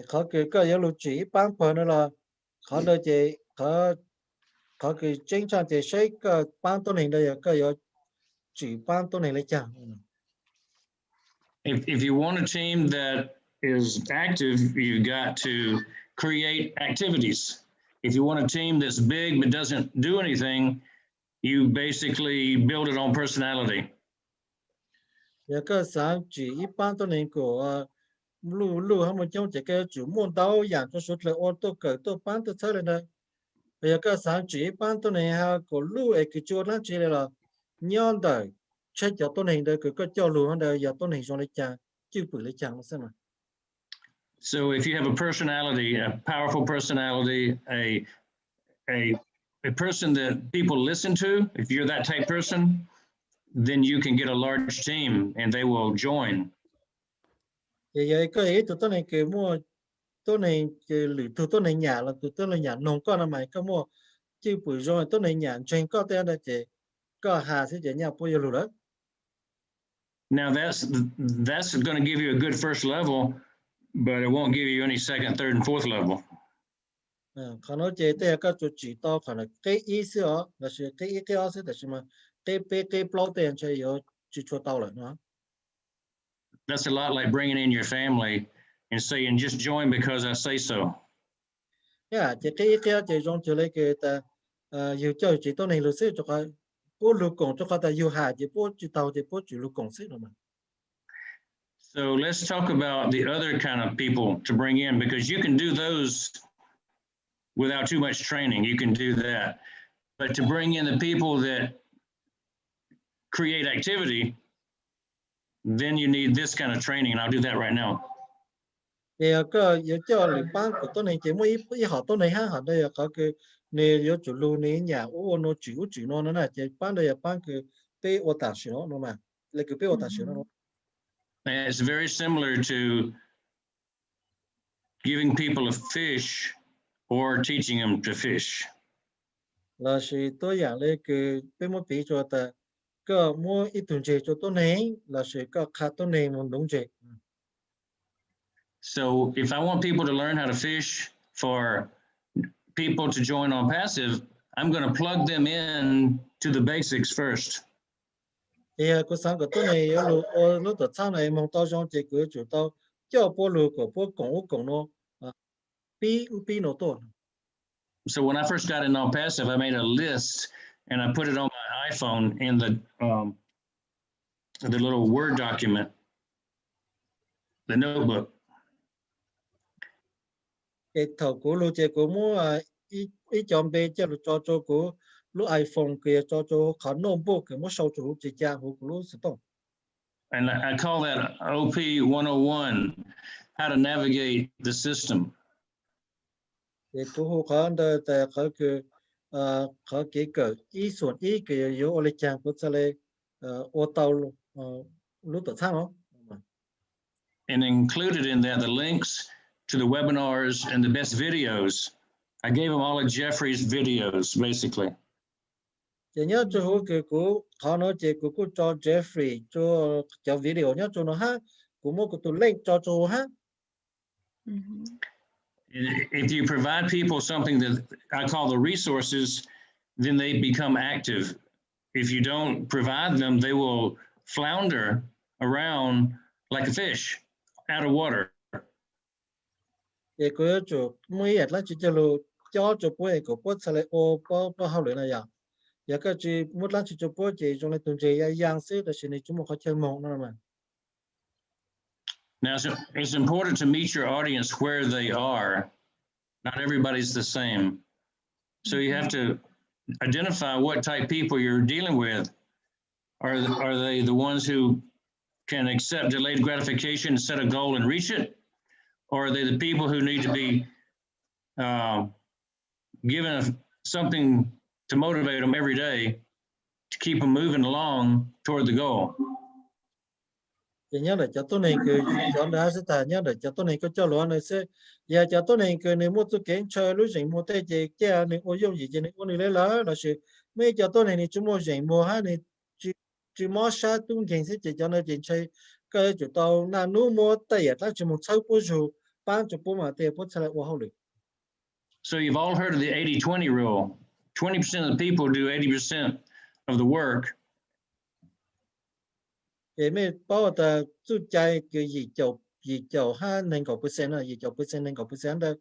Có cái lưu chỉ bán phần nữa là có nơi chỉ có cái chính trang chỉ xây cái bán tôn hình đây có chỉ bán tôn hình lấy chẳng. If you want a team that is active, you've got to create activities. If you want a team that's big but doesn't do anything, you basically build it on personality. Cái sáng chỉ bán tôn hình của lưu hay một trong cái chủ môn tao dạng cho số là ô tô cỡ tô bán từ thế này bây giờ cái sáng chỉ ban tôi này ha có lưu ấy cái chỗ nó chỉ là nhon đời chơi cho tôi này đời cái cho lưu đời giờ tôi này cho lấy chàng chưa bự lấy chàng xem nào. So if you have a personality, a powerful personality, a person that people listen to, if you're that type person, then you can get a large team and they will join. Giờ cái ấy tụi tôi này cái mua tôi này cái lử tụi tôi này nhà là tụi tôi là nhà nông con là mày cái mua chưa bự rồi tôi này nhà trên có tên là chỉ có hà sẽ chỉ nhà bây giờ luôn đó. Now that's going to give you a good first level, but it won't give you any second, third, and fourth level. Còn nó chỉ tới cái chỗ chỉ tao còn là cái ý思哦，那是cái ý cái意思，但是嘛，cái bao tiền chơi有chỉ cho tao了呢。 That's a lot like bringing in your family and saying just join because I say so. Yeah, cái ý cái chỉ trong chỉ lấy cái ta, yêu chơi chỉ tao này lúc xưa cho cái, bố lúc công cho cái ta yêu hà chỉ bố chỉ tao chỉ bố chỉ lúc công xí rồi mà. So let's talk about the other kind of people to bring in, because you can do those without too much training. You can do that. But to bring in the people that create activity, then you need this kind of training, and I'll do that right now. Thì cái yêu chơi lịch ban của tao này chỉ mỗi ý họ tao này ha họ đây có cái này yêu chủ lưu này nhà ô nó chủ nó là chỉ ban đây ban cái bé ô ta xí nó mà, lấy cái bé ô ta xí nó. And it's very similar to giving people a fish or teaching them to fish. Là sự tôi dạng lấy cái bé một bí cho ta cái mua ít tuần chế cho tôi này là sự cái khá tôi này muốn đúng chế. So if I want people to learn how to fish for people to join OnPassive, I'm going to plug them in to the basics first. Thì cái sáng của tôi này lúc đó sáng này mong tao trong chế của chủ tao cho bố lù của bố cộng nó bi nó to. So when I first got in OnPassive, I made a list and I put it on my iPhone in the little Word document, the notebook. Cái thầu của lù chế của mua ý chọn bê cho của lù iPhone kia cho khả nông bộ cái mua sau chủ chế cha của lù sẽ to. And I call that OP 101, how to navigate the system. Thì của hồ khả đời tại khả cái ýส่วนý cái yếu ở lại trang của sẽ là ô tàu lúc đó sáng đó. And included in that the links to the webinars and the best videos. I gave them all of Jeffrey's videos, basically. Chỉ nhớ cho hồ cái của họ nói chế của cho Jeffrey cho video nhớ cho nó ha của mua của tụi link cho ha. If you provide people something that I call the resources, then they become active. If you don't provide them, they will flounder around like a fish out of water. Thì cứ chỗ mấy là chỉ cho bố của bố sẽ lại bao hậu luyện này à. Giờ cái chỉ một lần chỉ cho bố chỉ trong này tuần chỉ yang xí là xin này chúng mình có chơi mộng nữa mà. Now, it's important to meet your audience where they are. Not everybody's the same. So you have to identify what type of people you're dealing with. Are they the ones who can accept delayed gratification, set a goal and reach it? Or are they the people who need to be given something to motivate them every day to keep them moving along toward the goal? Thì nhớ là cho tôi này cứ chọn đã sẽ ta nhớ là cho tôi này có cho lúa này sẽ giờ cho tôi này cứ nếu mua tôi kiến chơi lúc rảnh mua tay gì kia này ô dùng gì gì này ô này lấy lá là sự mấy cho tôi này chúng mua rảnh mua ha này chỉ mua sát tung kiến sẽ chỉ cho nó chỉ chơi cái chủ tàu na nu mua tay à ta chỉ một sáu bữa rồi bán cho bữa mà tay bữa sẽ lại ô hậu lực. So you've all heard of the 80-20 rule. 20% of the people do 80% of the work. Thì mấy bao ta chú chạy cái gì chậu ha nên có percent là gì chậu percent nên có percent đó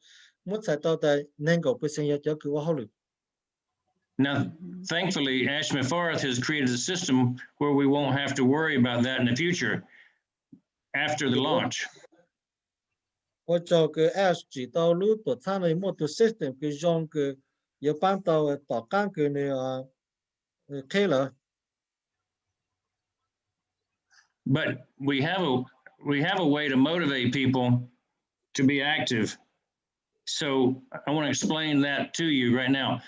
muốn sai tao ta nên có percent cho cứ ô hậu lực. Now, thankfully, Ashmaforth has created a system where we won't have to worry about that in the future after the launch. Cho cái Ash chỉ tao lúc tổ tham này một tổ system cái dòng cái giờ ban tàu tỏ can cứ này khe lợ. But we have a way to motivate people to be active. So I want to explain that to you right now.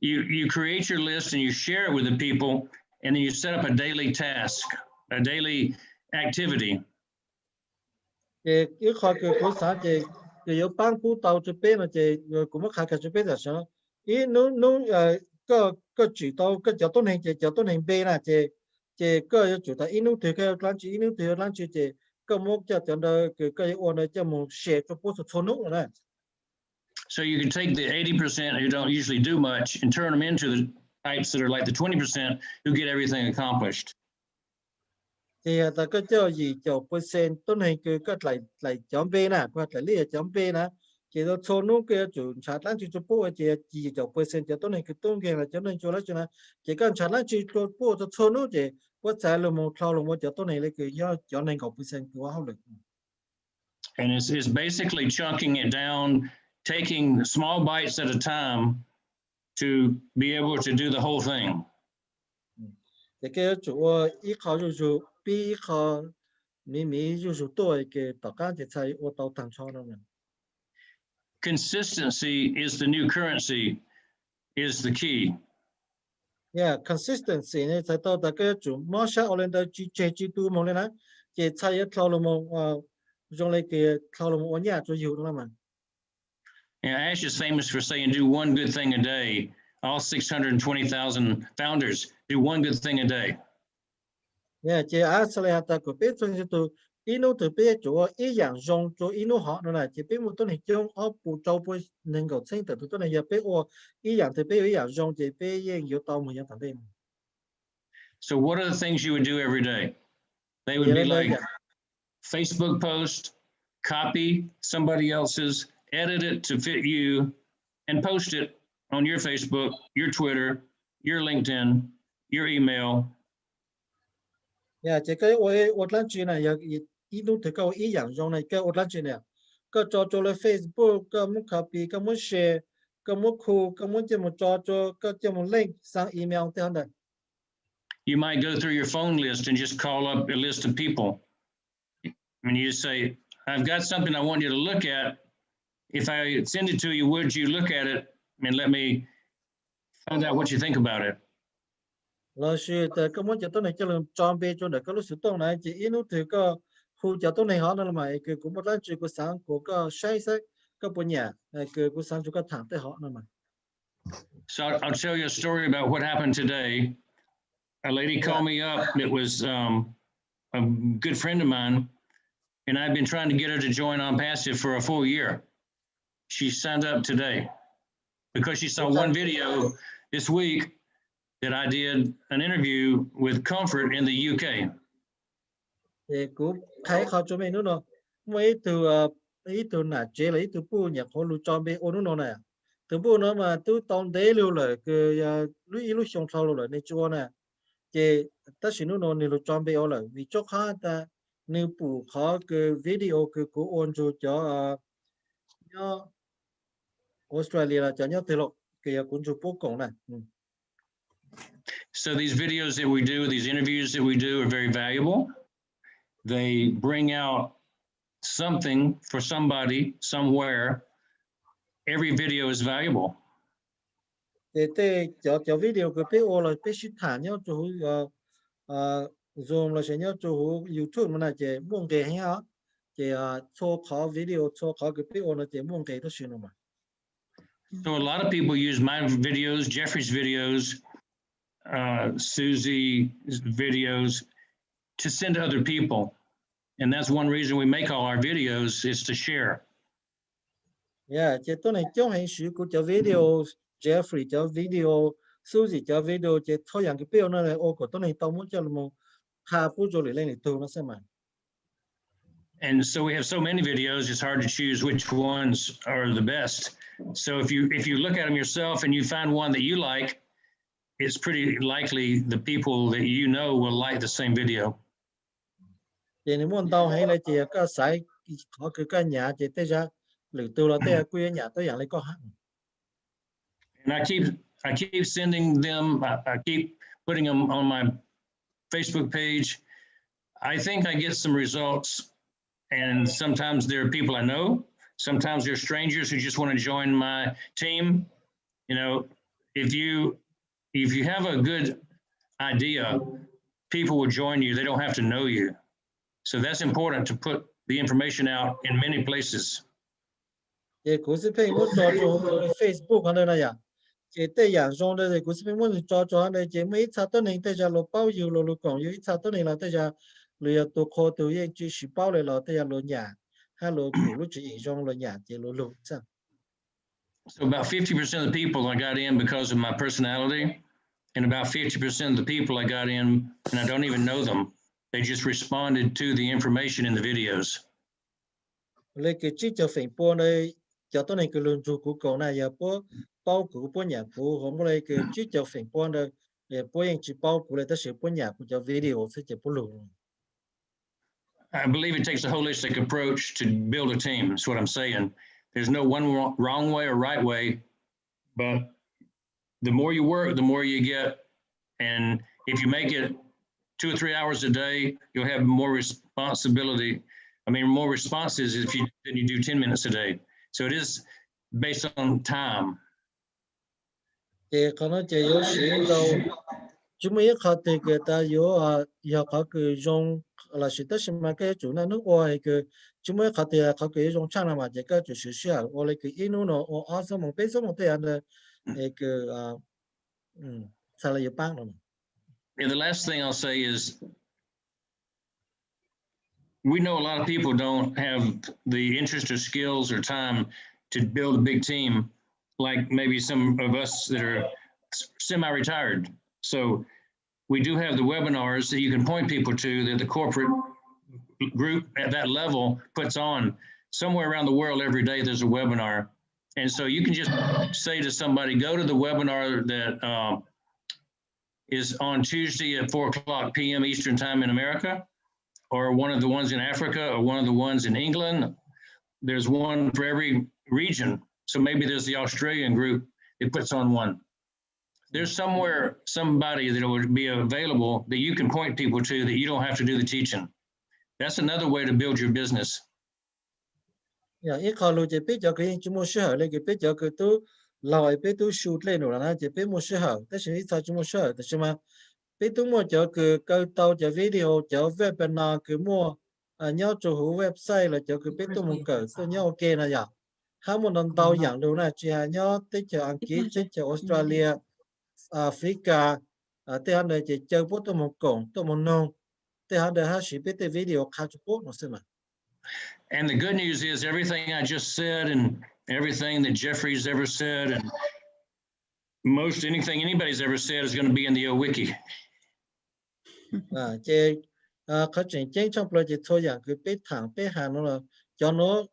You create your list and you share it with the people, and then you set up a daily task, a daily activity. Cái khó cái cố sáng cái giờ ban cú tàu chụp bên là cũng mất khai cái chụp bên là sao? Ý nó cái chỉ tàu cái giờ tôi hình bên là cái chủ tàu ý nó thì cái lăn chỉ ý nó thì lăn chỉ cái mốc cho nó cái ôn này cho một share cho bố số nó này. So you can take the 80% who don't usually do much and turn them into the types that are like the 20% who get everything accomplished. Thì ta cái cho gì cho percent tôi hình cái lại chấm bên nè, hoặc là lý chấm bên nè. Chỉ có số nó cái chủ chặt lăn chỉ cho bố chỉ cho percent cho tôi hình cái tôi cái là cho nên cho nó chỉ cần chặt lăn chỉ cho bố cho số nó chỉ có trái là một thao là một cho tôi này là cái cho nên có percent của họ được. And it's basically chunking it down, taking small bites at a time to be able to do the whole thing. Thì cái chủ ý khó chủ bi khó mi chủ tôi cái tất cả thì sai ô tàu thằng cho nó. Consistency is the new currency, is the key. Yeah, consistency này sai tàu ta cái chủ mà sao ở lên đó chỉ tu mong lên á, chỉ sai thao là mong dùng lại cái thao là mong ở nhà cho nhiều đó mà. Yeah, Ash is famous for saying do one good thing a day. All 620,000 founders do one good thing a day. Yeah, chỉ Australia ta có biết trong tu inu từ biết chỗ ý dạng dùng chỗ inu họ nó là chỉ biết một tuần này trong ở bộ châu bơi nên có sinh từ tuần này giờ biết ô ý dạng từ biết ý dạng dùng chỉ biết yên yếu tàu một dạng thằng bên. So what are the things you would do every day? They would be like Facebook post, copy somebody else's, edit it to fit you, and post it on your Facebook, your Twitter, your LinkedIn, your email. Yeah, chỉ cái ô lan chuyện này giờ inu từ cái ý dạng dùng này cái ô lan chuyện này cái cho lên Facebook cái muốn copy cái muốn share cái muốn khu cái muốn cho một cho cái một link sang email thế này. You might go through your phone list and just call up a list of people. And you say, I've got something I want you to look at. If I send it to you, would you look at it and let me find out what you think about it? Là sự từ cái muốn cho tôi này cho làm chọn bê cho được cái lúc sử dụng này chỉ inu từ cái khu cho tôi này họ nó là mày cái cũng một lần chỉ có sáng của cái sai sách cái bộ nhà cái của sáng cho cái thằng tới họ nó mà. So I'll tell you a story about what happened today. A lady called me up. It was a good friend of mine, and I've been trying to get her to join OnPassive for a full year. She signed up today because she saw one video this week that I did an interview with Comfort in the UK. Thì cũng thấy họ cho mình nữa mấy từ ý từ nãy chế lấy từ bu nhà họ lưu chọn bê ôn nó này từ bu nó mà từ tông đế lưu lại cái lưu xong sau lưu lại này chúa này chế tất nhiên nó lưu chọn bê ôn lại vì cho họ ta nếu bu họ cái video cái của ôn cho Australia là cho nhau từ lúc cái cũng chụp bố cộng này. So these videos that we do, these interviews that we do are very valuable. They bring out something for somebody, somewhere. Every video is valuable. Để cho video cái biết ô là biết shit thả nhau cho zoom là sẽ nhau cho YouTube mà là chỉ muốn cái hay hả chỉ cho khó video cho khó cái biết ô là chỉ muốn cái đó xíu mà. So a lot of people use my videos, Jeffrey's videos, Susie's videos to send to other people. And that's one reason we make all our videos is to share. Yeah, chỉ tôi này trong hình sử của cho video Jeffrey cho video Susie cho video chỉ thôiอย่างcái biết nó là ô của tôi này tao muốn cho là một hà phụ cho lên từ nó xem mà. And so we have so many videos, it's hard to choose which ones are the best. So if you look at them yourself and you find one that you like, it's pretty likely the people that you know will like the same video. Thì nếu muốn tao hay là chỉ có sai có cái nhà chỉ tới ra lử từ là tới quê nhà tới dạng lấy có hạn. And I keep sending them, I keep putting them on my Facebook page. I think I get some results, and sometimes there are people I know, sometimes they're strangers who just want to join my team. You know, if you have a good idea, people will join you. They don't have to know you. So that's important to put the information out in many places. 也故事片我抓住Facebook 上头那样，这对样上的这故事片我是抓住上头，这每一查到你大家落包邮落讲有一查到你了，大家你要多考到一句书包来了，大家落nhà，还落古落住一种落nhà，这落这样。 So about 50% of the people I got in because of my personality, and about 50% of the people I got in and I don't even know them. They just responded to the information in the videos. 你个只就分播呢，就到你个论著股讲呢，也播包股播nhà股，我们那个只就分播呢，也播用去包股嘞，但是播nhà股叫 video 是就不录。 I believe it takes a holistic approach to build a team. That's what I'm saying. There's no one wrong way or right way, but the more you work, the more you get. And if you make it 2 or 3 hours a day, you'll have more responsibility. I mean, more responses than you do 10 minutes a day. So it is based on time. 这可能就有时到，就没有考这个，但有啊，要考个用，那是但是嘛，个做那侬我那个，就没有考的考个用长了嘛，这个就是需要我那个一路呢，我20么背什么这样的那个啊，才能有帮了嘛。 And the last thing I'll say is, we know a lot of people don't have the interest or skills or time to build a big team, like maybe some of us that are semi-retired. So we do have the webinars that you can point people to that the corporate group at that level puts on. Somewhere around the world every day there's a webinar. And so you can just say to somebody, go to the webinar that is on Tuesday at 4:00 p.m. Eastern time in America, or one of the ones in Africa, or one of the ones in England. There's one for every region. So maybe there's the Australian group that puts on one. There's somewhere, somebody that would be available that you can point people to that you don't have to do the teaching. That's another way to build your business. 呀，一考虑这边就可以就么适合那个边就可都老一边都修来了，那这边么适合，但是一查就么适合，但是嘛，边都么就个搞到就 video 就 webinar 个么要做好 website 了就个边都么搞，所以要 OK 了呀，他们能到养路呢，只还要对就安吉，这就 Australia、Africa 对他们就就不都么讲，都么弄，对他们还是边的 video 看就不么是嘛。 And the good news is everything I just said and everything that Jeffrey's ever said and most anything anybody's ever said is going to be in the wiki. 这เขา真正常不了这错样，佢被谈被喊了，叫侬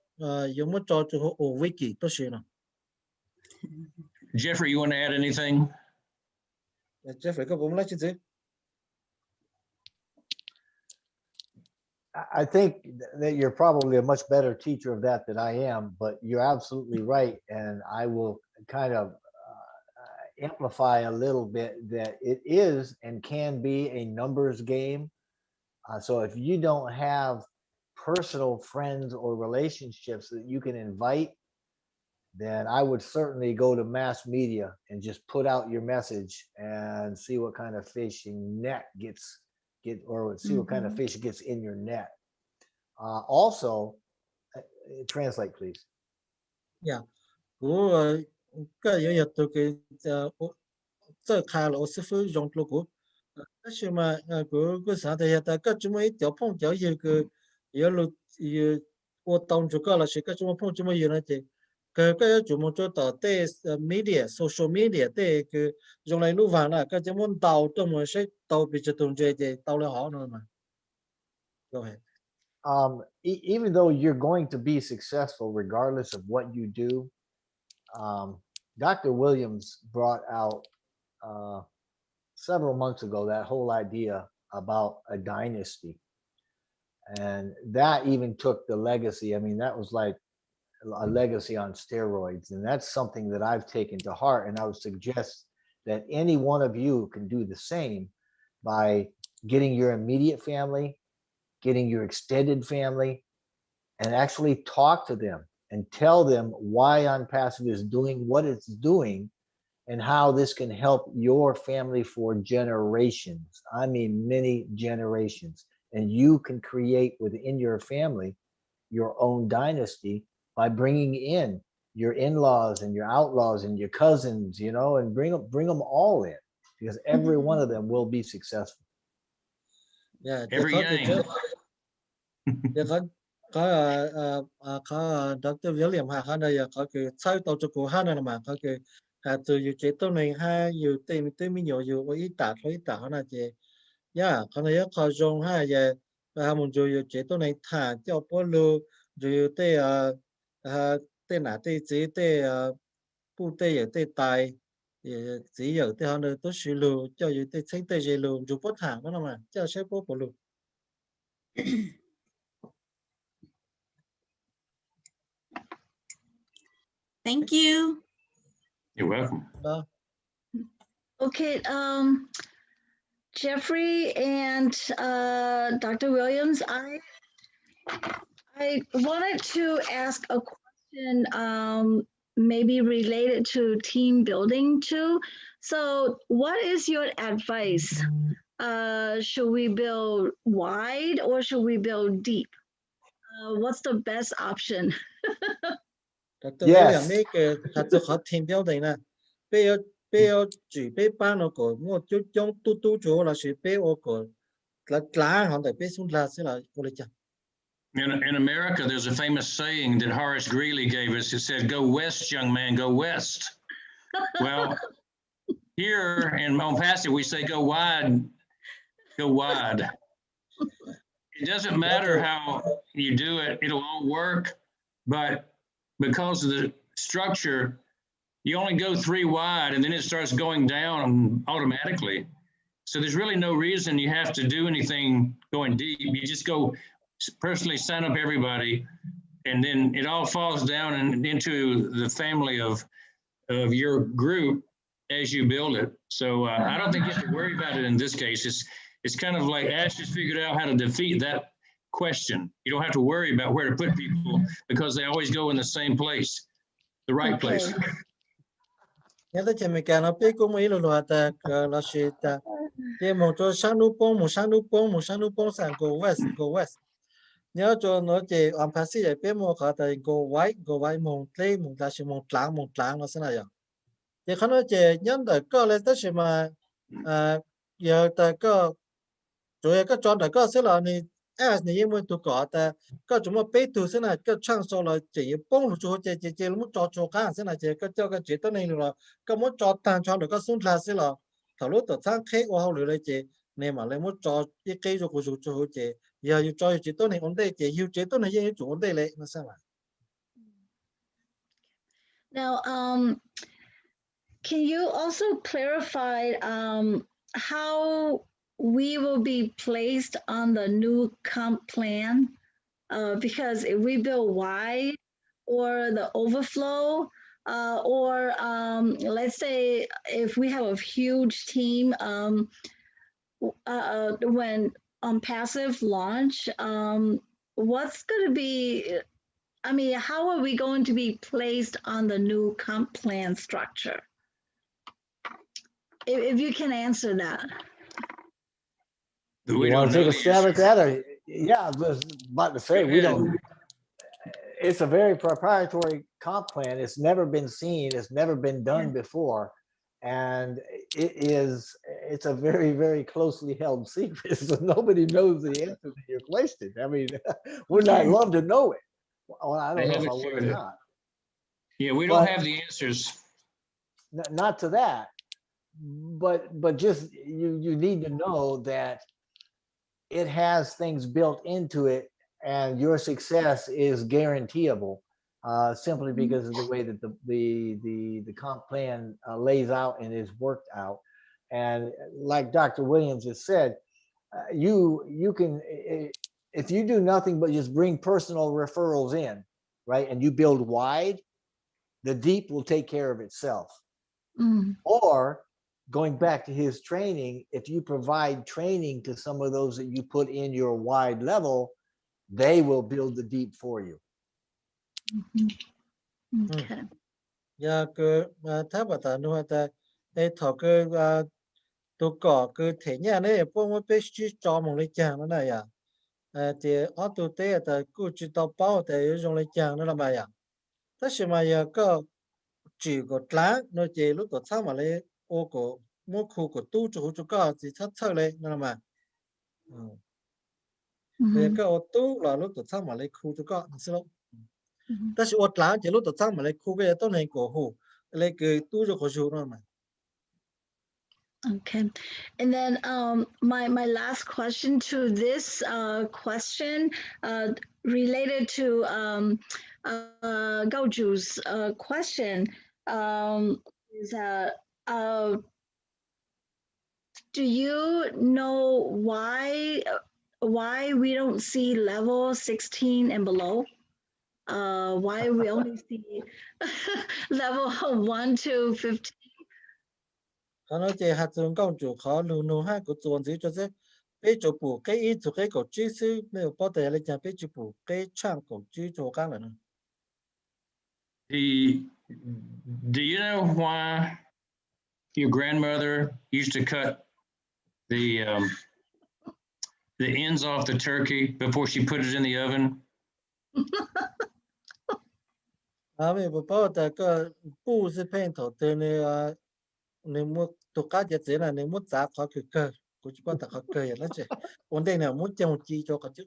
有么找住好 wiki 都是了。 Jeffrey, you want to add anything? Jeffrey 个我们来去做。 I think that you're probably a much better teacher of that than I am, but you're absolutely right. And I will kind of amplify a little bit that it is and can be a numbers game. So if you don't have personal friends or relationships that you can invite, then I would certainly go to mass media and just put out your message and see what kind of fishing net or see what kind of fish gets in your net. Also, translate, please. Yeah, 我个有都给这开了是否用了过，但是嘛个啥的呀，大家这么一条碰条有个有路有我当初个了是个这么碰这么有了的，个要怎么做到对media social media 对个用来录完了，个这么导都么是导比这动作的导了好了嘛。Go ahead. Even though you're going to be successful regardless of what you do, Dr. Williams brought out several months ago that whole idea about a dynasty. And that even took the legacy. I mean, that was like a legacy on steroids. And that's something that I've taken to heart. And I would suggest that any one of you can do the same by getting your immediate family, getting your extended family, and actually talk to them and tell them why OnPassive is doing what it's doing and how this can help your family for generations. I mean, many generations. And you can create within your family your own dynasty by bringing in your in-laws and your outlaws and your cousins, you know, and bring them all in, because every one of them will be successful. Yeah, Every yang. có Dr. William ha đây có cái sai tàu cho cô ha này mà có cái từอยู่chế tàu này haอยู่tên mìnhอยู่ý tạ na chế yeah có này có dùng ha giờ ha mìnhอยู่chế tàu này thả cho bố luอยู่tên nào tên gì tên bu tên ở tên tài chỉ ở tên họ tôi xử lu choอยู่tên xây tên gì lu dù bố thả có mà cho sẽ bố lu. Thank you. You're welcome. Okay, Jeffrey and Dr. Williams, I wanted to ask a question, maybe related to team building too. So what is your advice? Should we build wide or should we build deep? What's the best option? Dr. William mấy cái hạt cho họ team building nè, bây giờ chỉ bây ban nó có một chút trong tu chỗ là chỉ bây ở có là họ tại bây xuống là sẽ là có được chưa? In America, there's a famous saying that Horace Greeley gave us. It said, "Go west, young man, go west." Well, here in OnPassive, we say, "Go wide, go wide." It doesn't matter how you do it; it'll all work. But because of the structure, you only go 3 wide, and then it starts going down automatically. So there's really no reason you have to do anything going deep. You just go personally sign up everybody, and then it all falls down and into the family of your group as you build it. So I don't think you have to worry about it in this case. It's kind of like Ash just figured out how to defeat that question. You don't have to worry about where to put people because they always go in the same place, the right place. Nhớ tới chuyện mình càng nó biết cũng ý là ta là sự ta cái một chỗ sáng nút bông sang go west nhớ cho nó chỉ OnPassive để biết một cái tại go white mong ta sẽ mong trắng nó sẽ này thì khi nó chỉ nhớ tới có lên tới sự mà giờ ta có rồi cái chọn tới có sẽ là ni as ni yên muốn tụ có ta có chúng mà biết tụ sẽ là cái trang số là chỉ bông lúc chỗ chỉ lúc cho cái sẽ là chỉ cái cho cái chuyện đó này là cái muốn cho tan cho được cái xuống là sẽ là thảo lúc tự sáng khi qua hậu lửa chỉ nên mà lấy muốn cho cái cây cho chỉ giờ yêu cho chuyện đó này ổn định chỉ yêu chuyện đó này yêu chủ ổn định lại nó sao mà. Now, can you also clarify how we will be placed on the new comp plan? Because if we build wide or the overflow, or let's say if we have a huge team, when OnPassive launch, what's going to be, I mean, how are we going to be placed on the new comp plan structure? If you can answer that. You want to take a stab at that? Or, yeah, I was about to say, we don't, it's a very proprietary comp plan. It's never been seen. It's never been done before. And it's a very, very closely held secret. So nobody knows the answer to your question. I mean, wouldn't I love to know it? Well, I don't know if I would or not. Yeah, we don't have the answers. Not to that, but just you need to know that it has things built into it, and your success is guaranteeable simply because of the way that the comp plan lays out and is worked out. And like Dr. Williams has said, you can, if you do nothing but just bring personal referrals in, right? And you build wide, the deep will take care of itself. Mm. Or going back to his training, if you provide training to some of those that you put in your wide level, they will build the deep for you. Okay. Ya cứ tháp bà ta nuôi ta ai thọ cứ tụ cỏ cứ thế nhà này bố mới biết chỉ cho một lấy chàng nó này à thì ở tụ tế ta cứ chỉ tao bao thì dùng lấy chàng nó là mà ya tất nhiên mà ya có chỉ có lá nó chỉ lúc đó sao mà lấy ô cổ mua khu của tu chủ có chỉ thắt thắt lấy nó là mà bây cái ô tu là lúc đó sao mà lấy khu có xin lỗi tất nhiên ô lá chỉ lúc đó sao mà lấy khu cáiต้นnày cổ hồ lấy cái tu chủ có nó mà. Okay, and then my last question to this question related to Gauju's question is do you know why we don't see level 16 and below? Why we only see level 1 to 15? Họ nói về hạt giống công chủ khó lưu hai của tuần gì cho thế bây giờ bù cái ít cho cái cổ chữ sư nếu bao giờ lấy chẳng bây giờ bù cái trang cổ chữ cho các là Do you know why your grandmother used to cut the ends off the turkey before she put it in the oven? Vì bao giờ cái bù是偏头的呢nếu muốn tụ cá chết dễ là nếu muốn giá khó cơ cũng chỉ quan tâm khó cơ là chứ vấn đề nào muốn chồng chi cho cái chứ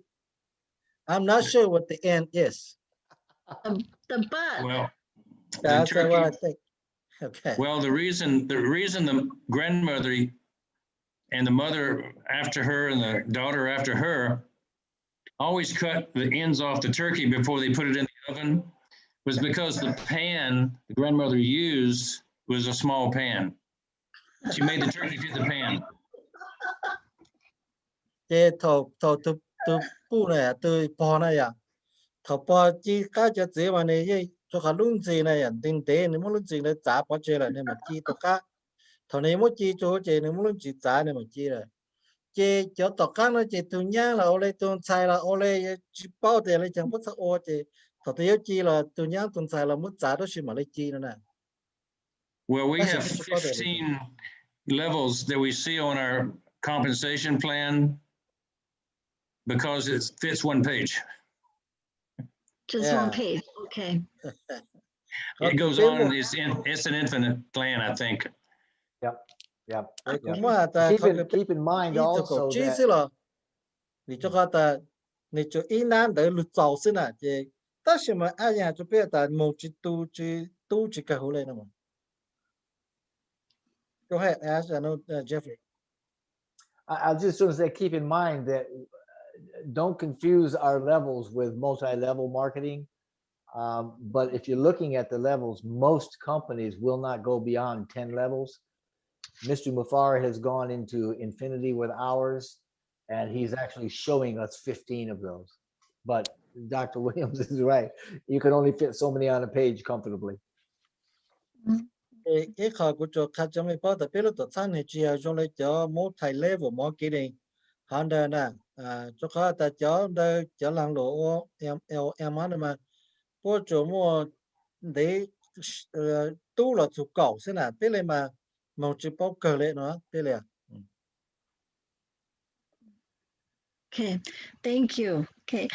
I'm not sure what the end is the butt. Well, that's what I think. Okay. Well, the reason the grandmother and the mother after her and the daughter after her always cut the ends off the turkey before they put it in the oven was because the pan the grandmother used was a small pan. She made the turkey fit the pan. Thế thầu từ bu này từ bò này thầu bò chỉ cá chết dễ mà này cho cả lún gì này tinh tế nếu muốn lún gì này giá bò chơi là nên mà chi tụ cá thầu này muốn chi cho chơi nếu muốn lún gì giá nên mà chi rồi chơi cho tụ cá nó chơi từ nhang là ô lê từ xài là ô lê chỉ bao tiền lấy chẳng bất sắc ô chơi thầu tiêu chi là từ nhang từ xài là muốn giá đó chỉ mà lấy chi nữa nè. Well, we have 15 levels that we see on our compensation plan because it fits one page. Just one page, okay. It goes on, it's an infinite plan, I think. Yep. Keep in mind also that你这个的你就一难得路走是哪些但是嘛哎呀就别的某只都个好嘞了嘛 Go ahead, ask. I know Jeffrey. I just sort of say keep in mind that don't confuse our levels with multi-level marketing. But if you're looking at the levels, most companies will not go beyond 10 levels. Mr. Mufar has gone into infinity with ours, and he's actually showing us 15 of those. But Dr. Williams is right. You can only fit so many on a page comfortably. Cái khó của chỗ khác trong bao tập biết lúc sáng này chỉ dùng lấy cho multi-level marketing hơn đây nè chỗ khó ta cho đây cho làng lộ em mà bố chỗ mua để tu là chủ cầu thế nào biết lên mà một chỉ bao cờ lệ nữa biết liền. Okay, thank you. Okay,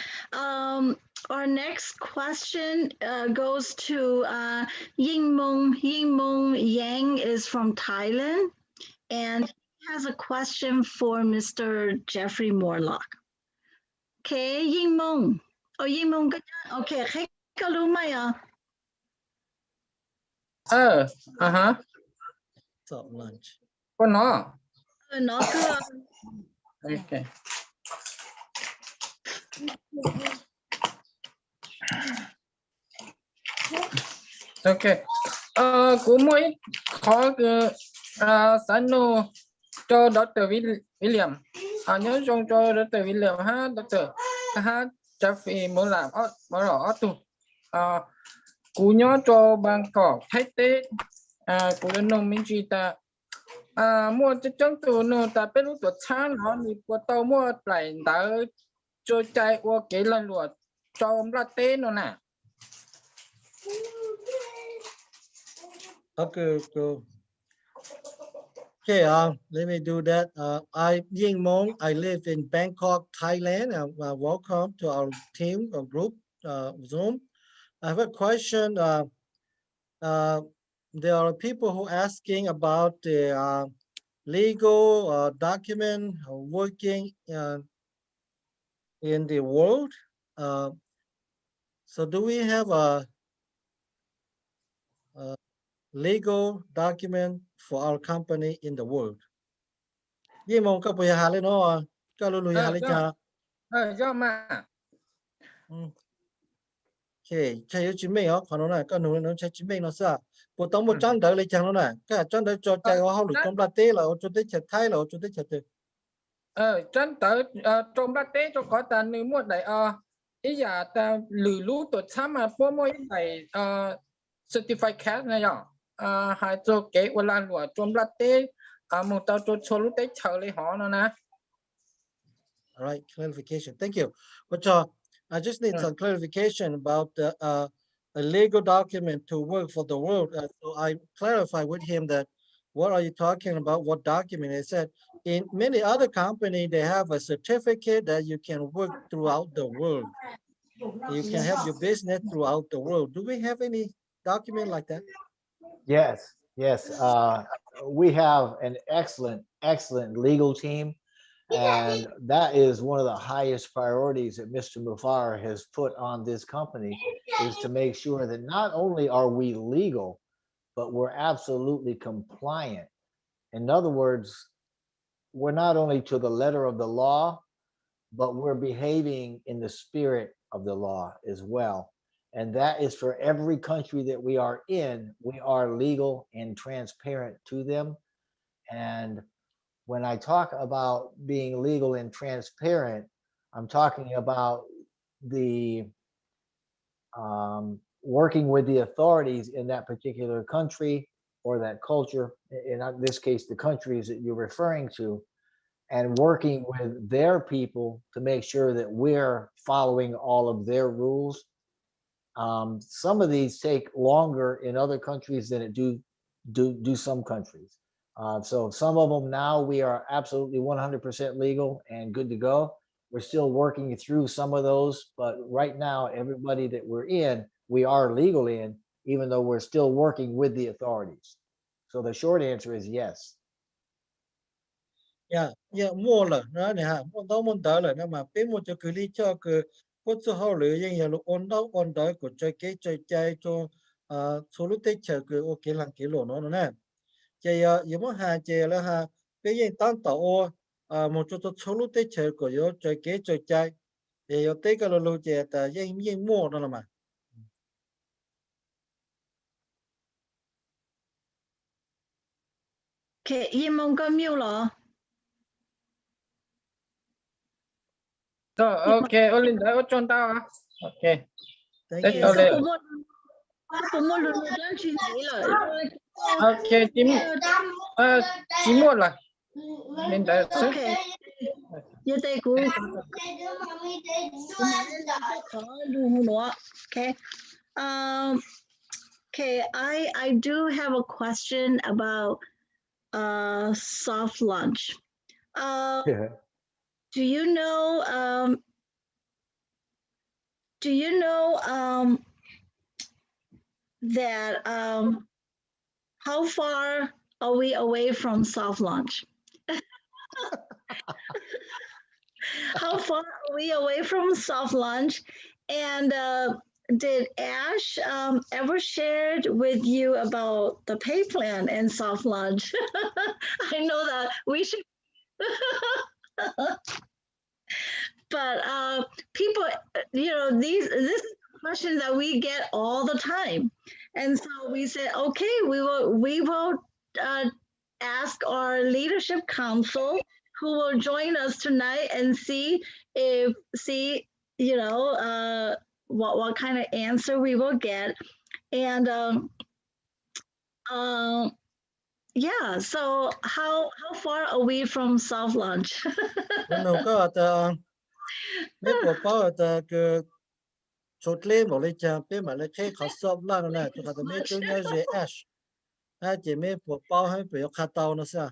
our next question goes to Yingmong. Yingmong Yang is from Thailand, and he has a question for Mr. Jeffrey Morlock. Okay, Yingmong. Oh, Yingmong. Okay, khách có lưu mày à? So lunch. Có nó. Nó cứ. Okay. Okay. Của mỗi khó sản nô cho Dr. William. Nhớ trong cho Dr. William ha Dr. ha Jeffrey muốn làm mở rõ tu. cú nhớ cho Bangkok Thái Tết cú lên nông minh truy ta mua cho chúng tôi nó ta biết lúc tuổi sáng nó đi qua tàu mua lại ta cho chạy qua cái lần luật cho ông ra Tết nó nè. Okay, cool. Okay, let me do that. I'm Ying Mong. I live in Bangkok, Thailand. Welcome to our team or group Zoom. I have a question. There are people who are asking about the legal document working in the world. So do we have a legal document for our company in the world? Ying Mong ka po ya hale no ka lu ya hale cha. Do mà. Okay, chạy chứng minh đó, còn nó cái nó chạy chứng minh nó sao? Bộ tông một trang đợi lấy chẳng nó này, cái trang đợi cho chạy họ được trong latte là cho tới chạy thái là cho tới chạy từ. Chân tới trong latte cho có ta nữ mua đại ý giả ta lử lú tổ tham mà phố mỗi đại certificate này nhở, hai cho kế của lan của trong latte một tao cho lúc đấy chờ lấy họ nó nè. All right, clarification. Thank you. But I just need some clarification about a legal document to work for the world. So I clarified with him that what are you talking about? What document? He said in many other companies they have a certificate that you can work throughout the world. You can have your business throughout the world. Do we have any document like that? Yes, yes. We have an excellent legal team. And that is one of the highest priorities that Mr. Mufar has put on this company, is to make sure that not only are we legal, but we're absolutely compliant. In other words, we're not only to the letter of the law, but we're behaving in the spirit of the law as well. And that is for every country that we are in, we are legal and transparent to them. And when I talk about being legal and transparent, I'm talking about the working with the authorities in that particular country or that culture, in this case, the countries that you're referring to, and working with their people to make sure that we're following all of their rules. Some of these take longer in other countries than it do some countries. So some of them now we are absolutely 100% legal and good to go. We're still working through some of those, but right now, everybody that we're in, we are legal in, even though we're still working with the authorities. So the short answer is yes. Yeah, mua là nó này ha, mua đâu muốn đỡ là nó mà biết mua cho cứ lý cho cứ có số họ lựa những nhà lúc ôn đỡ của chơi cái chơi chơi cho số lúc tết chờ cứ ok làm cái lỗ nó nè. Chơi yếu mà ha chơi là ha bây giờ tăng tàu một chỗ số lúc tết chờ của yếu chơi cái chơi chơi thì yếu tết cái lỗ chơi ta yên mua nó là mà. Okay, Ying Mong có mute rồi. Rồi, ok, Olin đã có cho tao à? Ok. Thank Tết you. tao lên. Ok, chỉ mua là. Mình đã ok. Như thế cũng okay. Okay, I do have a question about soft launch. Do you know that how far are we away from soft launch? How far are we away from soft launch? And did Ash ever shared with you about the pay plan and soft launch? I know that we should. But people, this is a question that we get all the time, and so we said, okay, we will ask our leadership council who will join us tonight and see what kind of answer we will get. And yeah, so how far are we from soft launch? nó có mấy bộ bao cái chốt lên một lấy chạm bên mà lấy cái khó sắp là nó này cho mấy chỗ nhớ gì ash hai chị mấy bộ bao hay bị khát tàu nó sao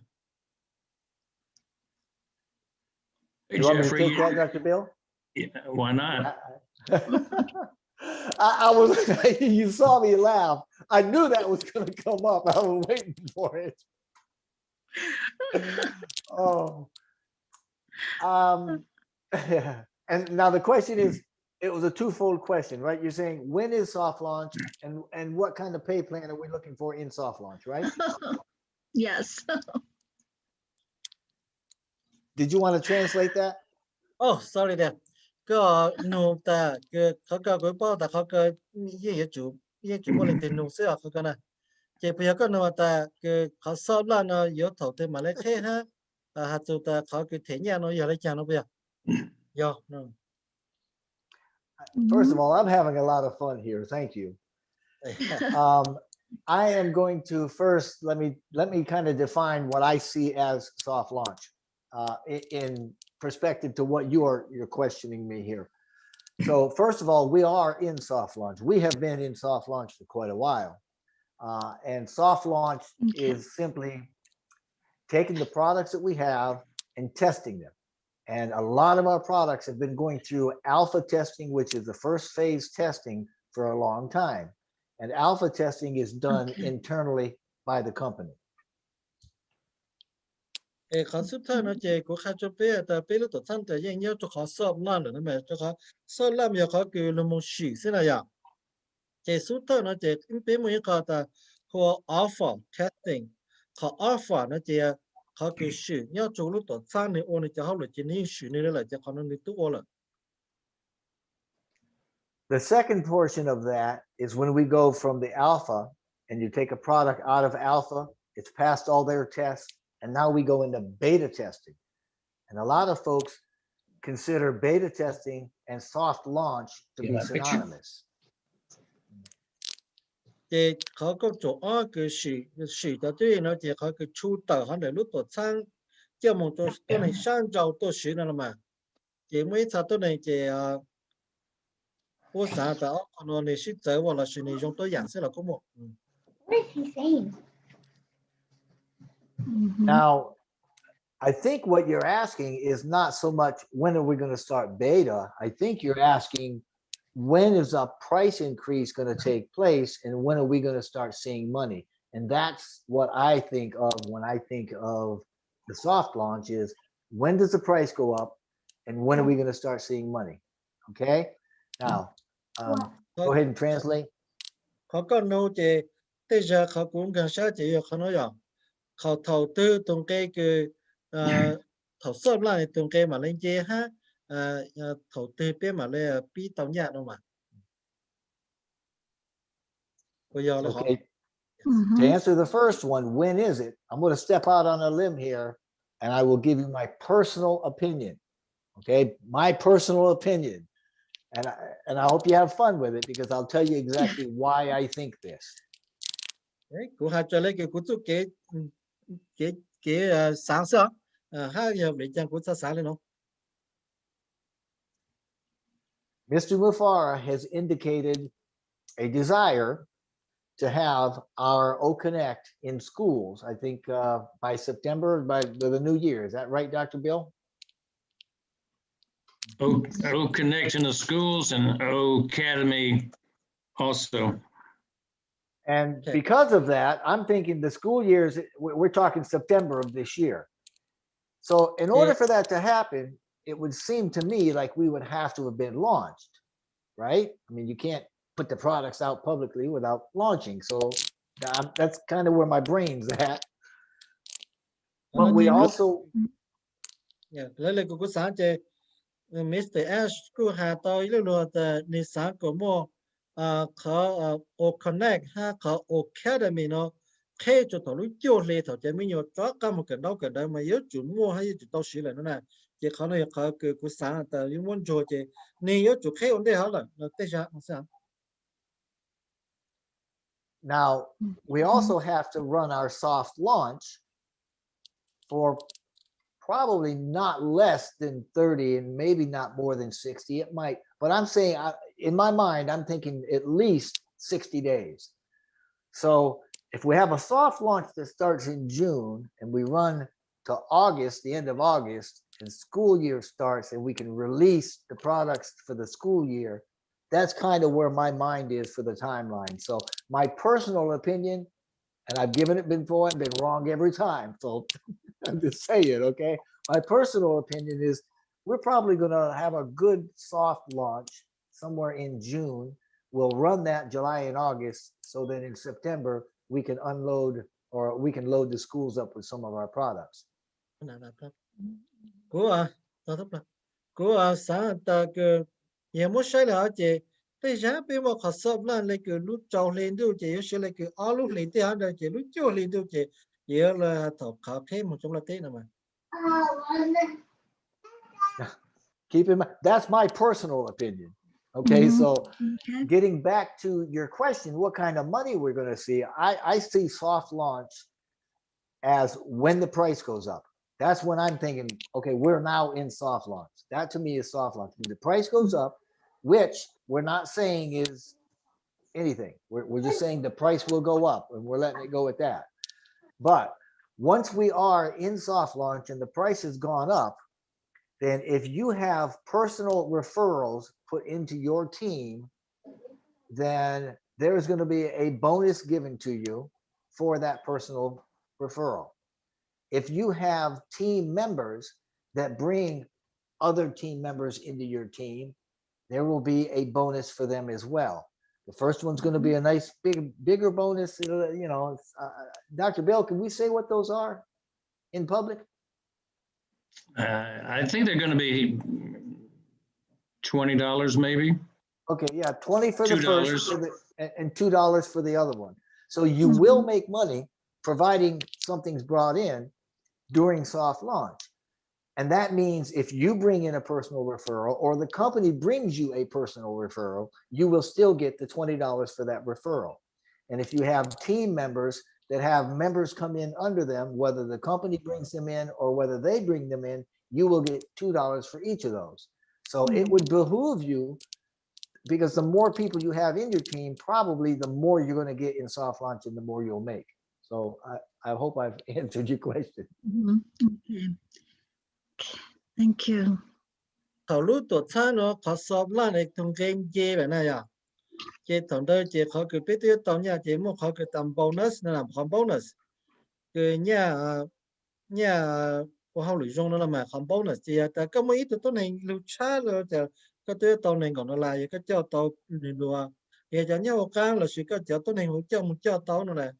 Hey, You want me to Jeffrey, take that, Dr. Bill? yeah, why not? I was, you saw me laugh. I knew that was going to come up. I was waiting for it. Oh, yeah. And now the question is, it was a twofold question, right? You're saying, when is soft launch and what kind of pay plan are we looking for in soft launch, right? Yes. Did you want to translate that? oh sorry there ก็หนูแต่คือเขาก็กูบอกแต่เขาก็ยี่จุบ่เลยติหนูเสียเขาก็นะเจ็บเพียก็หนูแต่คือเขาสอบแล้วเนาะยศถอดมาเลยแค่ฮะหาจุดแต่เขาคือเถียงยาเนาะอย่าเลยจานเนาะเพียย่อเนาะ First of all, I'm having a lot of fun here. Thank you. I am going to first let me kind of define what I see as soft launch in perspective to what you're questioning me here. So first of all, we are in soft launch. We have been in soft launch for quite a while, and soft launch is simply taking the products that we have and testing them. And a lot of our products have been going through alpha testing, which is the first phase testing for a long time. And alpha testing is done internally by the company. เขาสุดท้ายเนาะเจกูข้าจะเป้แต่เป้แล้วตัวท่านแต่ยังเยอะจะขอสอบนั่นหรือนั่นแหละจะขอสอบแล้วมีเขาคือลงมือสื่อสินะอย่างเจสุดท้ายเนาะเจเป้มือเขาแต่หัว alpha testing เขา alpha เนาะเจเขาคือสื่อเนี่ยจูรู้ตัวท่านในโอเนี่ยจะเขาหลุดจีนี่สื่อนี่เลยจะเขานั่นในตัวเลย The second portion of that is when we go from the alpha and you take a product out of alpha, it's passed all their tests, and now we go into beta testing. And a lot of folks consider beta testing and soft launch to be synonymous. เจเขาก็จะอ้อคือสื่อตัวด้วยเนาะเจเขาคือชูต่อเขาเดี๋ยวรู้ตัวช่างเจ้ามองตัวในช่างเจ้าตัวสื่อนั่นแหละมาเจไม่ชัดตัวในเจ我啥的哦，可能你是走我了，是你用多颜色了，够么？What is he saying? Now, I think what you're asking is not so much when are we going to start beta. I think you're asking when is a price increase going to take place and when are we going to start seeing money? And that's what I think of when I think of the soft launch is when does the price go up and when are we going to start seeing money? Okay. Now, go ahead and translate. เขาก็โน้ตเจแต่จะเขาคุ้มกันใช้เจเขาโน้อย่างเขา投資ตรงcáiคือ投資啦ตรงcái mà lênเจฮะ投資邊mà lên bí tàu nhạc đâu mà bây giờ là họ Okay. To answer the first one, when is it? I'm going to step out on a limb here and I will give you my personal opinion. Okay. My personal opinion. And I hope you have fun with it because I'll tell you exactly why I think this. Của hai cho lấy cái của chú cái sáng sớm hai giờ để chẳng của sáng lên không? Mr. Mufara has indicated a desire to have our O-Connect in schools, I think by September, by the new year. Is that right, Dr. Bill? O-Connect in the schools and O-Academy also. And because of that, I'm thinking the school years, we're talking September of this year. So in order for that to happen, it would seem to me like we would have to have been launched, right? I mean, you can't put the products out publicly without launching. So that's kind of where my brain's at. But we also... Yeah, lấy của sáng chơi Mr. Ash của hà tao yêu luôn tại ni sáng của mua có O-Connect ha có Academy nó khi cho tao lúc tiêu lệ tao chỉ mình nhớ cho cả một cái đâu mà yếu chủ mua hay chủ tao xử lại nó này chỉ khó này khó cứ cú sáng tại những muốn cho chỉ nhiều chỗ khác ổn định hết rồi nó tới sao Now, we also have to run our soft launch for probably not less than 30 and maybe not more than 60. It might, but I'm saying in my mind, I'm thinking at least 60 days. So if we have a soft launch that starts in June and we run to August, the end of August, and school year starts and we can release the products for the school year, that's kind of where my mind is for the timeline. So my personal opinion, and I've given it before and been wrong every time, so I'm just saying, okay? My personal opinion is we're probably gonna have a good soft launch somewhere in June. We'll run that July and August, so that in September, we can unload or we can load the schools up with some of our products. Cô sáng ta cái nhà mua sai là chị bây giờ bây mà khó sắp là lấy cái lúc trâu lên đâu chị sẽ lấy cái áo lúc lên thì hắn đây chị lúc trâu lên đâu chị giờ là thọ khó thêm một trong là thế nào mà Keep in mind, that's my personal opinion. Okay, so getting back to your question, what kind of money we're going to see? I see soft launch as when the price goes up. That's when I'm thinking, okay, we're now in soft launch. That to me is soft launch. When the price goes up, which we're not saying is anything. We're just saying the price will go up and we're letting it go at that. But once we are in soft launch and the price has gone up, then if you have personal referrals put into your team, then there's going to be a bonus given to you for that personal referral. If you have team members that bring other team members into your team, there will be a bonus for them as well. The first one's going to be a nice bigger bonus. You know, Dr. Bill, can we say what those are in public? I think they're going to be $20 maybe. Okay, yeah, 20 for the $2. first and $2 for the other one. So you will make money providing something's brought in during soft launch. And that means if you bring in a personal referral or the company brings you a personal referral, you will still get the $20 for that referral. And if you have team members that have members come in under them, whether the company brings them in or whether they bring them in, you will get $2 for each of those. So it would behoove you, because the more people you have in your team, probably the more you're going to get in soft launch and the more you'll make. So I hope I've answered your question. Okay. Thank you. thầu lúc tổ chức nó khó sắp là này thông cái gì vậy này à chị thằng đó chị khó cứ biết tiêu tao nhà chị mua khó cứ tầm bonus nên làm không bonus cứ nhà của họ lựa chọn nó là mà không bonus chị ta có mấy tụi tôi này lưu cha rồi giờ cái tiêu tao này còn nó là cái cho tao đùa giờ cho nhau cái là sự cái cho tôi này hỗ trợ một cho tao nữa này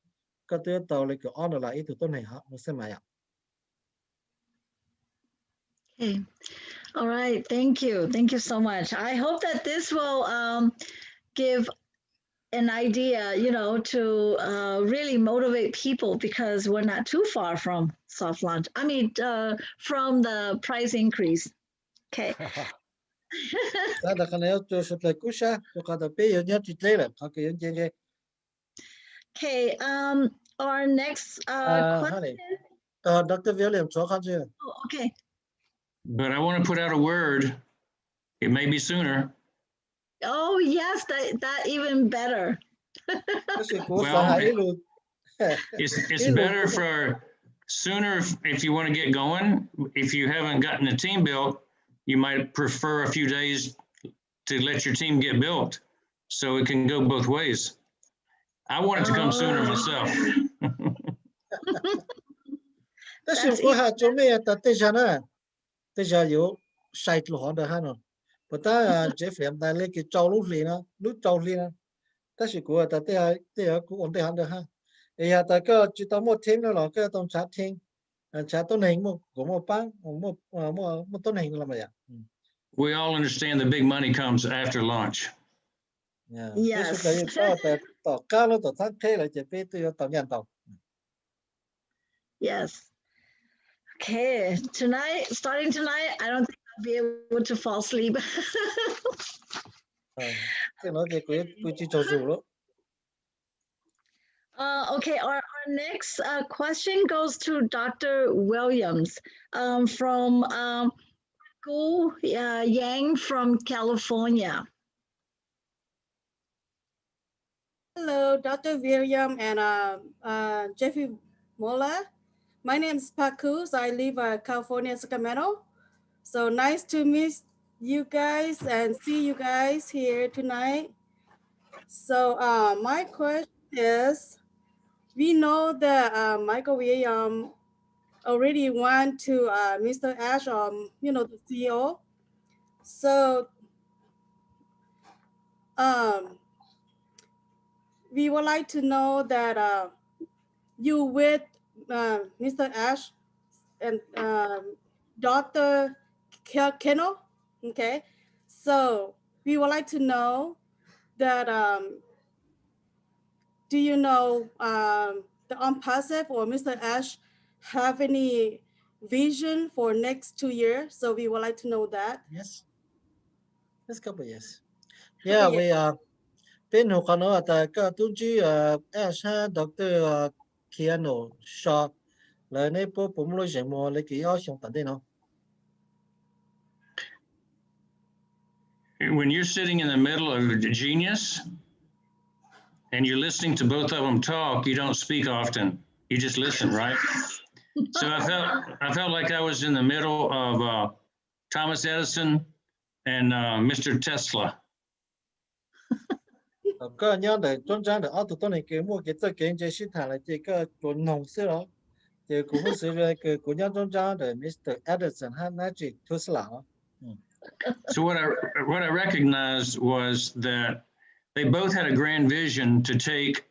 cái tiêu tao lại cái on là ít tụi tôi này họ nó sẽ mà Okay. All right. Thank you. Thank you so much. I hope that this will give an idea, you know, to really motivate people, because we're not too far from soft launch. I mean, from the price increase. Okay. Okay. Our next question. Dr. William, Oh, okay. But I want to put out a word. It may be sooner. Oh, yes, that even better. Well, it's better for sooner if you want to get going. If you haven't gotten a team built, you might prefer a few days to let your team get built, so it can go both ways. I want it to come sooner myself. Bây giờ yếu sai lỗ họ được ha nó, but ta Jeffrey em ta lấy cái trâu lúc liền á, ta chỉ của ta thế cũng ổn định được ha, bây giờ ta có chỉ tao một thêm nữa là cái tao chát thêm, chát tôi này một cũng một bang một tôi này là vậy. We all understand the big money comes after launch. Yes. Tao cao nó tao thắt thế là chỉ biết tôi tao nhận tao. Yes. Okay, starting tonight, I don't think I'll be able to fall asleep. Cái nói cái quý chỉ cho dù đó. Okay, our next question goes to Dr. Williams from Gu Yang from California. Hello, Dr. William and Jeffrey Mola. My name is Pakus. I live in California, Sacramento. So nice to meet you guys and see you guys here tonight. So my question is, we know that Michael William already went to Mr. Ash, the CEO. So we would like to know that you with Mr. Ash and Dr. Kennel, okay? So we would like to know that do you know the OnPassive or Mr. Ash have any vision for next 2 years? So we would like to know that. Yes. Let's couple yes. Yeah, we are. Bên hồ khán ở tại các tổ chức Ash Dr. Keanu Shaw là nơi bộ môn giải mùa lấy cái áo xong tận đây nó. When you're sitting in the middle of a genius and you're listening to both of them talk, you don't speak often. You just listen, right? So I felt like I was in the middle of Thomas Edison and Mr. Tesla. Có nhớ để trong trang để ở tụi tôi này cái mua cái tờ kiến chế sĩ thả lại cái chuẩn nông xí đó. Thì cũng có sự về cái của nhớ trong trang để Mr. Edison hay nói chuyện Tesla. So what I recognized was that they both had a grand vision to take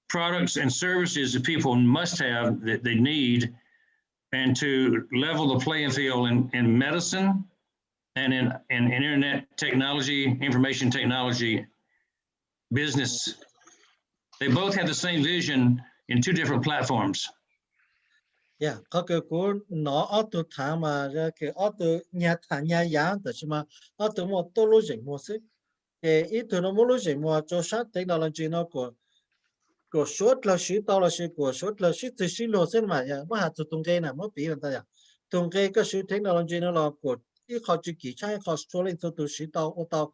products and services that people must have, that they need, and to level the playing field in medicine and in internet technology, information technology, business. They both had the same vision in two different platforms. Yeah, có cái của nó ở tụi thằng mà cái ở tụi nhà giảng đó chứ mà ở tụi một tổ lối dịch một xí. Cái ít tụi nó một lối dịch một cho sát technology nó của suốt là sĩ tao là sĩ của suốt là sĩ từ sĩ lô xin mà ya mà hạt tụi tung cây nào mới bị người ta ya tung cây cái sĩ technology nó là của ít họ chỉ kỹ trái họ số lên cho tụi sĩ tao ô tao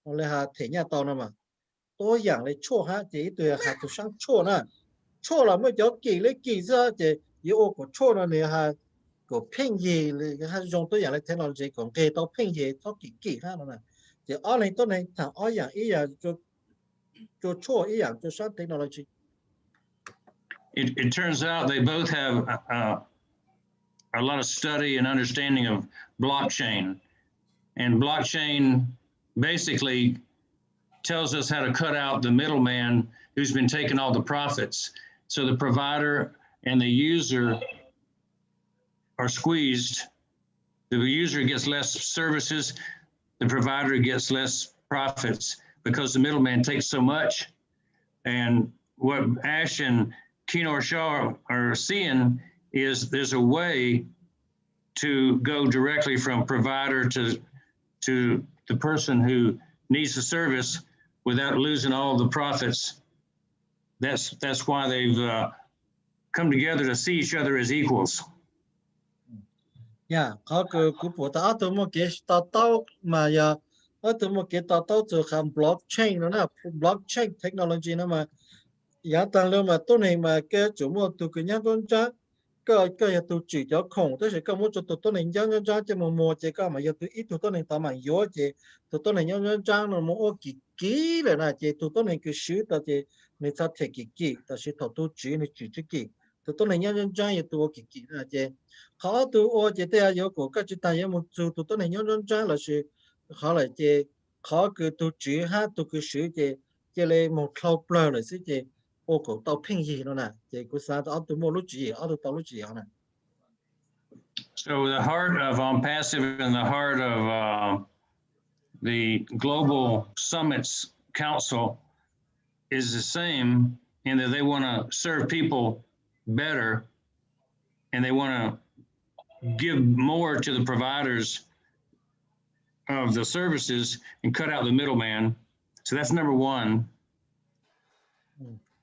là hạt thể nhà tao nữa mà tôi dạng lấy chua ha chỉ tụi hạt tụi sang chua nè chua là mới cho kỹ lấy kỹ ra thì yêu của chua nó này ha của pin gì ha dùng tôi dạng lấy technology của cái tao pin gì tao kỹ ha nó nè thì ở này tôi này thằng ở dạng ý là technology. It turns out they both have a lot of study and understanding of blockchain. And blockchain basically tells us how to cut out the middleman who's been taking all the profits. So the provider and the user are squeezed. The user gets less services, the provider gets less profits, because the middleman takes so much. And what Ash and Kino Shaw are seeing is there's a way to go directly from provider to the person who needs the service without losing all the profits. That's why they've come together to see each other as equals. Yeah, có cái bộ ta tụi một cái tao mà ya ở tụi một cái tao từ khám blockchain nó là blockchain technology nó mà giá tăng lên mà tôi này mà cái chủ mua tụi cái nhá con cha cái tụi chỉ cho khổng tức là cái mua cho tụi tôi này nhá con cha chỉ mua chỉ có mà giờ tụi ít tụi tôi này tao mà yếu chỉ tụi tôi này nhá con cha nó mua kỹ rồi nè chỉ tụi tôi này cái sứ tao chỉ người ta thấy kỹ tao sẽ tao tụi chỉ này chỉ kỹ tụi tôi này nhá con cha tụi kỹ là chỉ khó tụi ô chỉ thế yếu của các chúng ta yếu một số tụi tôi này nhá con cha là sự khó là chỉ khó cái tụi chỉ ha tụi cái sứ chỉ là một thâu bờ là sự chỉ ô cổ tao pin gì nó nè chỉ có sao tao tụi mua lúc gì tao lúc gì nè. So the heart of OnPassive and the heart of the Global Summits Council is the same in that they want to serve people better, and they want to give more to the providers of the services and cut out the middleman. So that's number one.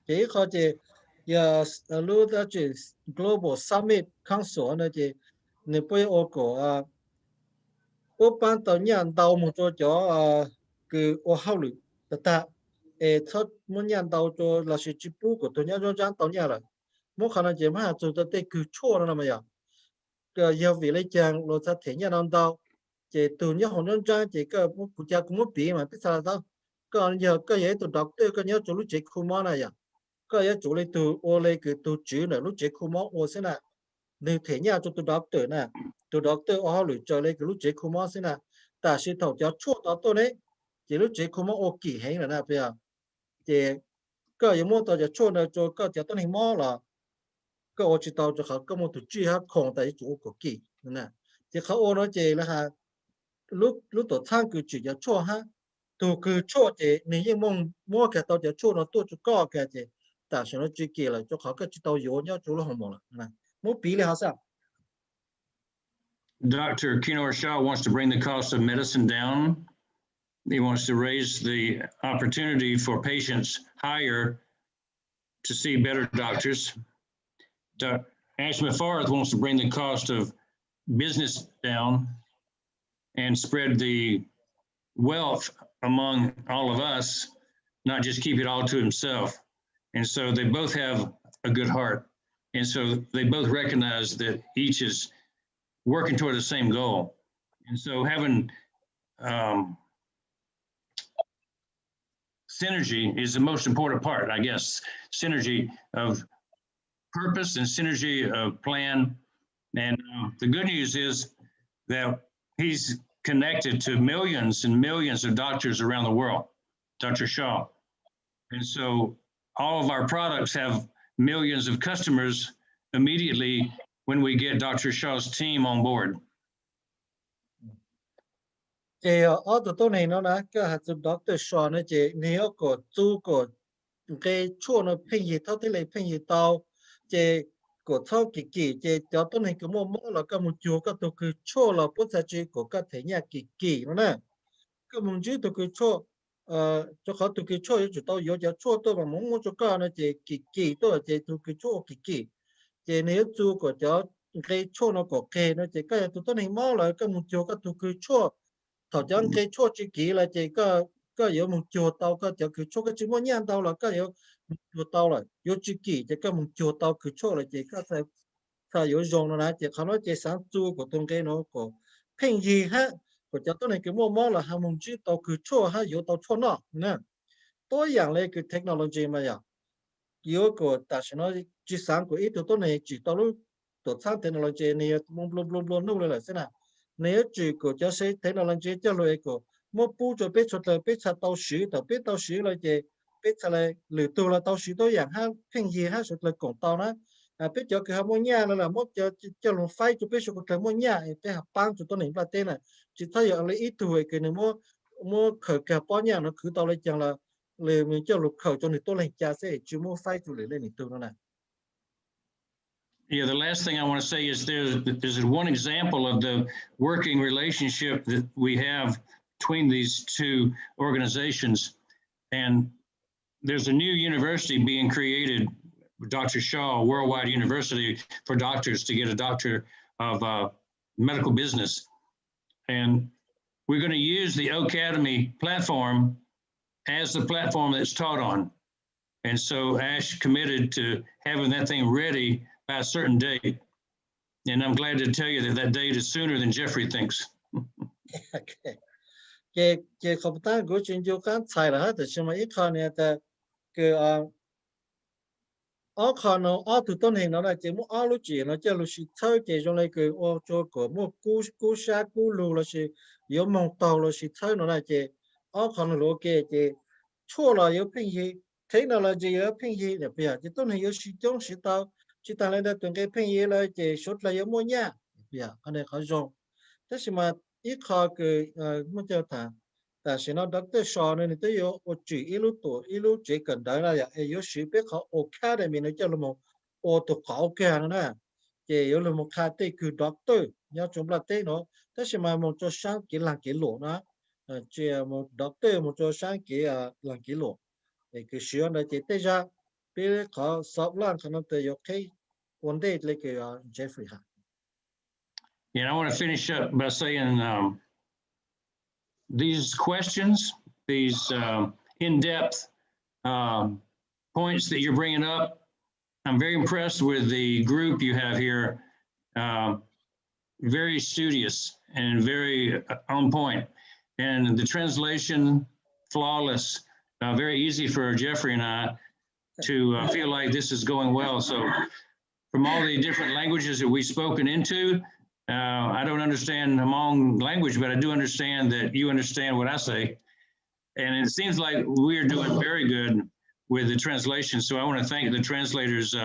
Chỉ có chỉ giờ lúc đó chỉ Global Summit Council này chỉ nếu bây ô cổ ô ban đầu nhận đầu một chỗ cái ô hậu lực ta thoát muốn nhận đầu cho là sự chịu của tôi nhớ cho trang đầu nhận rồi mỗi khả năng chỉ mà cho tới cứ chua nó mà giờ cái giờ vì lấy chàng rồi ta thể nhận đầu chỉ từ nhớ hồn nhân trang chỉ cái quốc gia cũng mất bị mà biết sao đâu còn giờ cái gì tôi đọc tôi cái nhớ cho lúc chỉ khu mỏ này giờ cái gì chủ lấy từ ô lấy cái từ chữ này lúc chỉ khu mỏ ô thế nào nếu thể nhận cho tôi đọc từ nè tôi đọc từ ô lựa cho lấy cái lúc chỉ khu mỏ thế nào ta sẽ thầu cho chua đó tôi đấy chỉ lúc chỉ khu mỏ ô kỳ hay là nào bây giờ chỉ cái gì mua tao cho chua này cho cái cho tôi hình mỏ là cái ô chỉ tao cho họ cái một tổ chức họ không tại chủ của kỳ nè chỉเขาโอnó chỉ là ha lúc tổ tham cứ chỉ cho chua ha tổ cứ chua chỉ nếu như mong mua cái tao cho chua nó tôi cho có cái chỉ ta sẽ nó chỉ kỳ là cho họ cái chỉ tao yếu nhau chủ là không một là mua bí là sao Dr. Kinor Shaw wants to bring the cost of medicine down. He wants to raise the opportunity for patients higher to see better doctors. Ash Mefarth wants to bring the cost of business down and spread the wealth among all of us, not just keep it all to himself. And so they both have a good heart. And so they both recognize that each is working toward the same goal. And so having synergy is the most important part, I guess. Synergy of purpose and synergy of plan. And the good news is that he's connected to millions and millions of doctors around the world, Dr. Shaw. And so all of our products have millions of customers immediately when we get Dr. Shaw's team on board. Thì ở tụi tôi này nó là cái hạt giống Dr. Shaw nó chỉ nếu có chú có cái chua nó phình gì thao thế này phình gì tao chỉ có thao kỳ kỳ chỉ cho tôi này cái mua là cái một chỗ cái tôi cứ chua là bớt ra chỉ có cái thế nhà kỳ kỳ nó nè cái một chỗ tôi cứ chua cho họ tôi cứ chua cho tao yếu cho chua tôi mà muốn cho cái nó chỉ kỳ kỳ tôi chỉ tôi cứ chua kỳ kỳ chỉ nếu chú có cho cái chua nó có cái nó chỉ cái tụi tôi này mua là cái một chỗ cái tôi cứ chua thảo chẳng cái chua chỉ kỳ là chỉ cái yếu một chỗ tao cái chỉ cứ chua cái chỉ muốn nhang tao là cái yếu một chỗ tao là yếu chỉ kỳ chỉ cái một chỗ tao cứ chua là chỉ cái sao yếu dùng nó là chỉเขาnói chỉ sáng chú của tông cái nó có phèn gì ha của cho tôi này cái mua là hàng một chỉ tao cứ chua ha yếu tao chua nó nè tôi dạng này cái technology mà vậy yếu của ta sẽ nói chỉ sáng của ít tôi này chỉ tao lúc tổ sáng technology này luôn luôn là thế nào nếu chỉ của cho sẽ technology cho loại của mua bu cho biết cho tới biết sao tao sử tao biết tao sử là gì biết sao là lựa tu là tao sử tôi dạng ha phèn gì ha sự là còn tao đó biết cho cái mua nhà là mua cho luôn phai cho biết cho cái mua nhà cái học ban cho tôi này là tên này chỉ thấy ở lấy ít tuổi cái này mua khởi cả bao nhà nó cứ tao lấy chẳng là lời mình cho lục khẩu cho người tôi lấy cha sẽ chỉ mua phai cho lên tu nó này. Yeah, the last thing I want to say is there's one example of the working relationship that we have between these two organizations. And there's a new university being created, Dr. Shaw, Worldwide University for doctors to get a doctor of medical business. And we're going to use the Academy platform as the platform that's taught on. And so Ash committed to having that thing ready by a certain date. And I'm glad to tell you that that date is sooner than Jeffrey thinks. cái không ta của chuyên gia can sai là hết nhưng mà ít con này ta cái ở con nó ở tụi tôi này nó là chỉ muốn ở lúc gì nó chỉ lúc gì chơi chỉ trong này cái ở chỗ của mua cú sa cú lù là gì yếu mong tàu là gì chơi nó là chỉ ở con nó lúa cái chỉ chua là yếu pin gì thế nào là gì yếu pin gì để bây giờ chỉ tôi này yếu sĩ trong sĩ tàu chỉ ta lên đây từng cái pin gì là chỉ số là yếu mua nhá bây giờ anh này khó dùng thế mà ít khó cái muốn cho thằng ta sẽ nói Dr. Shaw này tới yếu ở chỉ ít lúc tuổi ít lúc chỉ cần đấy là yếu sĩ biết họ Academy nó cho là một ô tô cao kia nè chỉ yếu là một khai tê cứ doctor nhau chúng là tê nó thế thì mà một cho sáng cái làng cái lỗ nó chỉ một doctor một cho sáng cái làng cái lỗ để cái sử dụng này chỉ tê ra bây giờ sắp lan khả năng tê ok vấn đề là cái Jeffrey ha. And I want to finish up by saying these questions, these in-depth points that you're bringing up, I'm very impressed with the group you have here. Very studious and very on point. And the translation, flawless, very easy for Jeffrey and I to feel like this is going well. So from all the different languages that we've spoken into, I don't understand Hmong language, but I do understand that you understand what I say. And it seems like we're doing very good with the translation. So I want to thank the translators,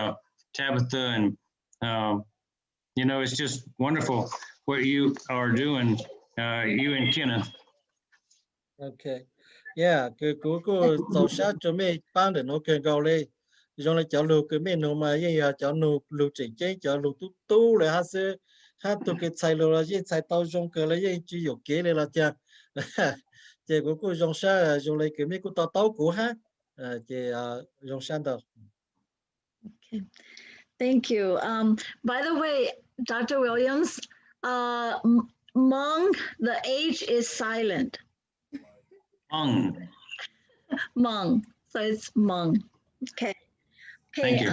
Tabitha, and you know, it's just wonderful what you are doing, you and Kenna. Okay. Yeah, cái tàu sát cho mấy ban để nó kêu gọi lên, rồi lại cháu lưu cái mấy nó mà vậy cháu lưu chỉnh chế cháu lưu tu lại hát tu cái tài lưu là gì tài tàu trong cái là gì chỉ有kế này là chả, chỉ dòng xa dòng lại cái mấy tàu cũ ha, chỉ dòng xa đó. Okay. Thank you. By the way, Dr. Williams, Hmong, the H is silent. Hmong. Hmong, so it's Hmong. Okay. Okay. Thank you.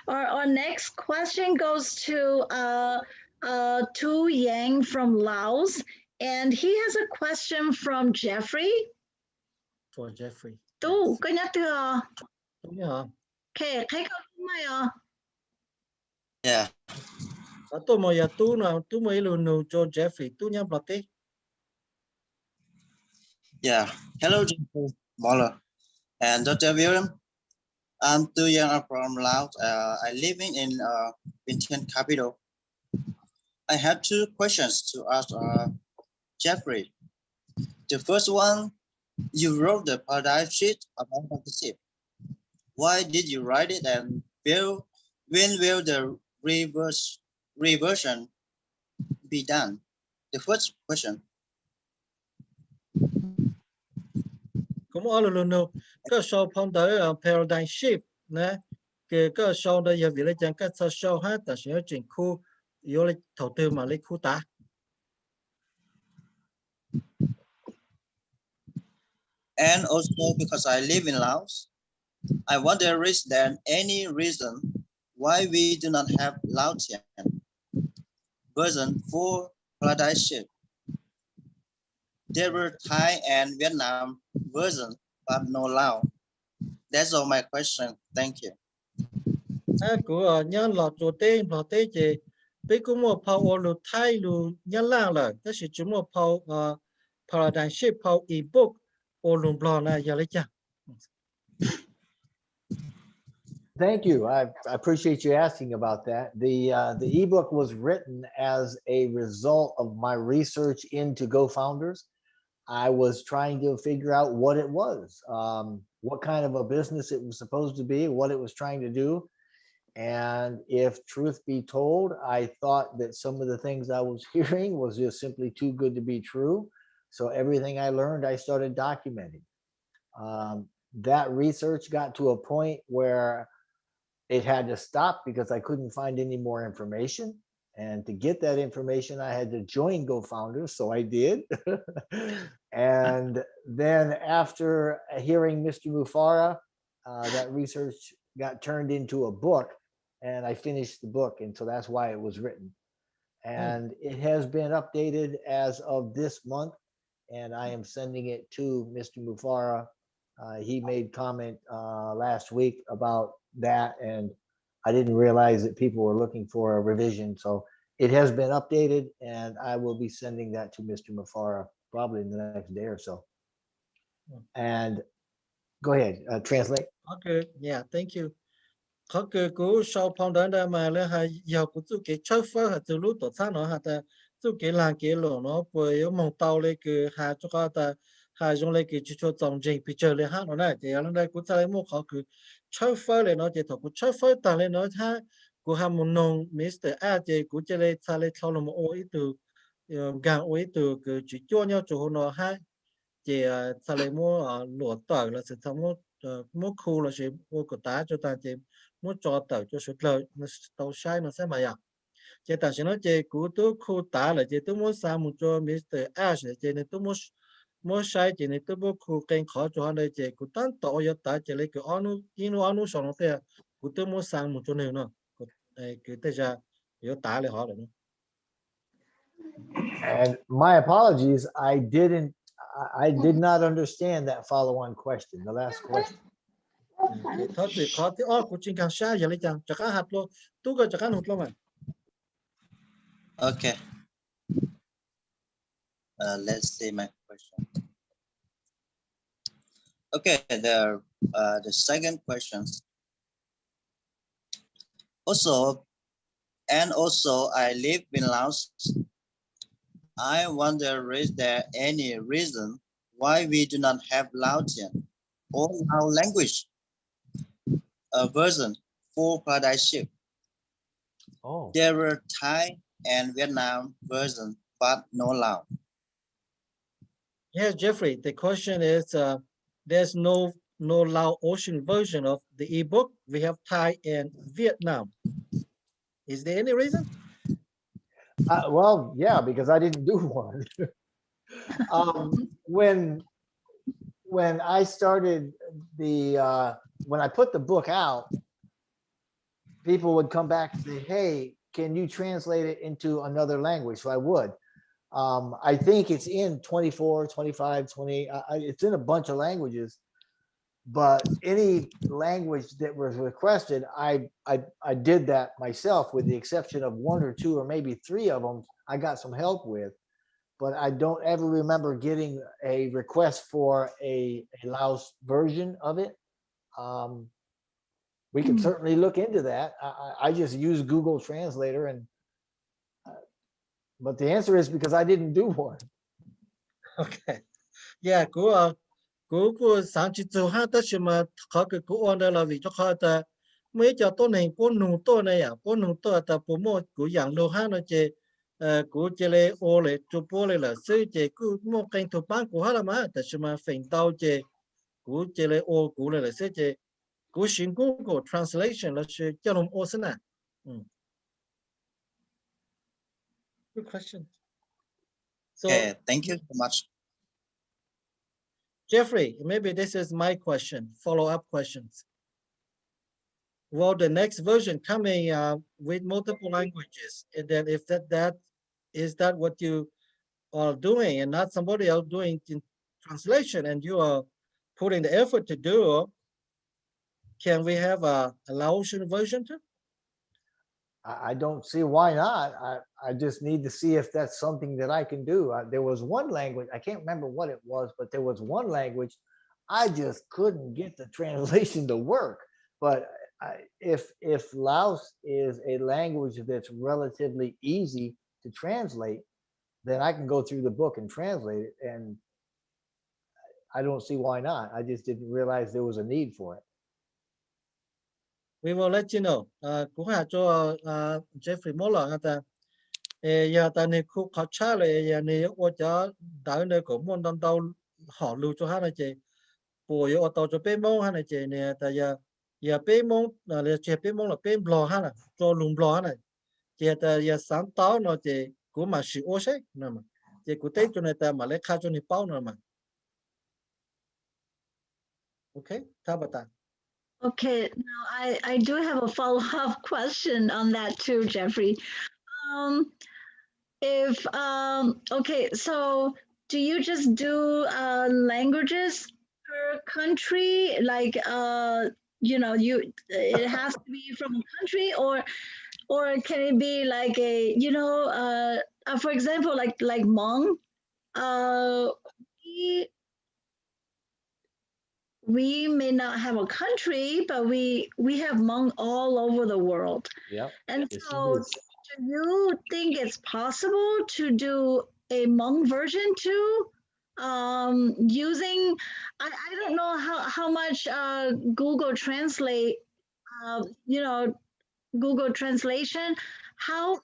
Our next question goes to Tu Yang from Laos, and he has a question from Jeffrey. For Jeffrey. Tu, có nhắc chưa? Yeah. Okay, thấy câu mày à? Yeah. Tôi mới tu nào, tu mới luôn cho Jeffrey, tu nhắm bát đi. Yeah. Hello, Jeffrey, Morlock, and Dr. William. I'm Tu Yang. I'm from Laos. I living in Vientiane capital. I have two questions to ask Jeffrey. The first one, you wrote the paradigm sheet about OnPassive. Why did you write it, and when will the reversion be done? The first question. Cũng ở luôn đâu, cái sau phong tới paradigm shift nè, cái sau đây giờ vì lấy chẳng cái sau hết, ta sẽ chuyển khu, yếu lấy đầu tư mà lấy khu ta. And also because I live in Laos, I wonder is there any reason why we do not have Laotian version for paradigm shift? There were Thai and Vietnam version, but no Lao. That's all my question. Thank you. Của nhân lọt lọt tế gì, bây cũng một phao lụt Thai lụt nhân lang là, đó là chúng một phao paradigm shift phao ebook or lụt bò này giờ lấy chăng. Thank you. I appreciate you asking about that. The ebook was written as a result of my research into GoFounders. I was trying to figure out what it was, what kind of a business it was supposed to be, what it was trying to do. And if truth be told, I thought that some of the things I was hearing was just simply too good to be true. So everything I learned, I started documenting. That research got to a point where it had to stop because I couldn't find any more information. And to get that information, I had to join GoFounders, so I did. And then after hearing Mr. Mufara, that research got turned into a book, and I finished the book, and so that's why it was written. And it has been updated as of this month, and I am sending it to Mr. Mufara. He made comment last week about that, and I didn't realize that people were looking for a revision. So it has been updated, and I will be sending that to Mr. Mufara probably in the next day or so. And go ahead, translate. Okay, yeah, thank you. Có cái cú sau phong đó đã mà là hay giờ của chú cái chơi phơi hạt từ lúc tổ chức nó hạt chú cái làng cái lỗ nó với mong tàu lấy cái hạt cho ta hai dùng lấy cái cho tổng trình picture lên ha nó này thì nó đây cũng sai mua khó cứ chơi phơi lên nó thì thôi cũng chơi phơi ta lên nó ha cũng ham muốn nông Mr. A thì cũng chơi lên sai lên sau là một ôi từ gang ôi từ cái chỉ cho nhau chỗ nó ha thì sai lên mua lúa tỏi là sẽ xong mua khu là sẽ mua cái tá cho ta thì mua cho tỏi cho số lời nó tàu sai nó sẽ mà chỉ ta sẽ nói chỉ cú tôi khu tá là chỉ tôi muốn sang một cho Mr. Ash chỉ nên tôi muốn sai chỉ nên tôi muốn khu kênh khó cho anh đây chỉ cú tan tổ giờ tá chỉ lấy cái anu xong rồi cú tôi muốn sang một chỗ này nữa cái thế ra giờ tá lại họ rồi. And my apologies, I did not understand that follow-on question, the last question. Thôi thì khó thì cú chính càng sai giờ lấy chẳng chắc ăn hạt luôn, tôi có chắc ăn hụt luôn mà. Okay. Let's see my question. Okay, the second question. Also, I live in Laos. I wonder, is there any reason why we do not have Laotian or Lao language version for Paradise Ship? Oh. There were Thai and Vietnam version, but no Lao. Yes, Jeffrey, the question is, there's no Lao Ocean version of the ebook. We have Thai and Vietnam. Is there any reason? Well, yeah, because I didn't do one. When I started when I put the book out, people would come back and say, hey, can you translate it into another language? So I would. I think it's in 24, 25, 28. It's in a bunch of languages, but any language that was requested, I did that myself, with the exception of 1 or 2 or maybe 3 of them I got some help with. But I don't ever remember getting a request for a Laos version of it. We can certainly look into that. I just use Google Translator, and but the answer is because I didn't do one. Okay. Yeah, của sáng chỉ cho hai ta xem mà khó cái của anh đây là vì cho khó ta mấy cho tôi này của nụ tôi này của nụ tôi ta bộ mô của dạng đồ ha nó chế của chế lệ ô lệ chụp bộ lệ là sư chế của một kênh thuộc bán của hai là mà ta xem mà phèn tao chế của chế lệ ô của lệ là sư chế của xin Google translation là chế cho nó ô xin à. Good question. So, okay, thank you so much. Jeffrey, maybe this is my question, follow-up questions. Well, the next version coming with multiple languages, and then if that is that what you are doing and not somebody else doing in translation, and you are putting the effort to do, can we have a Laotian version too? I don't see why not. I just need to see if that's something that I can do. There was one language, I can't remember what it was, but there was one language I just couldn't get the translation to work. But if Laos is a language that's relatively easy to translate, then I can go through the book and translate it. And I don't see why not. I just didn't realize there was a need for it. We will let you know. Cũng hạ cho Jeffrey Morlock ta. Giờ ta này khu khó cha lại giờ này ở cho đỡ nơi của môn đông tàu họ lưu cho hai này chị. Bùi ở tàu cho bên mông hai này chị nè. Ta giờ bên mông là chị bên mông là bên bò hai này, cho lùng bò này. Chị ta giờ sáng táo nó chị cũng mà sử ô sách nè mà. Chị cũng tết cho này ta mà lấy khai cho này bao nè mà. Okay, how about that? Okay, now I do have a follow-up question on that too, Jeffrey. Okay, so do you just do languages per country? Like, you know, it has to be from a country, or can it be like a, you know, for example, like Hmong, we may not have a country, but we have Hmong all over the world. Yeah. And so do you think it's possible to do a Hmong version too? using, I don't know how much Google Translate, you know, Google Translation, how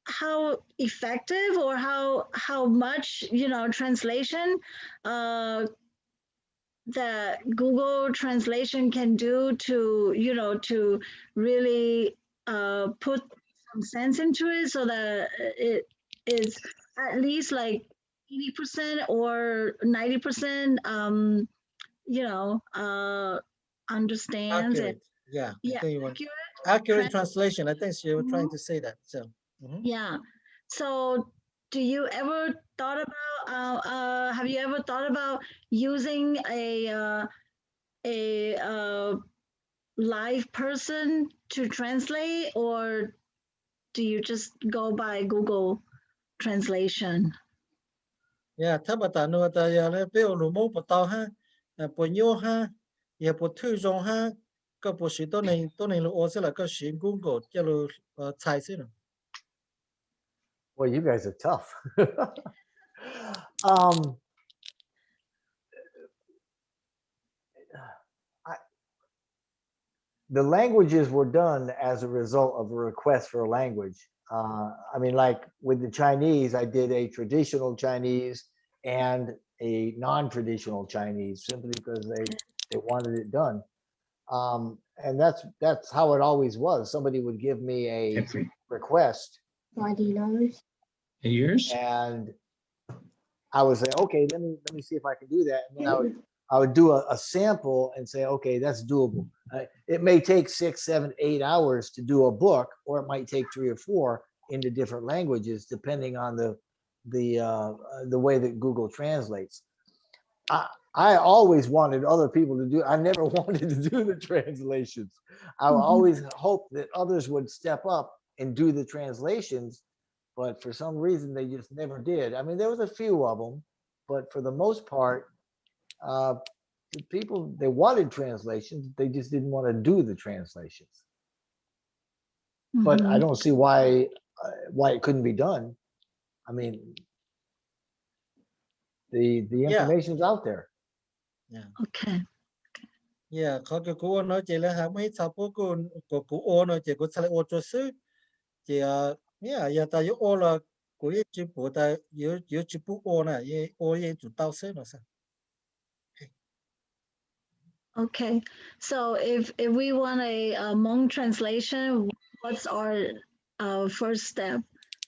how effective or how much, you know, translation that Google Translation can do to, you know, to really put some sense into it so that it is at least like 80% or 90% you know, understands it. Accurate. Yeah. I Yeah, think you want accurate accurate translation. I think she was trying to say that. So. yeah. So do you ever thought about have you ever thought about using a live person to translate, or do you just go by Google Translation? Yeah, ta bà ta no ta ya le pe lu mo po tao ha, po nyo ha, ya po thu rong ha, ka po shi to nei lu o se la ka shi Google ya lu cai se no. Well, you guys are tough. The languages were done as a result of a request for a language. I mean, like with the Chinese, I did a traditional Chinese and a non-traditional Chinese simply because they wanted it done. And that's how it always was. Somebody would give me a request. Why do you know? Yours? And I would say, okay, let me see if I can do that. And then I would do a sample and say, okay, that's doable. It may take 6, 7, 8 hours to do a book, or it might take 3 or 4 into different languages, depending on the way that Google translates. I always wanted other people to do. I never wanted to do the translations. I always hoped that others would step up and do the translations, but for some reason they just never did. I mean, there was a few of them, but for the most part, the people, they wanted translations, they just didn't want to do the translations. But I don't see why it couldn't be done. I mean, the information's out there. Yeah. Okay. Yeah, có cái cú nói chỉ là hai mấy sao của cú ô nói chỉ có sai ô cho sư chỉ yeah ya ta yo ô là của cái chữ bộ ta yo chữ bộ ô này ye ô ye chủ tao sư nó sao. Okay, so if we want a Hmong translation, what's our first step?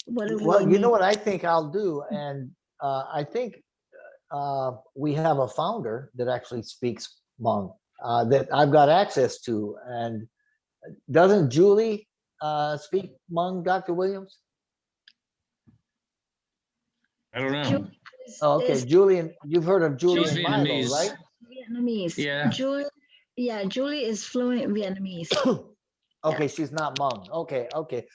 What do Well, we you know need? what I think I'll do, and I think we have a founder that actually speaks Hmong that I've got access to. And doesn't Julie speak Hmong, Dr. Williams? I don't know. Oh, okay, Julian, you've heard of Julie She's and Milo, Vietnamese. right? Vietnamese. Yeah. Julie is fluent in Vietnamese. Okay, she's not Hmong. Okay.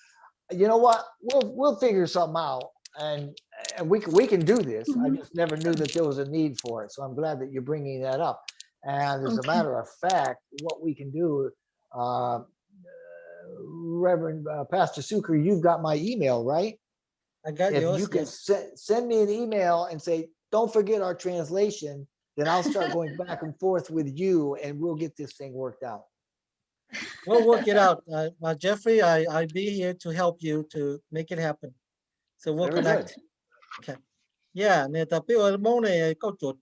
You know what? We'll figure something out, and we can do this. I just never knew that there was a need for it, so I'm glad that you're bringing that up. And as a matter of fact, what we can do, Reverend Pastor Sucre, you've got my email, right? I got If yours. you can send me an email and say, don't forget our translation, then I'll start going back and forth with you, and we'll get this thing worked out. We'll work it out. Jeffrey, I'll be here to help you to make it happen. So we'll Very connect. good. Okay. Yeah, nè ta biết ở mong này câu chuột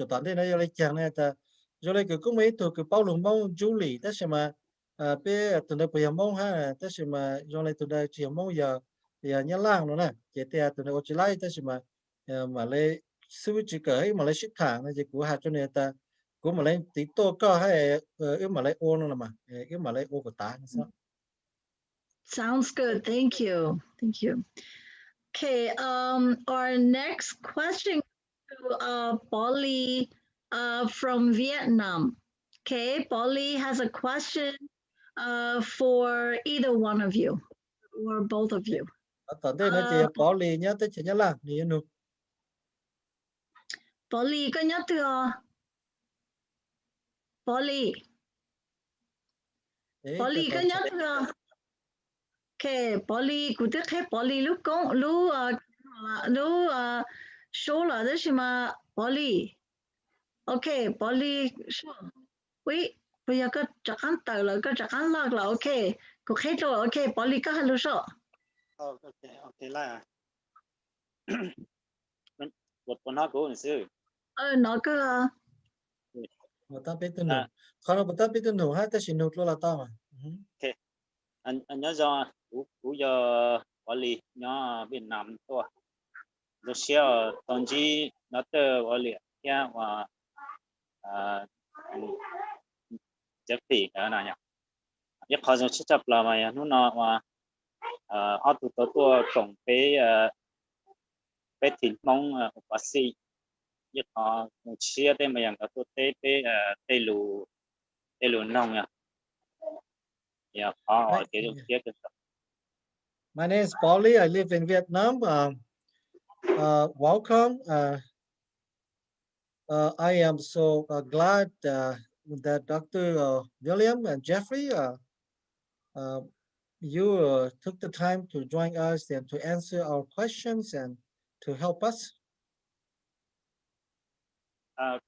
tận đây nó lấy chàng này ta rồi lấy cái cũng mấy thuộc cái bao lùng mong Julie đó xem mà biết tụi nó bây giờ mong ha đó xem mà rồi lấy tụi nó chỉ mong giờ nhớ lang nữa nè chỉ theo tụi nó chỉ lấy đó xem mà lấy sư chỉ cởi mà lấy sức thẳng nó chỉ của hạt cho nên ta của mà lấy tí tô có hay yếu mà lấy ô nữa mà yếu mà lấy ô của ta sao. Sounds good. Thank you. Thank you. Okay, our next question to Polly from Vietnam. Okay, Polly has a question for either one of you or both of you. Tận đây nó chỉ bỏ lì nhá tới chỉ nhớ lang thì nó. Polly có nhớ chưa? Polly có nhớ chưa? OK, Polly, cụ tức hay Polly lúc công lúc lúc số là đó là mà Polly. OK, Polly số. Wait, bây giờ có chắc ăn tờ là có chắc ăn lạc là OK. Cụ hết rồi OK, Polly có hello số. Okay là một nói của mình sư. Nó có Mà ta biết tên nụ. Còn mà ta biết tên nụ ha, ta chỉ nụ là ta mà. Ok. Anh nhớ do cú giờ quản lý nhớ Việt Nam thôi. Rồi sau tổng chí nó tới quản lý kia và Jeffrey cái này nhỉ. Nhất khó trong chấp là mà nó mà ở tụi tổng cái thịt mông OnPassive nhất họ chia tên màอย่างตัวtê lù nông nha. Yeah, My name is Polly. I live in Vietnam. Welcome. I am so glad that Dr. William and Jeffrey, you took the time to join us and to answer our questions and to help us.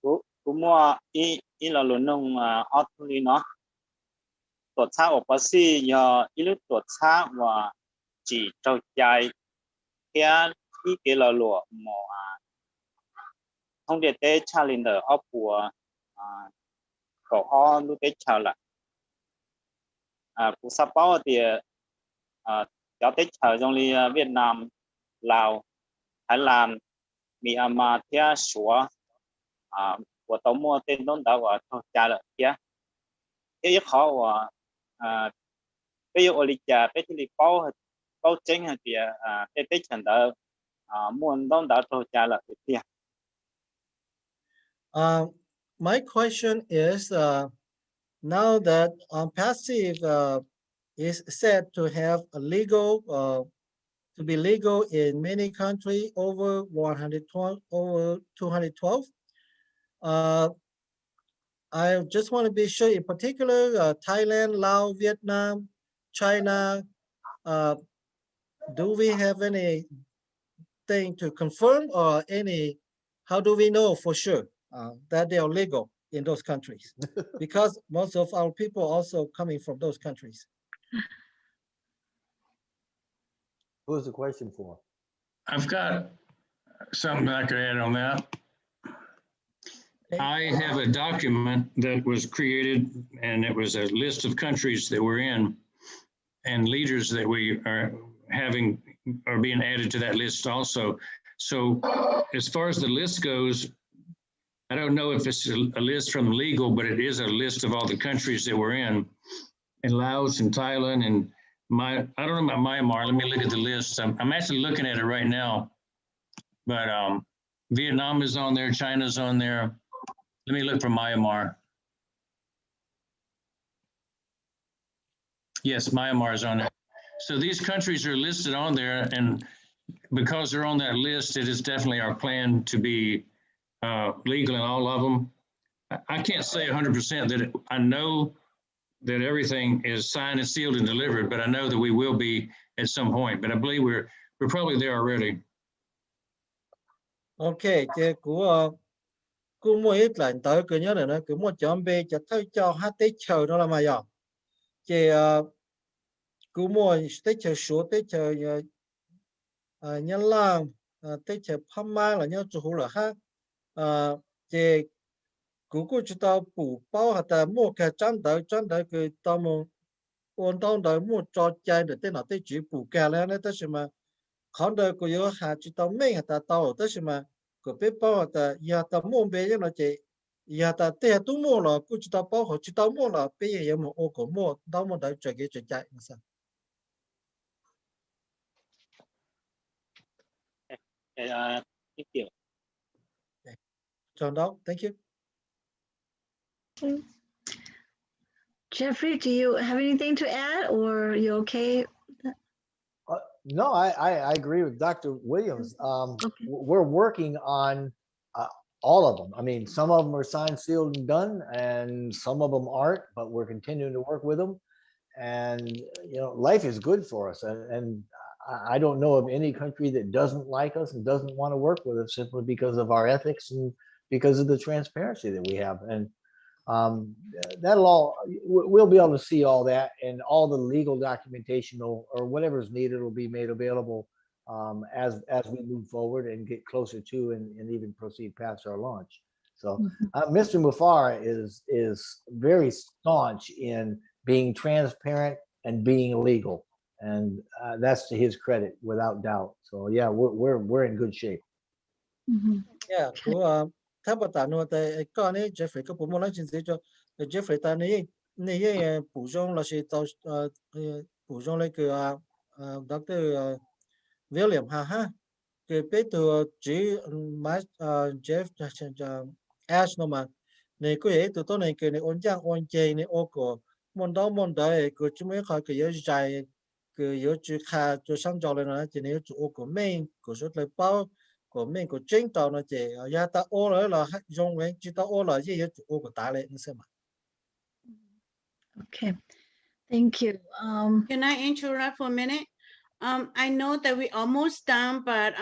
Cú mua ý là lù nông ở thôi nó. Tổ chức OnPassive nhờ ý lúc tổ chức và chỉ trâu chạy kia ý cái là lụa mà không để tế calendar ở của cậu ho lúc tế chào là của sắp báo thì có tế chào trong đi Việt Nam, Lào, Thái Lan, Myanmar theo số của tàu mua tên đón đảo và trâu chạy là kia cái yếu khó và cái yếu lịch trả cái thì báo chính thì cái trận đó muốn đón đảo trâu chạy là kia. My question is, now that OnPassive is said to have a legal, to be legal in many countries over 212. I just want to be sure, in particular, Thailand, Laos, Vietnam, China. Do we have anything to confirm or how do we know for sure that they are legal in those countries? Because most of our people also coming from those countries. Who's the question for? I've got something I could add on that. I have a document that was created, and it was a list of countries that we're in and leaders that we are being added to that list also. So as far as the list goes, I don't know if it's a list from legal, but it is a list of all the countries that we're in Laos and Thailand and I don't know about Myanmar. Let me look at the list. I'm actually looking at it right now, but Vietnam is on there. China's on there. Let me look for Myanmar. Yes, Myanmar is on there. So these countries are listed on there, and because they're on that list, it is definitely our plan to be legal in all of them. I can't say 100% that I know that everything is signed and sealed and delivered, but I know that we will be at some point. But I believe we're probably there already. Okay, chứ cú mua ít lại tới cứ nhớ nữa cứ mua chọn bê cho tới cho hát tết chờ đó là mà giờ chứ cú mua tết chờ số tết chờ nhân lang tết chờ Pama là nhớ chủ là ha chứ cú chỉ tao bù bao hạt ta mua cái chăn tới cái tao mua ôn tao tới mua cho chơi được tên nào tết chỉ bù cái này đó là mà còn đời của yo hạt chỉ tao mấy hạt ta tao đó là cái bé bao ta ya ta mua bé cho nó chị ya ta té tu mua là cứ chỉ tao bao họ chỉ tao mua là bé ya mua ô cổ mua tao mua tới chơi cái chơi chạy sao? Thank you. John Dow, thank you. Jeffrey, do you have anything to add, or are you okay? No, I agree with Dr. Williams. Okay. We're working on all of them. I mean, some of them are signed, sealed, and done, and some of them aren't, but we're continuing to work with them. and life is good for us, and I don't know of any country that doesn't like us and doesn't want to work with us simply because of our ethics and because of the transparency that we have. And we'll be able to see all that, and all the legal documentation or whatever is needed will be made available as we move forward and get closer to and even proceed past our launch. So Mr. Mufara is very staunch in being transparent and being legal, and that's to his credit without doubt. So yeah, we're in good shape. Yeah, của tháp bát tà nó tại con ấy Jeffrey có bộ môn nói chuyện gì cho Jeffrey ta này bổ sung là sẽ tao bổ sung lại cái Dr. William ha cái bé từ chỉ mà Jeff cho Ash nó mà này cái ấy từ tối này cái này ôn chơi này ô cổ môn đó cái chúng mới khỏi cái yếu dài cái yếu chữ khá cho sang trò lên nó chỉ nếu chủ ô cổ mình của số lại bao của mình của chính tàu nó chỉ ya ta ô rồi là dùng cái chỉ ta ô là gì yếu chủ ô của ta lên xem mà. Okay, thank you. Can I interrupt for a minute? I know that we're almost done, but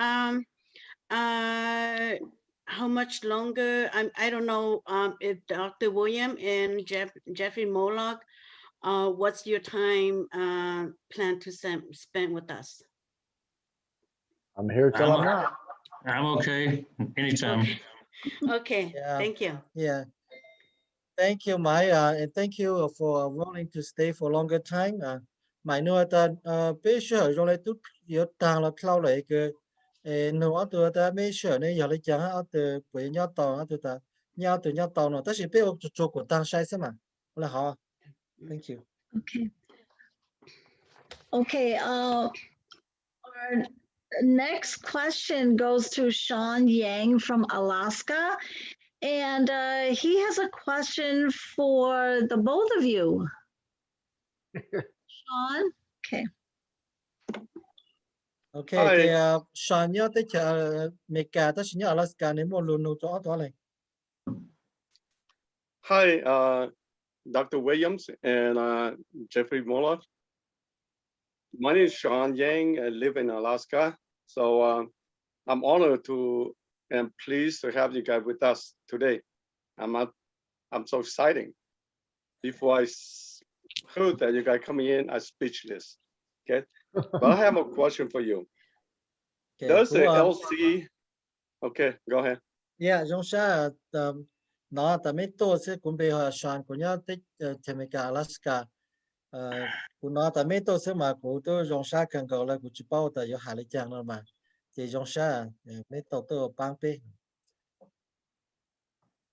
how much longer? I don't know if Dr. William and Jeffrey Morlock, what's your time plan to spend with us? I'm here till I'm not. I'm okay anytime. Okay, Yeah. thank you. Yeah. Thank you, Maya, and thank you for willing to stay for longer time. Mày nói ta bây giờ rồi lại tút yếu tàng là theo lại cái nó từ ta bây giờ này giờ lại chẳng ở từ với nhau tàu từ ta nhau tàu nó, ta chỉ biết chỗ của tàng sai xem mà là họ. Thank you. Okay. Our next question goes to Sean Yang from Alaska. And he has a question for the both of you. Sean, okay. Okay, thì Sean nhớ tới chờ Mecca tới nhớ Alaska này một luôn chỗ đó này. Hi, Dr. Williams and Jeffrey Morlock. My name is Sean Yang. I live in Alaska. So I'm honored to and pleased to have you guys with us today. I'm so exciting. Before I heard that you guys coming in, I'm speechless. Okay, but I have a question for you. Okay, does the LC? Okay, go ahead. Yeah, giống sao nó ta mấy tổ sẽ cũng bị họ Sean của nhau tới Temecula, Alaska. Của nó ta mấy tổ sẽ mà của tôi giống sao cần gọi là của chỉ bảo ta có hạ lý trang nữa mà. Thì giống sao mấy tổ tôi bang bê.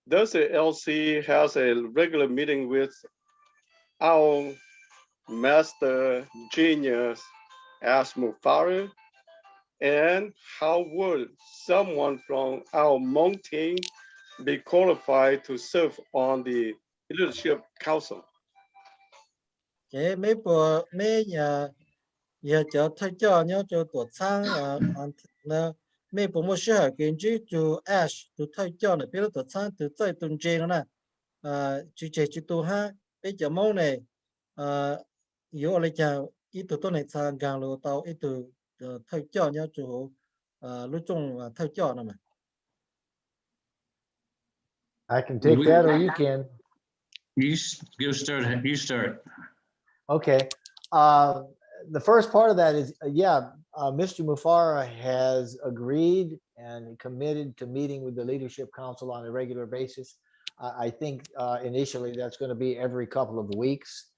Does the LC has a regular meeting with our master genius as Mufara? And how would someone from our Hmong team be qualified to serve on the leadership council? Okay, mấy giờ cho thay cho nhớ cho tổ sang mấy bộ một số kiến trí cho Ash to thay cho này biết tổ sang từ tại tuần trên nó nè chỉ tu ha bây giờ mẫu này yếu lại chào ít tổ này sang gang lô tàu ít từ thay cho nhớ cho lúc chung thay cho nó mà. I can take that, or you can. You start. Okay. The first part of that is, Mr. Mufara has agreed and committed to meeting with the Leadership Council on a regular basis. I think initially that's going to be every couple of weeks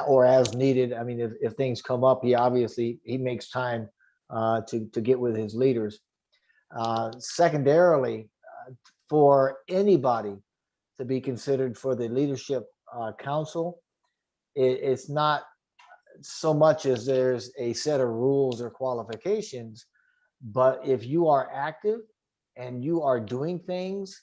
or as needed. I mean, if things come up, he makes time to get with his leaders. Secondarily, for anybody to be considered for the Leadership Council, it's not so much as there's a set of rules or qualifications, but if you are active and you are doing things,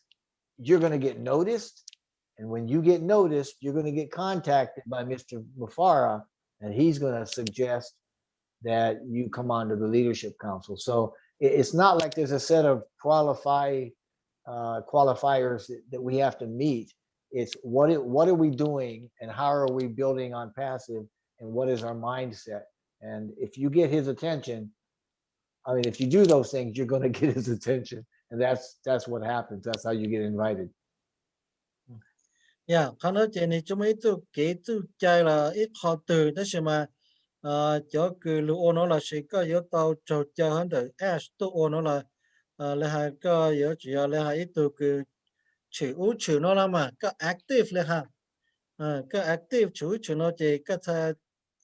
you're going to get noticed. And when you get noticed, you're going to get contacted by Mr. Mufara, and he's going to suggest that you come onto the Leadership Council. So it's not like there's a set of qualifiers that we have to meet. It's what are we doing and how are we building OnPassive and what is our mindset? And if you get his attention, I mean, if you do those things, you're going to get his attention, and that's what happens. That's how you get invited. Yeah, khán nói chuyện này chúng ấy tụ kế tụ chạy là ít họ từ đó xem mà cho cứ lưu ô nó là sẽ có yếu tàu trâu chờ hơn đời ash tụ ô nó là hai có yếu chỉ là hai ít tụ cứ chữ nó là mà có active là ha có active chữ nó chỉ có thể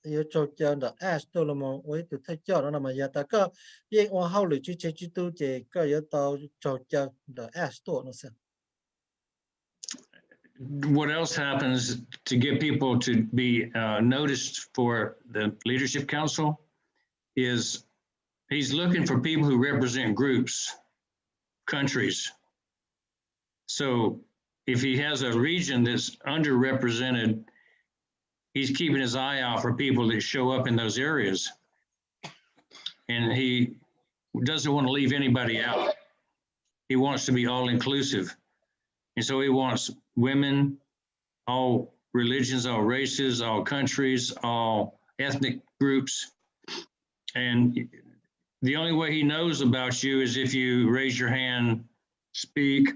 yếu trâu chờ đời ash tụ là một với tụ thấy cho nó là mà giờ ta có yên ô hậu lưỡi chữ tụ chỉ có yếu tàu trâu chờ đời ash tụ nó sẽ. What else happens to get people to be noticed for the Leadership Council is he's looking for people who represent groups, countries. So if he has a region that's underrepresented, he's keeping his eye out for people that show up in those areas. And he doesn't want to leave anybody out. He wants to be all inclusive. And so he wants women, all religions, all races, all countries, all ethnic groups. And the only way he knows about you is if you raise your hand, speak,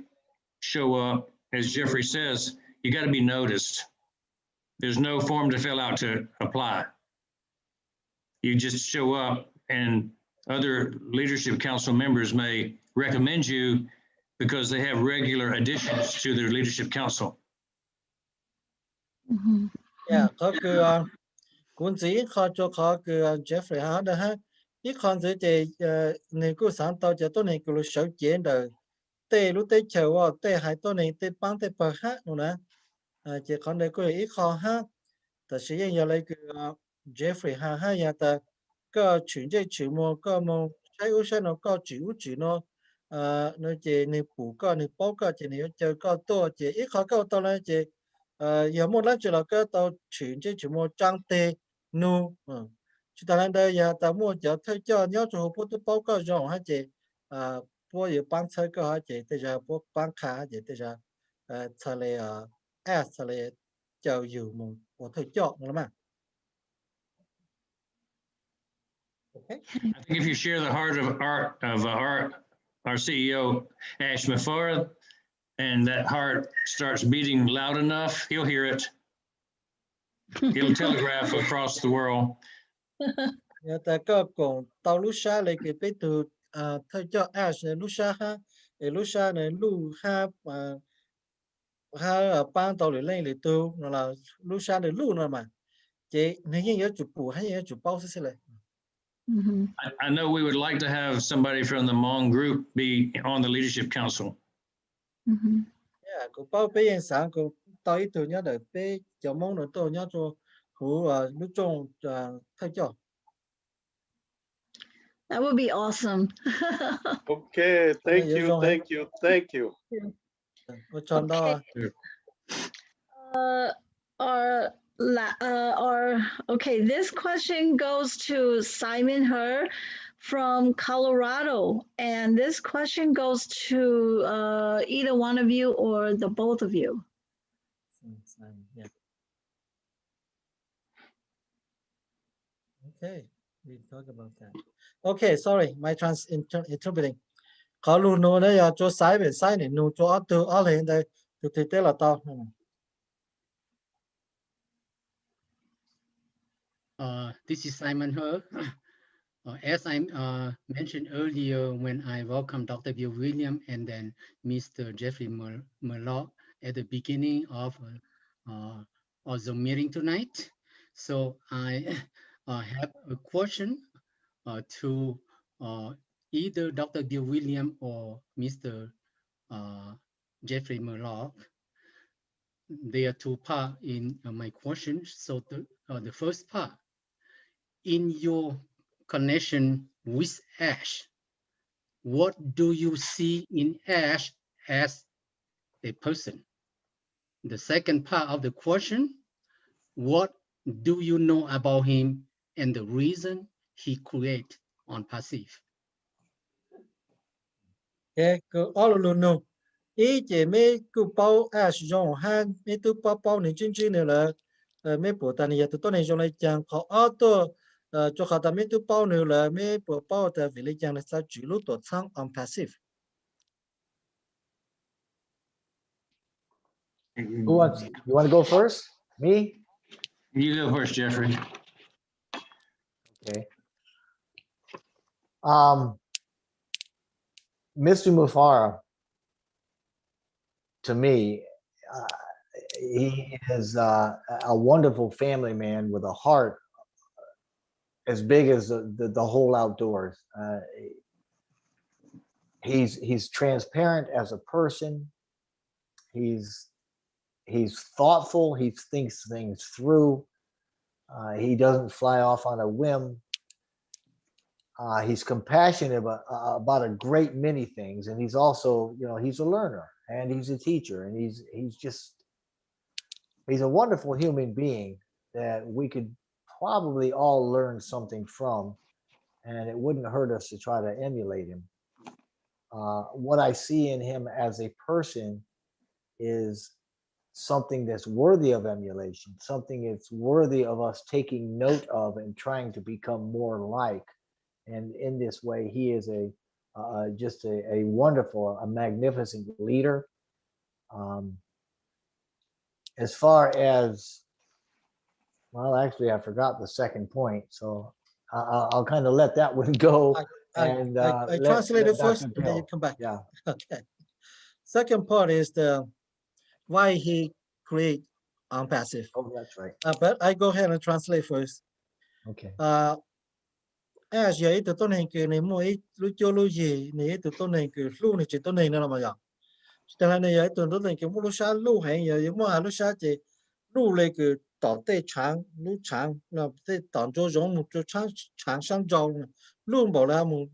show up. As Jeffrey says, you got to be noticed. There's no form to fill out to apply. You just show up, and other Leadership Council members may recommend you because they have regular additions to their Leadership Council. Yeah, có cứ cuốn gì khó cho khó cứ Jeffrey ha đó ha. Ít con gì thì nếu cứ sáng tạo cho tôi này cứ số chuyện đời tê lúc tê chờ tê hai tôi này tê băng tê bờ ha nữa nè chỉ còn đây cứ ít khó ha. Ta sử dụng giờ lấy cứ Jeffrey ha ha ya ta có chuyện gì chuyện mà có mà sai u sai nó có chuyện nó nó chỉ nếu bù có nếu bao có chỉ nếu chờ có to chỉ ít khó có to là chỉ giờ một lần chỉ là cái tàu chuyện chứ chỉ một trang tê nu chúng ta đang đây giờ ta mua giờ thấy cho nhớ cho bố tôi bao có rộng hay chỉ bố giờ bán chơi có hay chỉ bây giờ bố bán khá chỉ bây giờ thay là thay là chờ dù một bố thấy chọn nữa mà. Okay. I think if you share the heart of our CEO, Ash Mafarth, and that heart starts beating loud enough, he'll hear it. He'll telegraph across the world. Nhà ta có cùng tàu lúc xa lấy cái bế từ thay cho Ash này lúc xa ha, lúc xa này lúc ha ban tàu lấy lên lấy tu, nó là lúc xa này lúc nữa mà, chị nếu như nhớ chụp bù hay nhớ chụp bao sẽ lại. I know we would like to have somebody from the Hmong group be on the Leadership Council. Yeah, cũng bao bế yên sáng cũng tàu ít từ nhớ đời bế cho mong nữa tôi nhớ cho hữu lúc trong thay cho. That would be awesome. Okay, thank you. Okay, this question goes to Simon Her from Colorado, and this question goes to either one of you or the both of you. Yeah. Okay, we talk about that. Okay, sorry, my interpreting. Kalau lu nu này cho sai về sai này nu cho từ ở đây đây từ từ tới là tao. This is Simon Her. As I mentioned earlier, when I welcomed Dr. Bill Williams and then Mr. Jeffrey Morlock at the beginning of the meeting tonight, so I have a question to either Dr. Bill Williams or Mr. Jeffrey Morlock. There are two parts in my question. So the first part, in your connection with Ash, what do you see in Ash as a person? The second part of the question, what do you know about him and the reason he created OnPassive? Okay, all lu nu. ý chỉ mấy cụ bao ash dùng han mấy tu bao bao này chính này là mấy bộ tani ya tu này dùng lại chẳng họ auto cho họ ta mấy tu bao nữa là mấy bộ bao ta vì lấy chẳng là sao chỉ lúc tổ sang OnPassive. Who wants, you want to go first? Me? You go first, Jeffrey. Okay. Mr. Mufara, to me, he is a wonderful family man with a heart as big as the whole outdoors. He's transparent as a person. He's thoughtful. He thinks things through. He doesn't fly off on a whim. He's compassionate about a great many things, and he's also, he's a learner and he's a teacher, and he's a wonderful human being that we could probably all learn something from, and it wouldn't hurt us to try to emulate him. What I see in him as a person is something that's worthy of emulation, something that's worthy of us taking note of and trying to become more like. And in this way, he is just a wonderful, a magnificent leader. As far as, well, actually, I forgot the second point, so I'll kind of let that one go. I translated first, and then you come back. Yeah. Okay. Second part is why he create OnPassive. Oh, that's right. But I go ahead and translate first. Okay. As you to tôn hình cái này mỗi lúc cho lúc gì này từ tôn hình cái lúc này chỉ tôn hình nữa là mà vậy. Cho nên này từ tôn hình cái mỗi lúc sáng lúc hay giờ mỗi lúc sáng chỉ lúc này cái tạo tê trắng lúc trắng là tê tạo cho giống một chỗ trắng trắng sáng giàu lúc bảo là một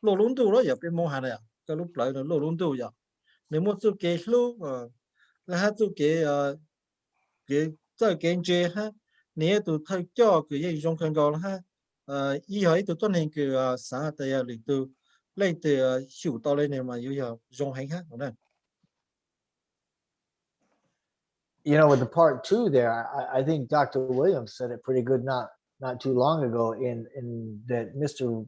lúc luôn đủ đó giờ bên mua hàng này cái lúc lại là lúc luôn đủ giờ nếu một số cái lúc là hai số cái chơi ha nếu tụi thay cho cái gì dùng cần gọi ha ý hỏi tụi tôi nên cái sáng tại lịch từ lên từ hiểu to lên này mà yêu giờ dùng hành ha đúng không? With the part two there, I think Dr. Williams said it pretty good not too long ago in that Mr.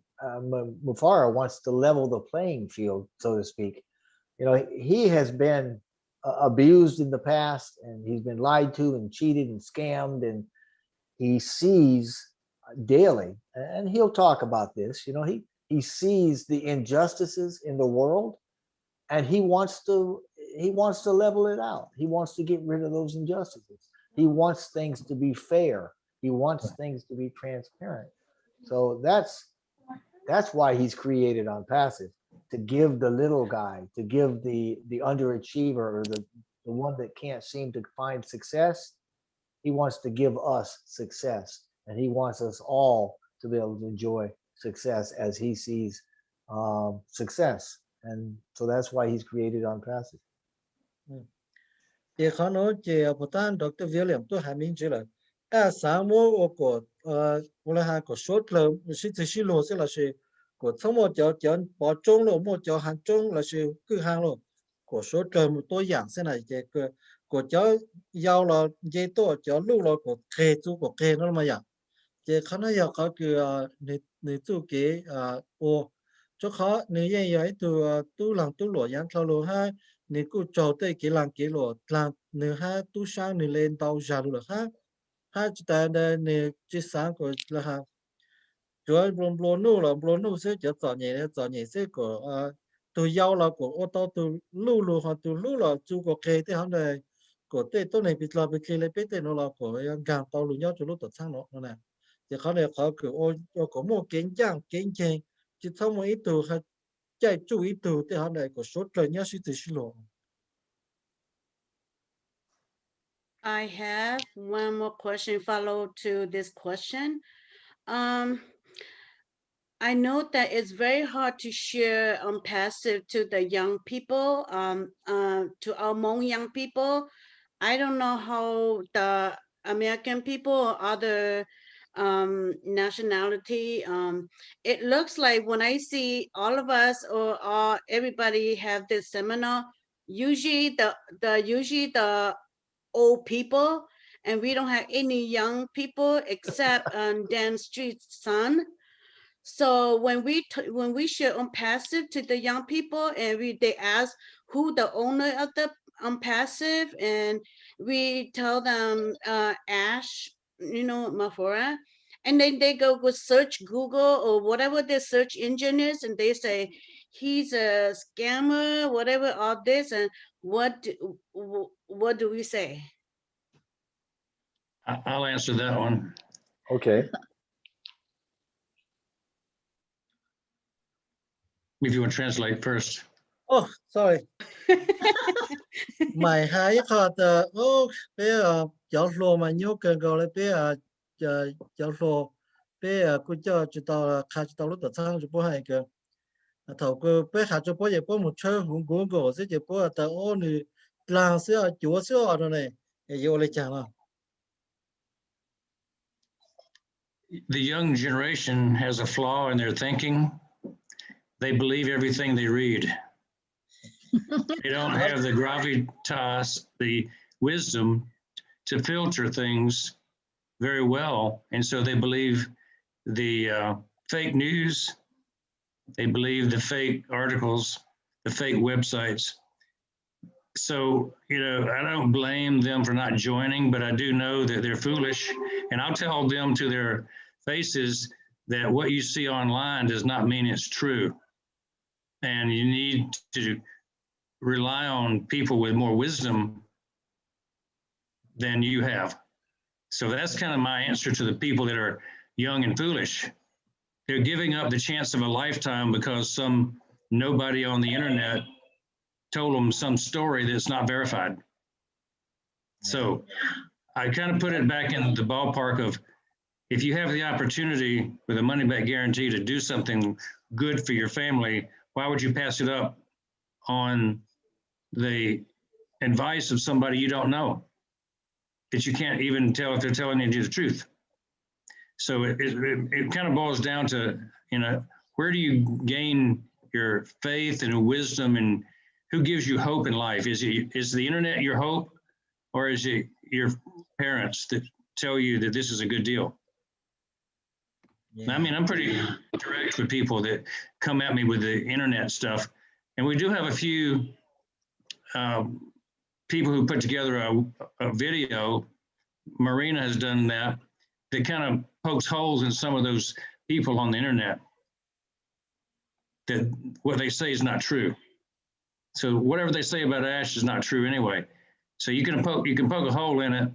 Mufara wants to level the playing field, so to speak. He has been abused in the past, and he's been lied to and cheated and scammed, and he sees daily, and he'll talk about this, he sees the injustices in the world, and he wants to level it out. He wants to get rid of those injustices. He wants things to be fair. He wants things to be transparent. So that's why he's created OnPassive, to give the little guy, to give the underachiever, or the one that can't seem to find success. He wants to give us success, and he wants us all to be able to enjoy success as he sees success. And so that's why he's created OnPassive. Thì khó nói chỉ ở Bhutan Dr. William tôi hay mình chỉ là sáng mua của là hai của số lượng sĩ lô sẽ là sự của thông một chỗ bỏ trống lô một chỗ hàng trống là sự cứ hàng lô của số trời một tôi dạng sẽ này cái của chỗ giàu là dây to chỗ lưu là của khe chú của khe nó mà dạng chỉ khó nói giờ có cái người chú cái chỗ khó nếu như vậy từ tu làm tu lụa dạng thao lụa ha nếu cứ cho tới cái làng cái lụa làm nếu ha tu sang nếu lên tàu giả lụa ha chỉ ta nếu chỉ sáng của là ha chúa blon nô sẽ cho nhẹ sẽ của từ giàu là của ô tô từ lụa hoặc từ lụa là chú của cái thế hắn này của tết tôi này bị cái lấy tết nó là của gang tàu lụa nhau cho lúc tết sang nó nè thìเขาเนี่ยเขาคือcó một kiến trang kiến trang chỉ thông một ít từ hay chạy chú ý từ thì họ này có số trời nhớ sự tự xin lỗi. I have one more question follow to this question. I know that it's very hard to share OnPassive to the young people, to our Hmong young people. I don't know how the American people or other nationality. It looks like when I see all of us or everybody have this seminar, usually the old people, and we don't have any young people except Dan Street's son. So when we share OnPassive to the young people, and they ask who the owner of the OnPassive, and we tell them Ash, Mafora, and then they go search Google or whatever their search engine is, and they say he's a scammer, whatever, all this, and what do we say? I'll answer that one. Okay. If you want to translate first. Oh, sorry. Mày hai khát oh bé giáo lô mà nhớ cần gọi là bé giáo lô bé cứ cho chỉ tao khai chỉ tao lúc tập sang cho bố hai cái thầu cơ bé khai cho bố giờ bố một chơi hùng cũng có sẽ giờ bố tao ô nữ làm sao chúa sao rồi này giờ lấy chẳng à. The young generation has a flaw in their thinking. They believe everything they read. They don't have the gravitas, the wisdom to filter things very well. And so they believe the fake news, they believe the fake articles, the fake websites. So, I don't blame them for not joining, but I do know that they're foolish. And I'll tell them to their faces that what you see online does not mean it's true. And you need to rely on people with more wisdom than you have. So that's kind of my answer to the people that are young and foolish. They're giving up the chance of a lifetime because some nobody on the internet told them some story that's not verified. So I kind of put it back in the ballpark of, if you have the opportunity with a money back guarantee to do something good for your family, why would you pass it up on the advice of somebody you don't know, that you can't even tell if they're telling you the truth? So it kind of boils down to, where do you gain your faith and wisdom, and who gives you hope in life? Is the internet your hope, or is it your parents that tell you that this is a good deal? Yeah. I mean, I'm pretty direct with people that come at me with the internet stuff. And we do have a few people who put together a video. Marina has done that kind of pokes holes in some of those people on the internet, that what they say is not true. So whatever they say about Ash is not true anyway. So you can poke a hole in it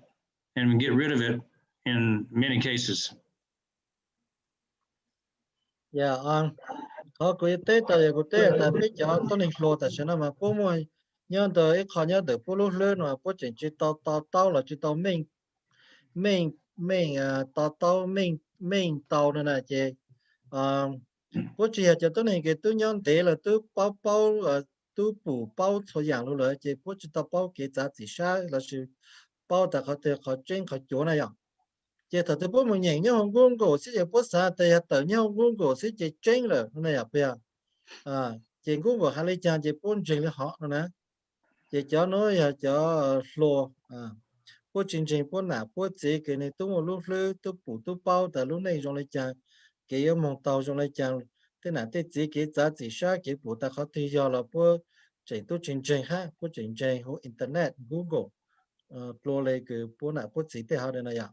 and get rid of it in many cases. Yeah, họ cứ tới tới cái tới tại bây giờ tôi nên lo tại sao mà bố moi nhớ tới cái khó nhớ tới bố lúc lớn mà bố chỉ tao là chỉ tao mình tao mình tao nữa này chị bố chỉ là cho tôi nên cái tôi nhớ để là tôi bao tôi bao số dạng luôn rồi chị bố chỉ tao bao cái giá trị sao là sự bao tại họ trên họ chỗ này à. Chị thật sự bố mình nhận nhau Hồng Kông cổ sẽ chỉ bố xã tại tự nhau Hồng Kông cổ sẽ chỉ tranh rồi này à bây chị cũng có hai lý chàng chị bốn trình là họ nữa chị cho nói cho lô bố trình bố nạp bố chỉ cái này tôi một lúc lư tôi bù tôi bao tại lúc này trong lý chàng cái yêu mong tàu trong lý chàng thế nào thế chỉ cái giá trị sao cái bù ta khó thì do là bố chỉ tôi trình ha bố trình hồ internet Google lô này cái bố nạp bố chỉ thế họ đây này à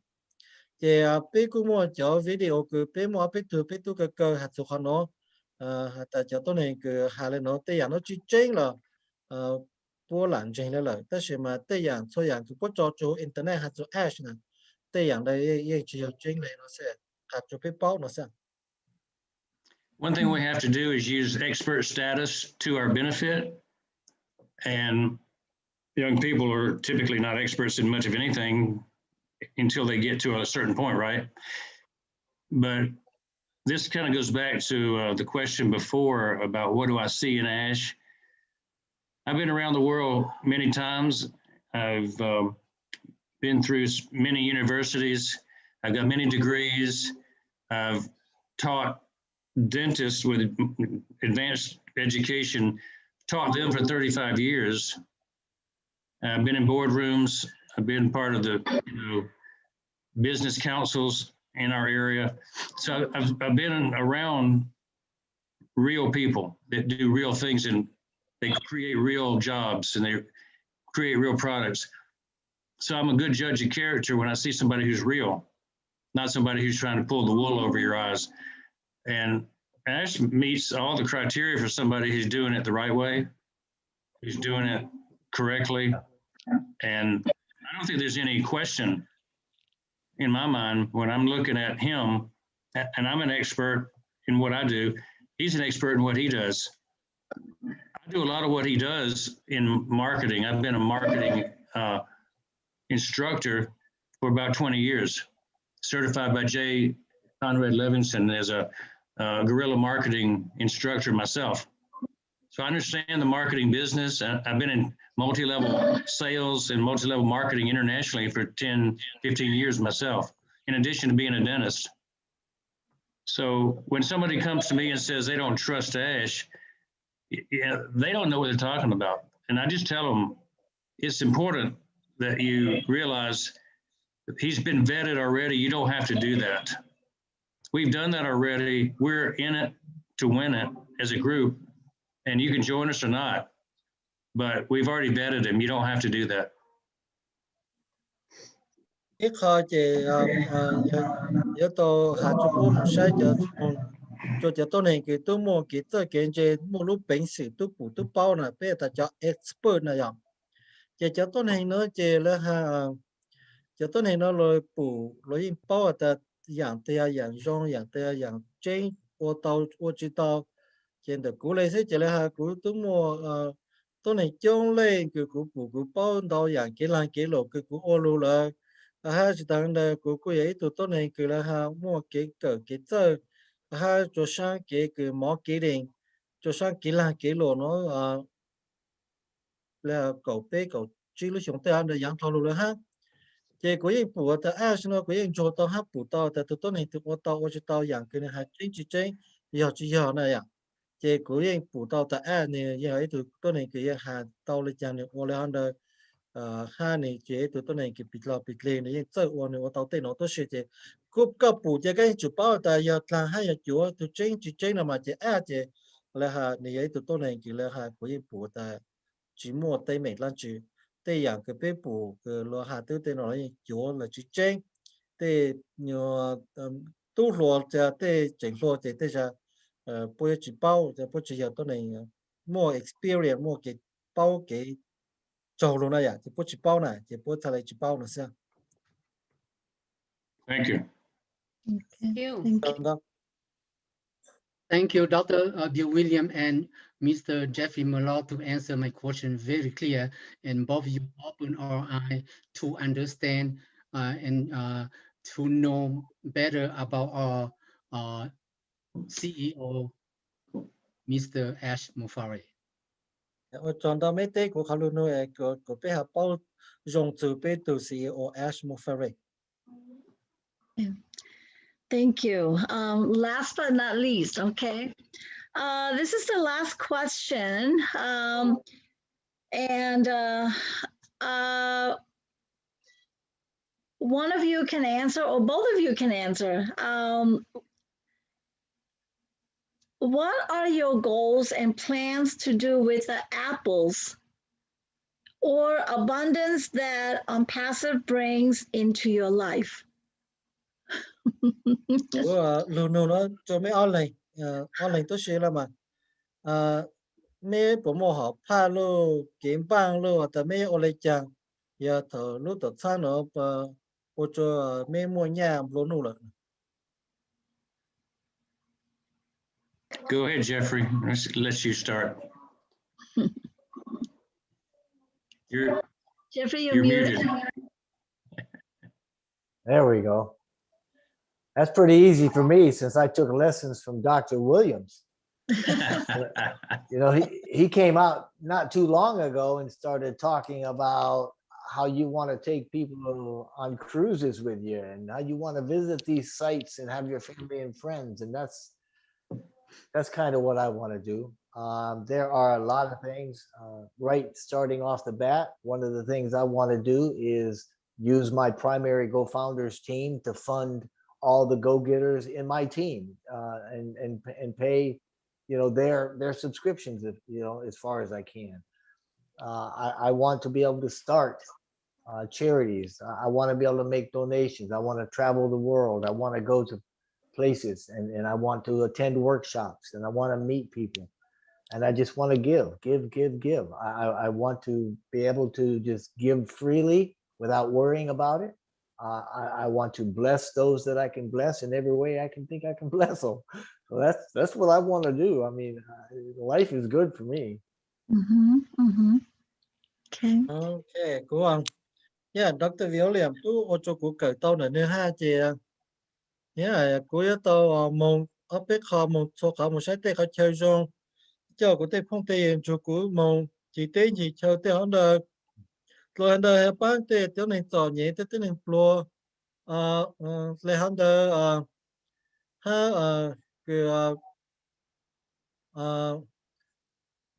thì bé cũng mua cho video cái bé mua bé tu cái cơ hạt số nó tại cho tôi này cái hà lên nó tây nó chỉ trên là bố làm trên là tất nhiên mà tây số cái bố cho internet hạt số ash này tây đây chỉ trên này nó sẽ hạt số bé bao nó sẽ. One thing we have to do is use expert status to our benefit, and young people are typically not experts in much of anything until they get to a certain point, right? But this kind of goes back to the question before about what do I see in Ash. I've been around the world many times. I've been through many universities. I've got many degrees. I've taught dentists with advanced education, taught them for 35 years. I've been in boardrooms. I've been part of the business councils in our area. So I've been around real people that do real things, and they create real jobs and they create real products. So I'm a good judge of character when I see somebody who's real, not somebody who's trying to pull the wool over your eyes. And Ash meets all the criteria for somebody who's doing it the right way, who's doing it correctly. And I don't think there's any question in my mind when I'm looking at him, and I'm an expert in what I do. He's an expert in what he does. I do a lot of what he does in marketing. I've been a marketing instructor for about 20 years, certified by J. Conrad Levinson as a guerrilla marketing instructor myself. So I understand the marketing business. I've been in multi-level sales and multi-level marketing internationally for 10, 15 years myself, in addition to being a dentist. So when somebody comes to me and says they don't trust Ash, yeah, they don't know what they're talking about. And I just tell them it's important that you realize that he's been vetted already. You don't have to do that. We've done that already. We're in it to win it as a group, and you can join us or not, but we've already vetted him. You don't have to do that. Ít khó chỉ giờ tàu hạ chụp bút một sai giờ cho tôi này cái tôi mua cái tôi cái chế mua lúc bệnh sử tôi bù tôi bao nè bây giờ cho expert này vậy cho tôi này nó chỉ là cho tôi này nó rồi bù rồi bao ta dạng rong dạng dạng trên ô tàu ô chỉ tàu trên được cú lấy sẽ là cú tôi mua tôi này chống lên cái cú bù bao tàu dạng cái lỗ cái cú ô lô là chỉ đang là cú ấy tôi này cái là mua cái giờ cho sang cái mỏ cái đèn cho sang cái lỗ nó là cậu chỉ lúc chúng ta ăn được dạng thầu lỗ ha cái của những phụ ta nó của những chỗ tao hấp phụ tao ta tôi này tôi tao cho tao dạng cái này chính giờ này à cái của những phụ tao ta này giờ ấy tôi này cái tao lấy dạng này ô là ăn được này cái tôi này cái bịt lên này chơi ô này tao tên nó tôi sẽ cái cúp cấp phụ cái chụp bao ta giờ là hay là chúa tôi chính là mà cái là này ấy tôi này cái là của những phụ ta chỉ mua tay mình làm chỉ tay dạng cái bếp bù cái lo hạt tư tay nó chúa là chỉ chính tay nhiều tu lúa cho tay chỉnh lúa cho tay ra bây giờ chỉ bao cho bây giờ tôi này mua experience mua cái bao cái trâu luôn này à thì bây chỉ bao này thì bây giờ lại chỉ bao nữa sao Thank you. Thank you. Thank you, Dr. Bill William and Mr. Jeffrey Morlock to answer my question very clear, and both of you open our eye to understand and to know better about our CEO, Mr. Ash Mufari. Chọn đó mấy tế của Kalu nói của bé học bao dùng từ bé từ CEO Ash Mufari. Thank you. Last but not least, okay. This is the last question. And one of you can answer, or both of you can answer. What are your goals and plans to do with the apples or abundance that OnPassive brings into your life? Luôn nó cho mấy online tôi sẽ là mà mấy bộ môn học pha lô kiếm bang lô tại mấy online chẳng giờ thở lúc tập sang nó bộ cho mấy mua nhà luôn nụ là. Go ahead, Jeffrey. Let's let you start. Jeffrey, you're muted. There we go. That's pretty easy for me since I took lessons from Dr. Williams. You know, he came out not too long ago and started talking about how you want to take people on cruises with you and how you want to visit these sites and have your family and friends. And that's kind of what I want to do. There are a lot of things, right starting off the bat. One of the things I want to do is use my primary Go Founders team to fund all the go-getters in my team, and pay, their subscriptions, if, as far as I can. I want to be able to start charities. I want to be able to make donations. I want to travel the world. I want to go to places, and I want to attend workshops, and I want to meet people. And I just want to give. I want to be able to just give freely without worrying about it. I want to bless those that I can bless in every way I can think I can bless them. So that's what I want to do. I mean, life is good for me. Okay. Okay, cool on. Yeah, Dr. William, tu ocho ku cởi tàu nữa nữa ha chị. Yeah, cô yêu tàu mong ở bên kho mong số khảo một sai tệ khó chơi rồi. Cho cô tệ phong tệ cho cô mong chỉ tệ gì chơi tệ hơn được. Rồi hơn được bán tệ tiêu nên tỏ nhẹ tệ nên pro. Lại hơn được ha cái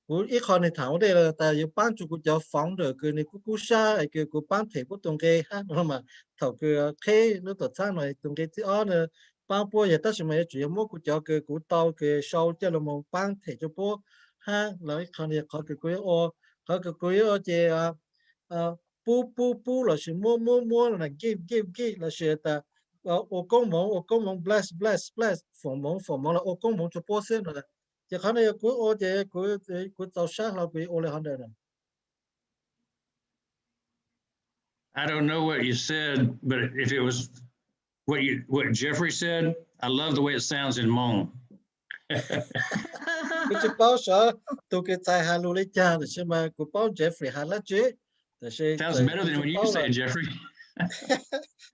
cú ít khó này thảo đây là tại vì bán chủ của cháu phóng được cái này cú xa cái cú bán thể của tông cái ha nó mà thảo cái khi nó tổ sang này tông cái thứ đó nữa bán bố giờ tất nhiên mấy chủ yếu mua của cháu cái cú tàu cái sau cho là một bán thể cho bố ha lấy khó này khó cái cuối ô khó cái cuối ô chị bố là sự mua là give là sự ta ô công mong bless phổ mong là ô công mong cho bố xem rồi chỉ khả năng của ô thì của tàu sát là của ô là hơn rồi. I don't know what you said, but if it was what Jeffrey said, I love the way it sounds in Hmong. Của chú báo sợ tôi cái tài hà lưu lấy cha thì xem mà của báo Jeffrey hà lá chế. Sounds better than when you say it, Jeffrey.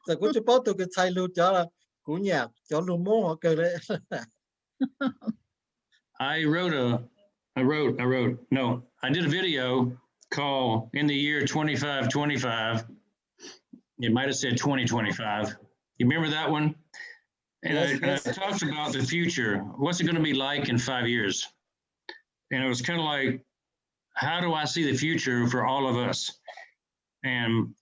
Rồi của chú báo tôi cái tài lưu cho là của nhà cho lưu môn họ cười đấy. I did a video called In the Year 2525. It might have said 2025. You remember that one? And I talked about the future. What's it going to be like in 5 years? And it was kind of like, how do I see the future for all of us? And,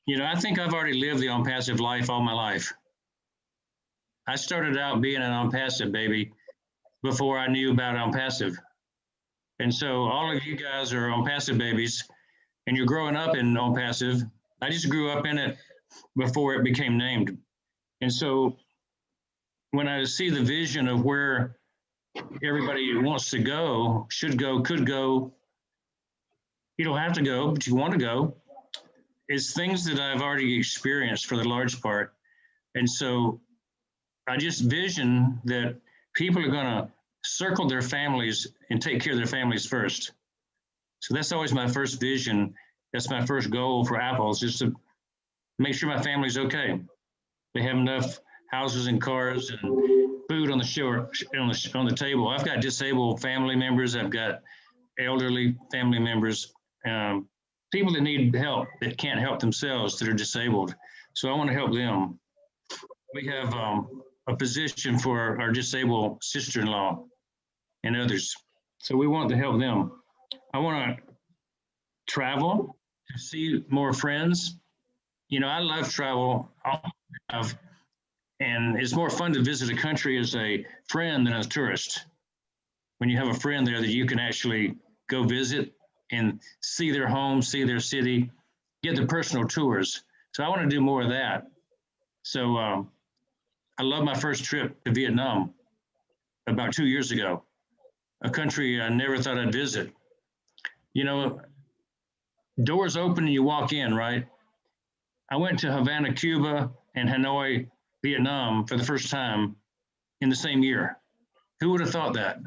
I think I've already lived the OnPassive life all my life. I started out being an OnPassive baby before I knew about OnPassive. And so all of you guys are OnPassive babies, and you're growing up in OnPassive. I just grew up in it before it became named. And so when I see the vision of where everybody wants to go, should go, could go, you don't have to go, but you want to go, it's things that I've already experienced for the large part. And so I just vision that people are going to circle their families and take care of their families first. So that's always my first vision. That's my first goal for Apples, just to make sure my family's okay. They have enough houses and cars and food on the table. I've got disabled family members. I've got elderly family members, people that need help, that can't help themselves, that are disabled. So I want to help them. We have a position for our disabled sister-in-law and others. So we want to help them. I want to travel, to see more friends. I love travel. And it's more fun to visit a country as a friend than as a tourist. When you have a friend there that you can actually go visit and see their home, see their city, get the personal tours. So I want to do more of that. So I love my first trip to Vietnam about 2 years ago, a country I never thought I'd visit. Doors open and you walk in, right? I went to Havana, Cuba, and Hanoi, Vietnam for the first time in the same year. Who would have thought that?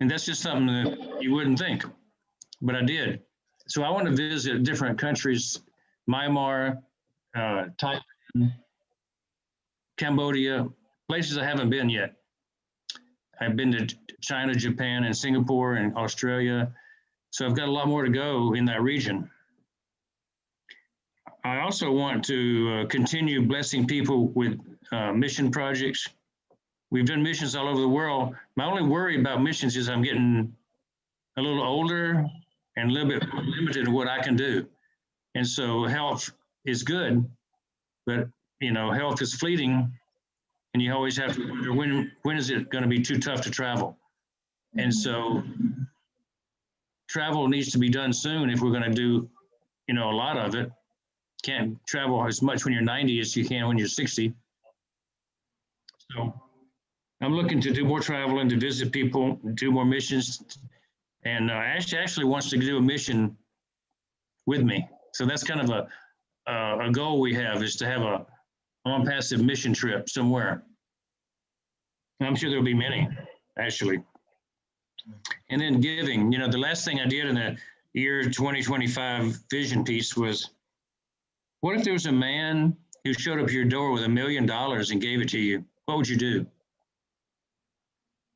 And that's just something that you wouldn't think, but I did. So I want to visit different countries, Myanmar, Thailand, Cambodia, places I haven't been yet. I've been to China, Japan, and Singapore, and Australia. So I've got a lot more to go in that region. I also want to continue blessing people with mission projects. We've done missions all over the world. My only worry about missions is I'm getting a little older and a little bit limited in what I can do. And so health is good, but you know, health is fleeting, and you always have to wonder when is it going to be too tough to travel? And so travel needs to be done soon if we're going to do, you know, a lot of it. Can't travel as much when you're 90 as you can when you're 60. So I'm looking to do more traveling, to visit people, do more missions. And Ash actually wants to do a mission with me. So that's kind of a goal we have, is to have a OnPassive mission trip somewhere. And I'm sure there'll be many, actually. And then giving, you know, the last thing I did in the year 2025 vision piece was, what if there was a man who showed up at your door with $1 million and gave it to you? What would you do?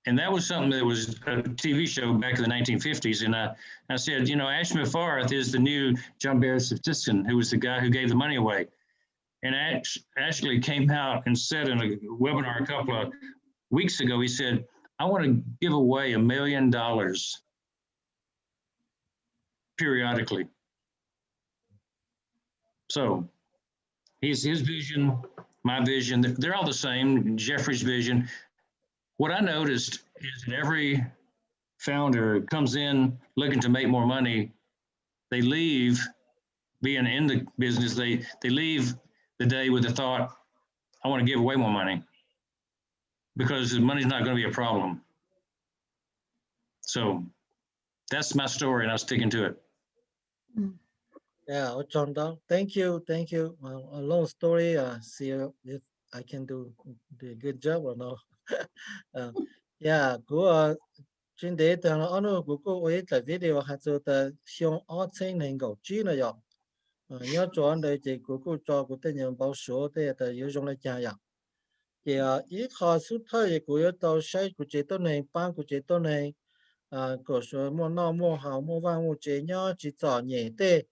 And that was something that was a TV show back in the 1950s. And I said, you know, Ash Mefarth is the new John Barrett statistician, who was the guy who gave the money away. And Ash actually came out and said in a webinar a couple of weeks ago, he said, I want to give away $1 million periodically. So his vision, my vision, they're all the same, Jeffrey's vision. What I noticed is that every founder comes in looking to make more money. They leave being in the business. They leave the day with the thought, I want to give away more money, because the money's not going to be a problem. So that's my story, and I'm sticking to it. Yeah, John Down. Thank you. Well, a long story. See if I can do a good job or no. Yeah, của trên đấy thì nó nó của cô ấy tại video hay cho ta xong ở trên này gạo chi này rồi. Nhớ cho anh đây thì của cô cho của tên nhân bảo số thì ta yếu dùng lại cha ya. Thì ít khó suốt thời của yếu tàu xây của chế độ này ban của chế độ này của số mua nọ mua hào mua vàng mua chế nhớ chỉ cho nhẹ tê.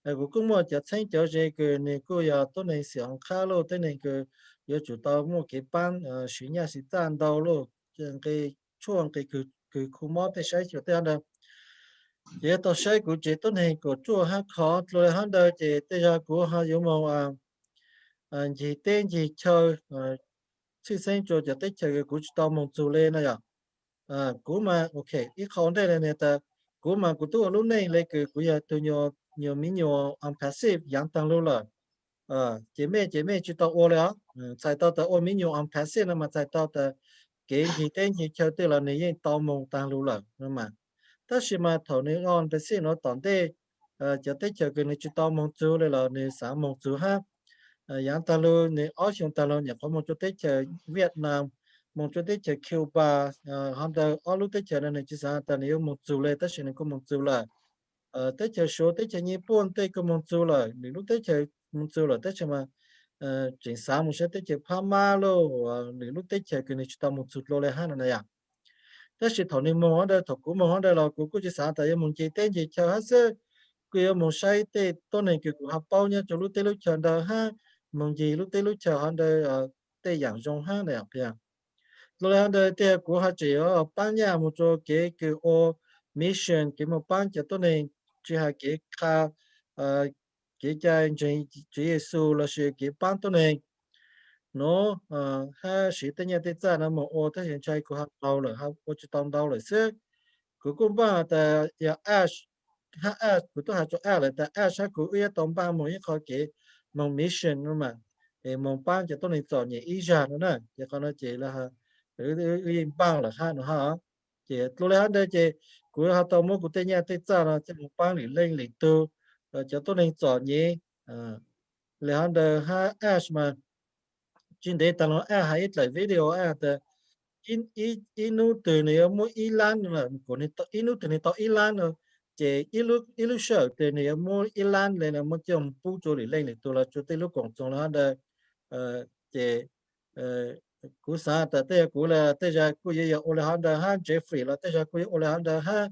Của cô mua cho thấy cho cái cái này cô ya tổ này sáng khá lô tên này cái yếu chủ tàu mua cái ban sử nhà sĩ tan đầu lô cái chuông cái khu mỏ để xây cho tên đó. Chế tàu xây của chế độ này của chùa hát khó rồi hắn đời chế tây ra của họ dùng màu chỉ tên chỉ chơi sự sinh cho cho tết chơi của tàu mong chủ lên này à của mà ok ít khó đây này ta của mà của tôi lúc này lấy cái của nhà tôi nhiều mình nhiều OnPassive dạng tăng luôn rồi chế mẹ chỉ tàu ô rồi sai tàu ô mình nhiều OnPassive mà sai tàu cái chỉ tên chỉ chơi từ là này tàu mong tăng luôn rồi mà tất nhiên mà thầu này OnPassive nó tận đây cho tết chơi cái này chỉ tàu mong chủ đây là này sáng mong chủ ha yang ta lu ne ở trong ta lu nhập có một chỗ tết chơi Việt Nam một chỗ tết chơi Cuba hôm đó ở lúc tết chơi này chỉ sao ta nếu một chủ lệ tết này có một chủ là tết chơi số tết chơi Nhật Bản tết có một chủ là lúc tết chơi một chủ là tết chơi mà chuyển sang một số tết chơi Pama lo lúc tết chơi cái này chỉ tao một chủ lô lại hai này à tất nhiên thằng này mua ở đây thằng cũ mua ở đây là cũ chỉ sao tại một chơi tên gì chơi hết sức cái một sai tết tôi này cái của học bao nhiêu cho lúc tết lúc chơi đó ha mong gì lúc tới lúc chờ hắn đây tây giảng trong hang này kìa rồi hắn đây tây của hắn chỉ ở ban nhà một chỗ cái ô mission cái một ban cho tôi này chỉ là cái ca cái cha chỉ Giêsu là sự cái ban tôi này nó ha sĩ tây nhà tây cha nó một ô thế hiện tại của hắn đau rồi hắn có chỉ đau đau rồi chứ của con ba ta ya ash ha ash của tôi hay cho ash là ta ash của yêu tổng ban một cái cái mong mission nữa mà thì mong ban cho tôi này chọn nhẹ ý ra nữa nè cho con nói chị là cái ban là ha nữa ha chị tôi lấy đây chị của họ tàu mua của tây nhà tây cha là cho mong ban để lên lịch tu cho tôi này chọn nhẹ lấy hắn đây ha ash mà trên đây ta nói hay ít lại video ta inu từ này mua Iran là của này inu từ này tao Iran rồi chế ilu sợ từ này mua Iran này là một trong phụ trợ để lên để tôi là cho tới lúc còn trong đó đây chế cú sa ta tới cú là tới giờ cú giờ Alexander ha Jeffrey là tới giờ cú Alexander ha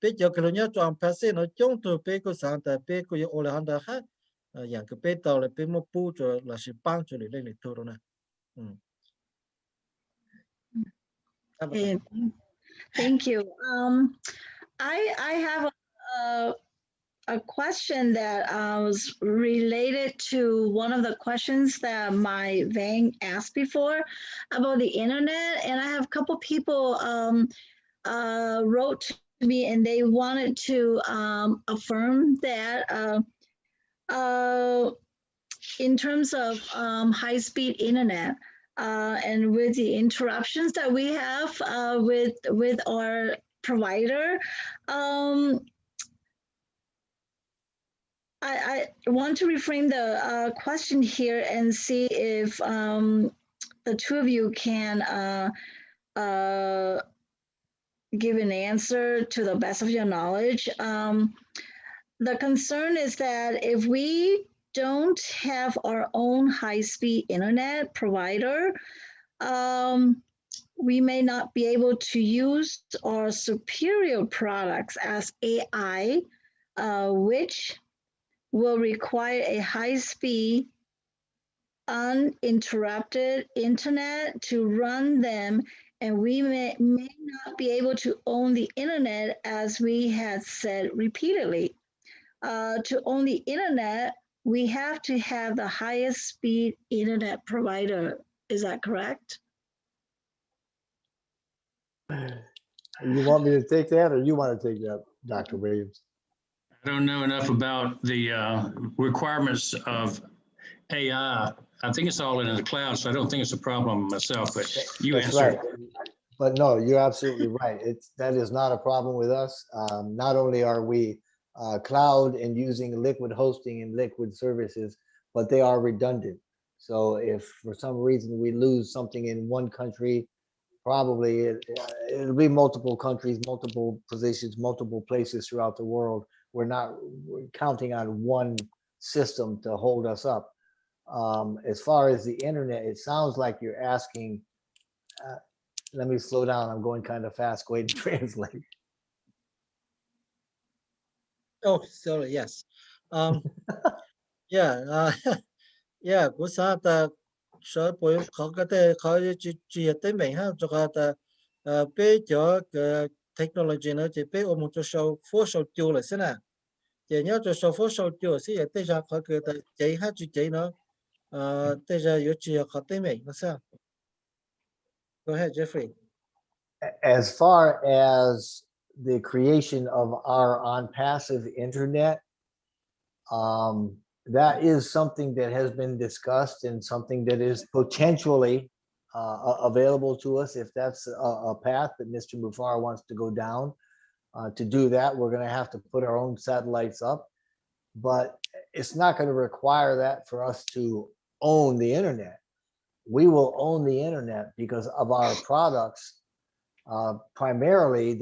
bây giờ cái nhớ cho OnPassive nó trong từ bây cú sa ta bây cú Alexander ha dạng cái bây tàu là bây một phụ trợ là sự帮助để lên để tôi rồi nè Okay, thank you. I have a question that was related to one of the questions that my Vang asked before about the internet, and I have a couple people wrote to me and they wanted to affirm that in terms of high-speed internet and with the interruptions that we have with our provider. I want to reframe the question here and see if the two of you can give an answer to the best of your knowledge. The concern is that if we don't have our own high-speed internet provider, we may not be able to use our superior products as AI, which will require a high-speed, uninterrupted internet to run them, and we may not be able to own the internet as we had said repeatedly. To own the internet, we have to have the highest speed internet provider. Is that correct? You want me to take that or you want to take that, Dr. Williams? I don't know enough about the requirements of AI. I think it's all in the cloud, so I don't think it's a problem myself, but you That's answer. right. But no, you're absolutely right. That is not a problem with us. Not only are we cloud and using liquid hosting and liquid services, but they are redundant. So if for some reason we lose something in one country, probably it'll be multiple countries, multiple positions, multiple places throughout the world. We're counting on one system to hold us up. As far as the internet, it sounds like you're asking, let me slow down. I'm going kind of fast. Go ahead and translate. Oh, sorry. Yes. Yeah. Yeah. Của sao ta sở bộ khó có thể khó chỉ tới mình ha cho ta bây giờ cái technology nó chỉ bây ông cho số phố số tiêu là thế nào chỉ nhớ cho số phố số tiêu thì bây giờ khó cái ta chỉ ha chỉ nó bây giờ yếu chỉ khó tới mình là sao? Go ahead, Jeffrey. As far as the creation of our OnPassive internet, that is something that has been discussed and something that is potentially available to us if that's a path that Mr. Mufar wants to go down. To do that, we're going to have to put our own satellites up, but it's not going to require that for us to own the internet. We will own the internet because of our products. Primarily,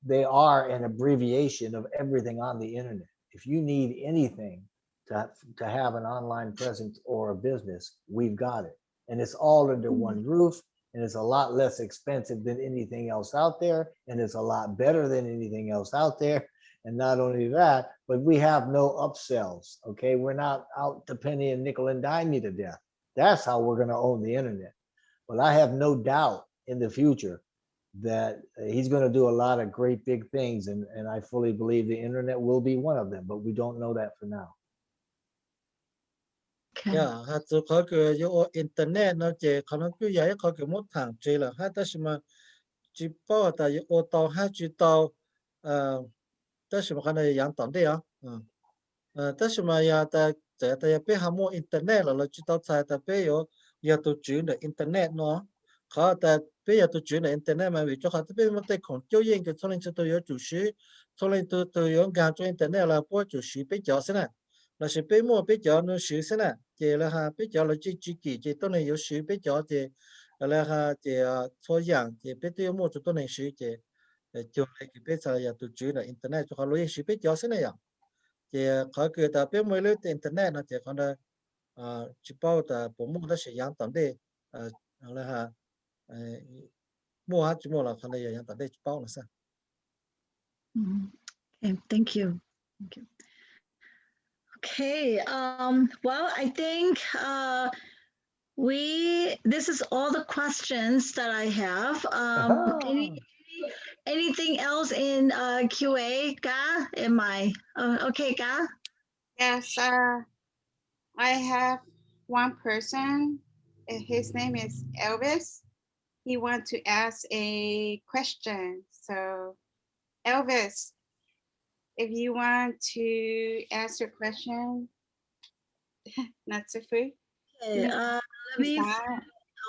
they are an abbreviation of everything on the internet. If you need anything to have an online presence or a business, we've got it. And it's all under one roof, and it's a lot less expensive than anything else out there, and it's a lot better than anything else out there. And not only that, but we have no upsells, okay? We're not out to penny and nickel and dime you to death. That's how we're gonna own the internet. But I have no doubt in the future that he's going to do a lot of great big things, and I fully believe the internet will be one of them, but we don't know that for now. Yeah, ha zu khó cái yếu internet nó chỉ khó nó cứ vậy khó cái một thằng chỉ là ha ta xem mà chỉ bảo ta yếu tàu ha chỉ tàu ta xem mà cái này dạng tận đấy à ta xem mà ya ta bây ham mua internet là chỉ tàu xài ta bây giờ ya tu chuyển được internet nó khó ta bây giờ tu chuyển được internet mà vì cho họ ta bây giờ tay không tiêu yên cái thông tin tôi yếu chủ sĩ thông tin tôi yếu gang cho internet là bao chủ sĩ bây giờ thế này là sĩ bây mua bây giờ nó sĩ thế này chỉ là ha bây giờ là chỉ chỉ tôi này yếu sĩ bây giờ chỉ là ha chỉ số dạng chỉ bây giờ mua cho tôi này sĩ chỉ cho cái bây giờ ya tu chuyển được internet cho họ lấy sĩ bây giờ thế này à chỉ khó cái ta bây mới lấy internet nó chỉ còn là chỉ bảo ta bộ mua nó sẽ dạng tận đây là ha mua hết chỉ mua là phần này dạng tận đây chỉ bảo là sao? Okay, thank you. Thank you. Okay, well, I think this is all the questions that I have. Anything else in QA, Ga? Am I okay, Ga? Yes, I have one person. His name is Elvis. He wants to ask a question. So, Elvis, if you want to ask your question, not so free. Okay, let me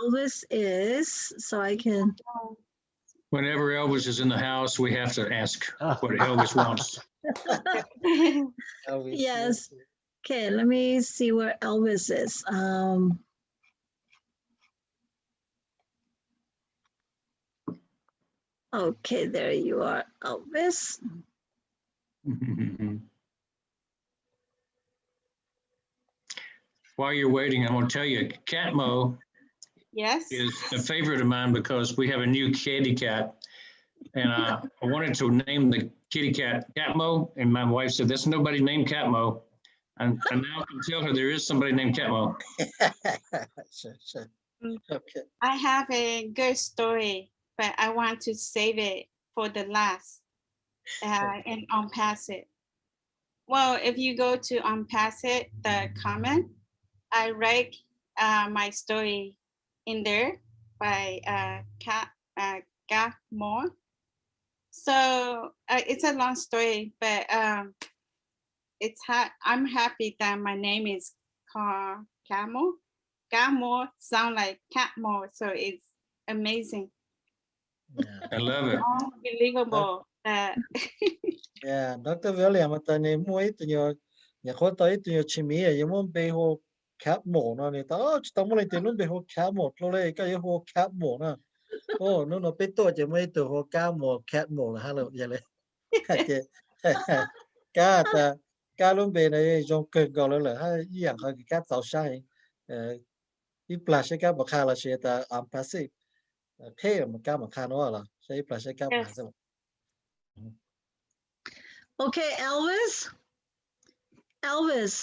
Elvis is so I can. Whenever Elvis is in the house, we have to ask what Elvis wants. Elvis, Yes. Okay, let me see where Elvis is. Okay, there you are, Elvis. While you're waiting, I'm going to tell you, Catmo Yes. is a favorite of mine because we have a new kitty cat. And I wanted to name the kitty cat Catmo. And my wife said, there's nobody named Catmo. And now I can tell her there is somebody named Catmo. Sure. Okay. I have a good story, but I want to save it for the last and OnPassive. Well, if you go to OnPassive, the comment, I write my story in there by Kat Moore. So it's a long story, but I'm happy that my name is called Camo. Camo sound like Catmore, so it's amazing. Yeah. I love it. Unbelievable. Yeah, Dr. William, at the muy to your Yakota to your chimney, you won't be whole cap more. No, it oh, stumble it no be whole cap more, Chloe, you whole cap more. Oh, no, Pito, you made to whole cap more, cat more. Hello, Yellow. Cá ta cá luôn bên này trong cực gọi là hay dạng cái cá tàu sai ít plus cái bậc khai là sẽ ta OnPassive thế mà cá mà khai nó là sẽ ít plus cái bậc khai. Okay, Elvis,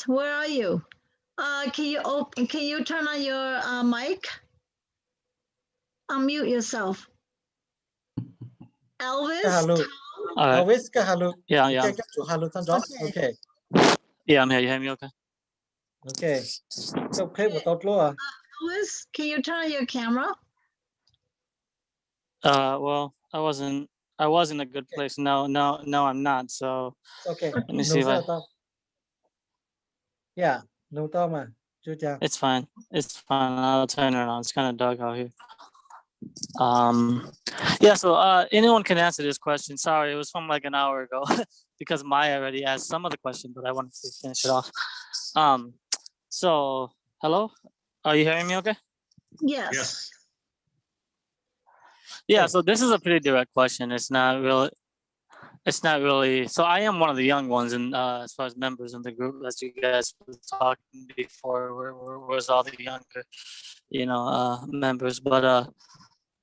where are you? Can you turn on your mic? Unmute yourself. Elvis. Hello. Elvis, hello. Yeah. Hello, Sandra. Okay. Yeah, I'm here. You hear me okay? Okay. Okay, but Elvis, can you turn on your camera? Well, I was in a good place. No, I'm not. So okay. Let me see if I. Yeah, no Toma. It's fine. I'll turn it on. It's kind of dark out here. Yeah, so anyone can answer this question. Sorry, it was from like an hour ago because Maya already asked some of the question, but I wanted to finish it off. So hello, are you hearing me okay? Yes. Yeah, so this is a pretty direct question. It's not really, so I am one of the young ones, and as far as members in the group, as you guys were talking before, where's all the younger, members. But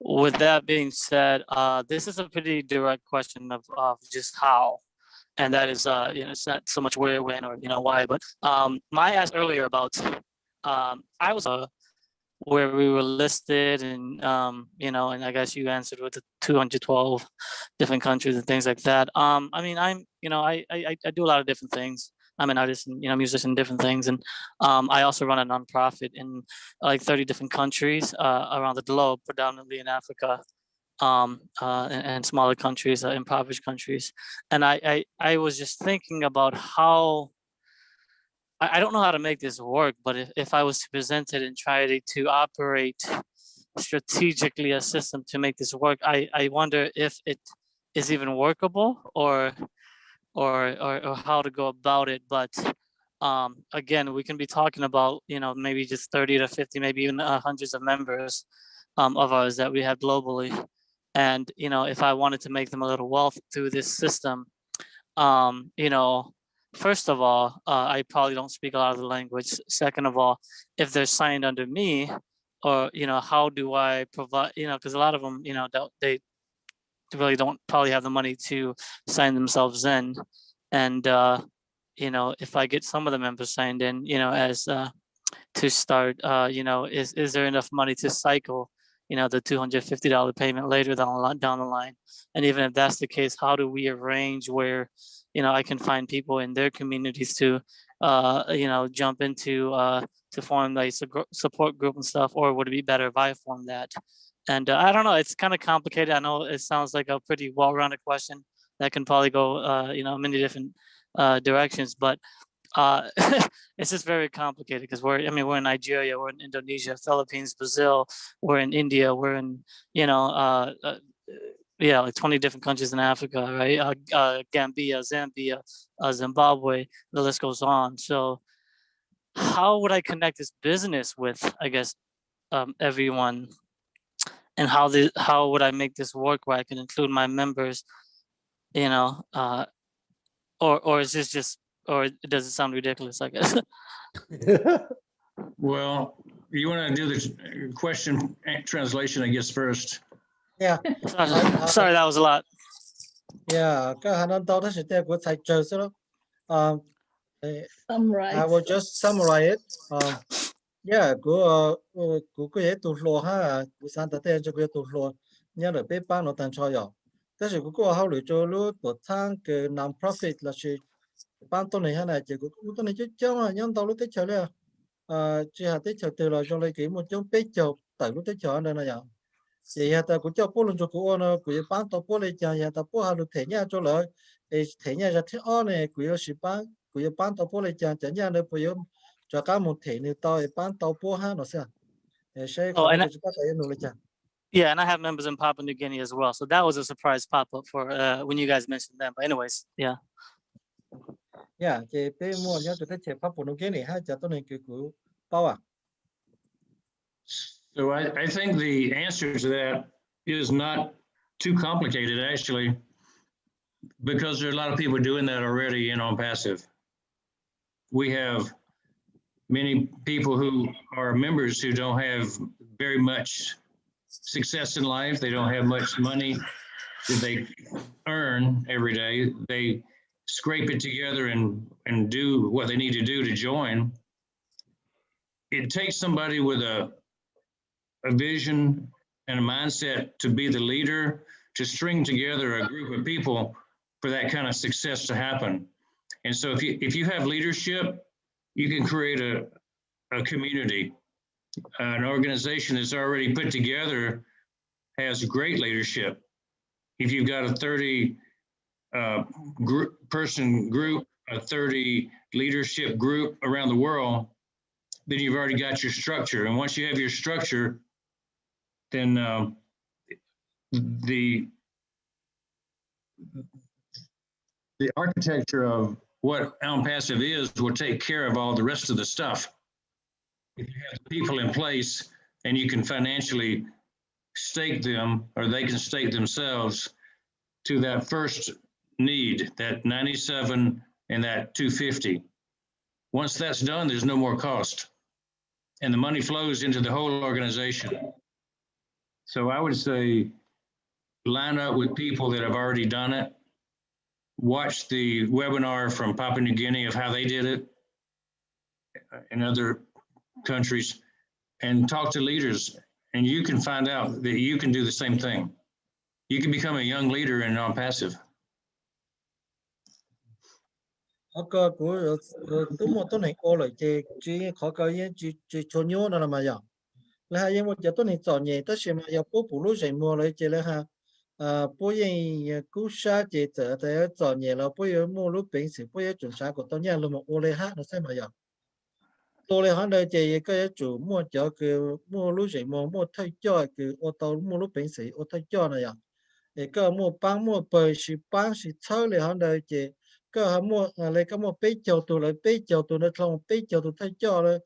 with that being said, this is a pretty direct question of just how, and that is, it's not so much where, when, or why. But Maya asked earlier about, I was where we were listed, and and I guess you answered with the 212 different countries and things like that. I mean, I do a lot of different things. I'm an artist and musician, different things, and I also run a nonprofit in like 30 different countries around the globe, predominantly in Africa, and smaller countries, impoverished countries. And I was just thinking about how. I don't know how to make this work, but if I was to present it and try to operate strategically a system to make this work, I wonder if it is even workable or how to go about it. But again, we can be talking about maybe just 30 to 50, maybe even hundreds of members of ours that we have globally. And if I wanted to make them a little wealth through this system, first of all, I probably don't speak a lot of the language. Second of all, if they're signed under me, or how do I provide? Because a lot of them, they really don't probably have the money to sign themselves in. And if I get some of the members signed in, as to start, is there enough money to cycle, the $250 payment later down the line? And even if that's the case, how do we arrange where, I can find people in their communities to, jump into to form like support group and stuff, or would it be better if I form that? And I don't know, it's kind of complicated. I know it sounds like a pretty well-rounded question that can probably go, many different directions, but it's just very complicated because we're in Nigeria, we're in Indonesia, Philippines, Brazil, we're in India, we're in, like 20 different countries in Africa, right? Gambia, Zambia, Zimbabwe, the list goes on. So how would I connect this business with, I guess, everyone? And how would I make this work where I can include my members, or is this just, or does it sound ridiculous, I guess? Well, you want to do the question translation, I guess, first. Yeah. Sorry, that was a lot. Yeah, cái hắn đang đó sẽ của thầy chờ đó. Summarize. I will just summarize it. Yeah, của cái tụ lô ha, của sáng tới đây cho cái tụ lô, nhớ được bé bán nó tăng cho rồi. Thế thì của họ lựa cho lúc tổ thang cái non-profit là chỉ bánตัวnày hay là chỉ củaตัวnày chứ cháu là nhân tàu lúc tới chờ đấy. Chỉ hạt tới chờ từ là cho lấy cái một chỗ bé chờ tại lúc tới chờ này là vậy hạt ta của cháu bố luôn cho của nó của bán tàu bố lấy chờ hạt ta bố hạt được thể nhà cho lợi, thể nhà ra thế này của sĩ bán tàu bố lấy chờ chẳng nhà nữa của cho cả một thể nữa tàu bán tàu bố ha nó sẽ sẽ Oh, có chúng ta phải nỗ lực chờ. Yeah, and I have members in Papua New Guinea as well. So that was a surprise pop-up for when you guys mentioned them. But anyways, yeah. Yeah, chị bé mua nhớ tụi chị Papua New Guinea ha, cho tôi này cái của bao à. So I think the answer to that is not too complicated, actually, because there are a lot of people doing that already in OnPassive. We have many people who are members who don't have very much success in life. They don't have much money that they earn every day. They scrape it together and do what they need to do to join. It takes somebody with a vision and a mindset to be the leader, to string together a group of people for that kind of success to happen. And so if you have leadership, you can create a community. An organization that's already put together has great leadership. If you've got a 30 person group, a 30 leadership group around the world, then you've already got your structure. And once you have your structure, then the architecture of what OnPassive is will take care of all the rest of the stuff. If you have the people in place and you can financially stake them, or they can stake themselves to that first need, that 97 and that 250. Once that's done, there's no more cost. And the money flows into the whole organization. So I would say line up with people that have already done it. Watch the webinar from Papua New Guinea of how they did it in other countries, and talk to leaders, and you can find out that you can do the same thing. You can become a young leader in OnPassive. Cái của tôi một tôi này cô lại chỉ khó cái chỉ cho nhau đó là mà giờ là hai em một giờ tôi này chọn nhẹ tất nhiên mà giờ bố lúa dậy mua lại chỉ là ha bố yên cú sa chỉ trở tới chọn nhẹ là bố yên mua lúa bình sự bố yên chuẩn sa của tôi nhà là một ô lại hát nó sẽ mà giờ tôi lại hắn đây chỉ cái chủ mua cho cái mua lúa dậy mua thay cho cái ô tô mua lúa bình sự ô thay cho này giờ để cái mua bán mua bơi sự bán sự chơi lại hắn đây chỉ cái họ mua lại cái mua bê chầu tụ lại bê chầu tụ nó không bê chầu tụ thay cho rồi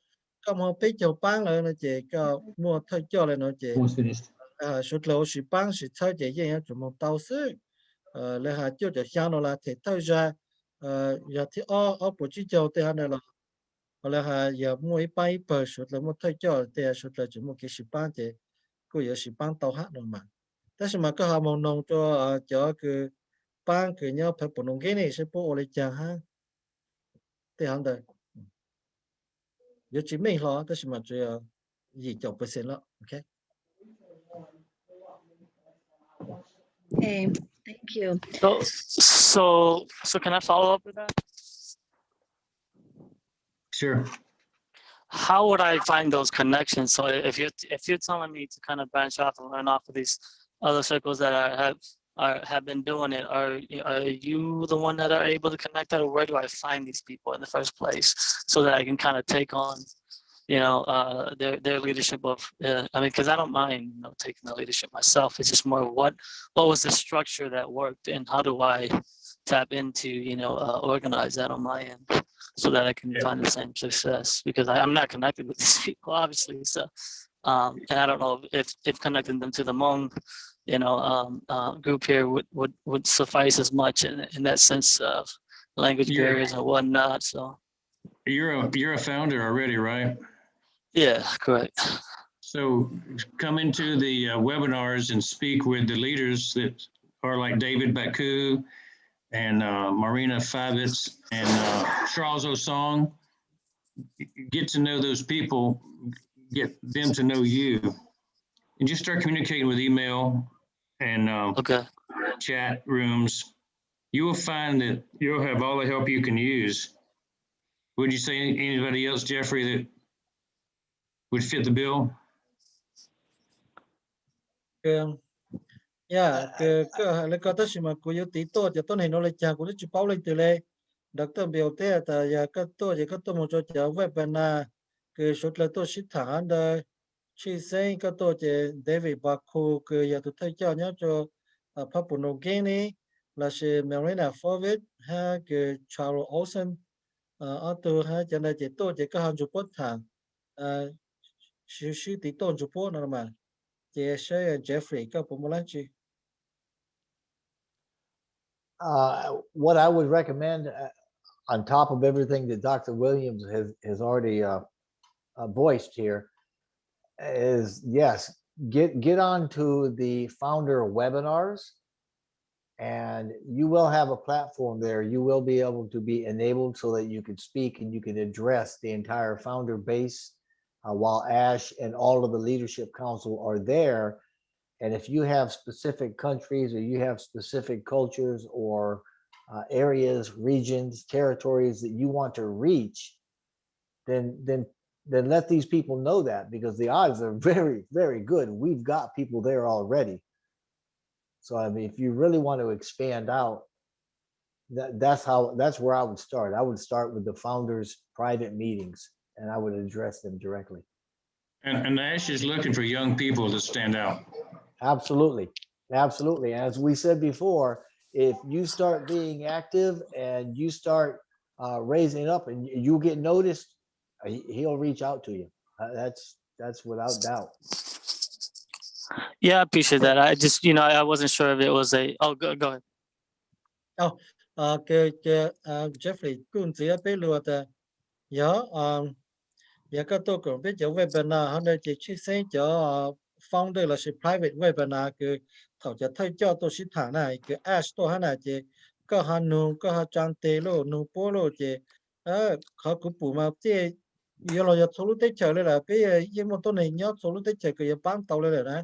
cái mua bê chầu bán lại nó chỉ cái mua thay cho lại nó chỉ số lâu sự bán sự chơi chỉ vậy á chúng một tàu sư lại họ cho cho sang nó là thể thay ra giờ thì ở bộ chỉ chầu thì hắn này là lại họ giờ mua ít bay bờ số là mua thay cho thì số là chúng một cái sự bán thì có giờ sự bán tàu hát rồi mà thế mà cái họ mong nông cho cái bán cái nhau phải bổ cái này sẽ bổ lại chẳng ha thì hắn đây 有几名咯，但是嘛只有29%了，OK。 Okay, thank you. So can I follow up with that? Sure. How would I find those connections? So if you're telling me to kind of branch off and learn off of these other circles that have been doing it, are you the one that are able to connect that, or where do I find these people in the first place so that I can kind of take on, their leadership of, I mean, because I don't mind, taking the leadership myself. It's just more what was the structure that worked, and how do I tap into, organize that on my end so that I can find the same success, because I'm not connected with these people, obviously. So, and I don't know if connecting them to the Hmong, group here would suffice as much in that sense of language barriers and whatnot. So you're a founder already, right? Yeah, correct. So come into the webinars and speak with the leaders that are like David Baku and Marina Favitz and Charles Osong. Get to know those people, get them to know you, and just start communicating with email and chat rooms. You will find that you'll have all the help you can use. Would you say anybody else, Jeffrey, that would fit the bill? Lấy có tất mà cô yêu tí tốt cho tôi này nó lại chàng của nó chỉ bảo lên từ đây Dr. biểu thế ta giờ cái tôi một chỗ chờ webinar cái số là tôi sẽ thẳng đây chỉ xem cái tôi chỉ David Baku cái giờ tôi thấy cho nhớ cho Papua New Guinea là sẽ Marina Forward ha cái Charles Olsen ở tôi ha cho nên chỉ tôi chỉ có hàng chục bút thẳng sự tí tốt chục bút nữa mà chỉ sẽ Jeffrey cái bộ một lần chứ. What I would recommend, on top of everything that Dr. Williams has already voiced here, is yes, get on to the founder webinars, and you will have a platform there. You will be able to be enabled so that you can speak and you can address the entire founder base while Ash and all of the leadership council are there. And if you have specific countries or you have specific cultures or areas, regions, territories that you want to reach, then let these people know that, because the odds are very, very good. We've got people there already. So I mean, if you really want to expand out, that's where I would start. I would start with the founders' private meetings, and I would address them directly. And Ash is looking for young people to stand out. Absolutely. Absolutely. As we said before, if you start being active and you start raising up and you get noticed, he'll reach out to you. That's without doubt. Yeah, I appreciate that. I just, I wasn't sure if it was go ahead. Jeffrey, cũng chỉ biết luôn là giờ các tôi cũng biết cho webinar hôm nay chỉ xem cho founder là sự private webinar cái thảo cho thấy cho tôi sẽ thẳng này cái Ash tôi này chỉ có hàng nung có hàng trang tê lô nung bố lô chỉ họ cũng bù mà chỉ giờ là số lúc tết chờ là bây giờ nhưng mà tôi này nhớ số lúc tết chờ cái bán tàu lên này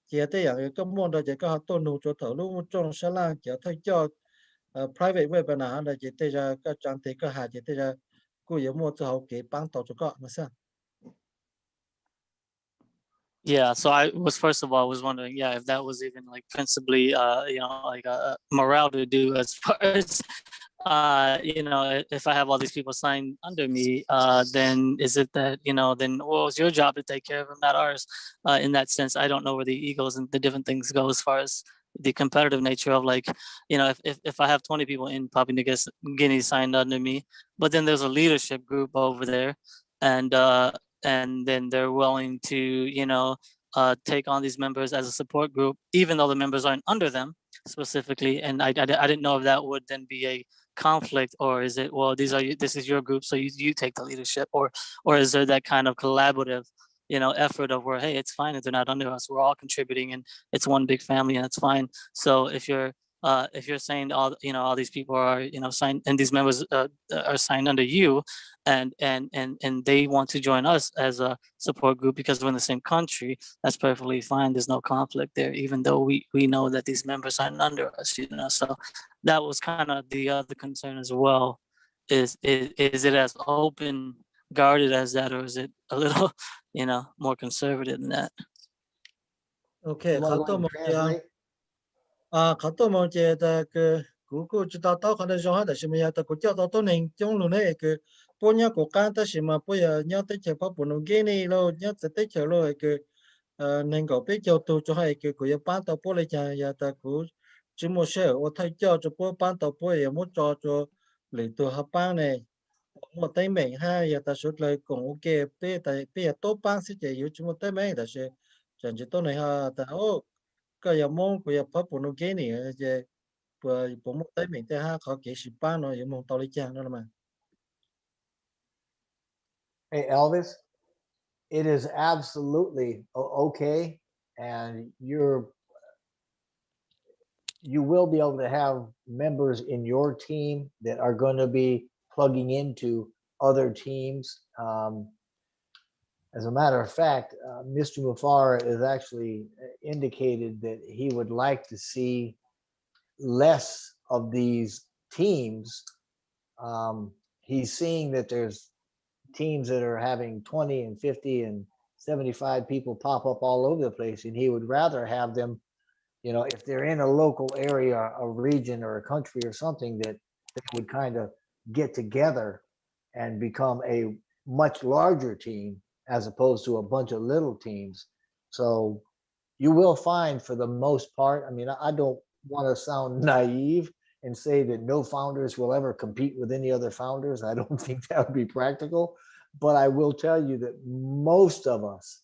chỉ thếอย่างcái môn đó chỉ có hàng tôi nung cho thảo lúc trong sáng lang chỉ thấy cho private webinar là chỉ thế ra cái trang tê cái hàng chỉ thế ra cô yếu một cho cái bán tàu cho có nó sao. Yeah, so I was wondering, if that was even like principally, like a morale to do, as far as, if I have all these people signed under me, then is it that, then it's your job to take care of them, not ours. In that sense, I don't know where the egos and the different things go as far as the competitive nature of, like, if I have 20 people in Papua New Guinea signed under me, but then there's a leadership group over there, and then they're willing to, take on these members as a support group, even though the members aren't under them specifically. And I didn't know if that would then be a conflict, or is it, well, this is your group, so you take the leadership, or is there that kind of collaborative, effort of where, hey, it's fine if they're not under us, we're all contributing and it's one big family and it's fine. So if you're if you're saying all these people are signed and these members are signed under you, and they want to join us as a support group because we're in the same country, that's perfectly fine. There's no conflict there, even though we know that these members signed under us. So that was kind of the other concern as well. Is it as open guarded as that, or is it a little more conservative than that? Okay, You wanna go ahead and translate? เขาตัวมองเจแต่คือกู知道到可能上海的什么呀，但กู叫到都能中路呢个，不然国家的什么不要要得钱跑不能给你咯，要只得钱咯个，能够比较多就还个กู要搬到不来讲呀，但กู只么事，我太叫就不搬到不也么找就来ตัวเขา搬呢，我对面哈呀，但是来讲我给别多搬些就有只么对面，但是甚至都能哈，但哦。ก็อย่ามองก็อย่าพับปุ่นเกนี่จะเปิดผมได้เหมือนแต่ห้าเขาเกสิบ้านเนาะอย่ามองตอลิจางนั่นแหละ Hey, Elvis, it is absolutely okay, and you will be able to have members in your team that are going to be plugging into other teams. As a matter of fact, Mr. Mufar has actually indicated that he would like to see less of these teams. He's seeing that there's teams that are having 20 and 50 and 75 people pop up all over the place, and he would rather have them, if they're in a local area, a region or a country or something, that they would kind of get together and become a much larger team as opposed to a bunch of little teams. So you will find, for the most part, I mean, I don't want to sound naive and say that no founders will ever compete with any other founders. I don't think that would be practical, but I will tell you that most of us,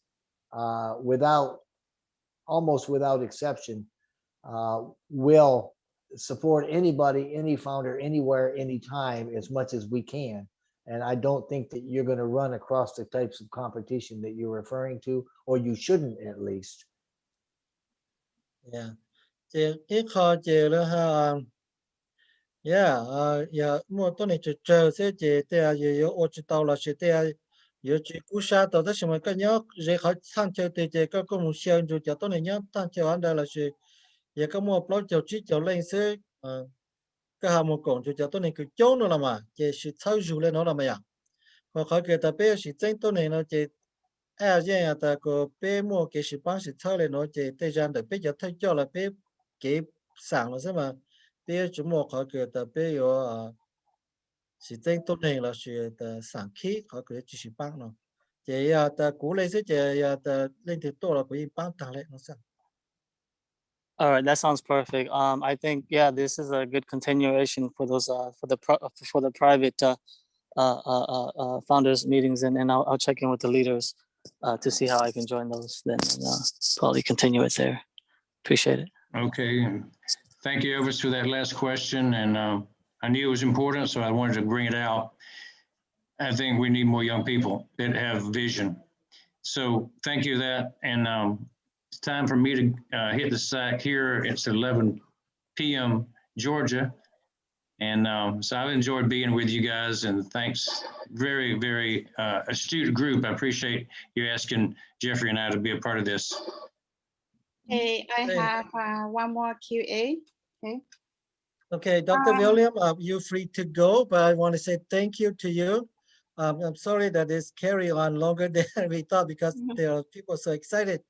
almost without exception, will support anybody, any founder, anywhere, anytime, as much as we can. And I don't think that you're going to run across the types of competition that you're referring to, or you shouldn't at least. Yeah. Cái kho chế là ha. Yeah, mua tôi này chờ sẽ chế tại giờ ở chỉ tàu là sẽ tại giờ chỉ cú sa tàu đó xem mà cái nhóc dễ khó sang chơi tại chế cái công sự rồi cho tôi này nhóc sang chơi anh đây là sẽ giờ cái mua plot cho chỉ cho lên sẽ cái hàng một cổng cho tôi này cứ chốt nó là mà chế sẽ thâu dù lên nó là mà mà khỏi cái tập bé sẽ tranh tôi này nó chế ai vậy à ta có bé mua cái sự bán sẽ thâu lên nó chế tại gian được bé giờ thâu cho là bé cái sáng nó sẽ mà bé chúng mua khỏi cái tập bé ở sĩ tranh tốt này là sự sáng khí khỏi cái chỉ sự bán nó chế ta cũ lấy sẽ chế ta lên thì tốt là cái bán tăng lên nó sao. All right, that sounds perfect. I think this is a good continuation for those for the private founders meetings, and I'll check in with the leaders to see how I can join those. Then probably continue it there. Appreciate it. Okay, thank you, Elvis, for that last question, and I knew it was important, so I wanted to bring it out. I think we need more young people that have vision. So thank you for that, and it's time for me to hit the sack here. It's 11 p.m. Georgia. And so I've enjoyed being with you guys, and thanks. Very, very astute group. I appreciate you asking Jeffrey and I to be a part of this. Okay, I have one more QA. Okay. Okay, Dr. William, you're free to go, but I want to say thank you to you. I'm sorry that it's carry on longer than we thought because there are people so excited,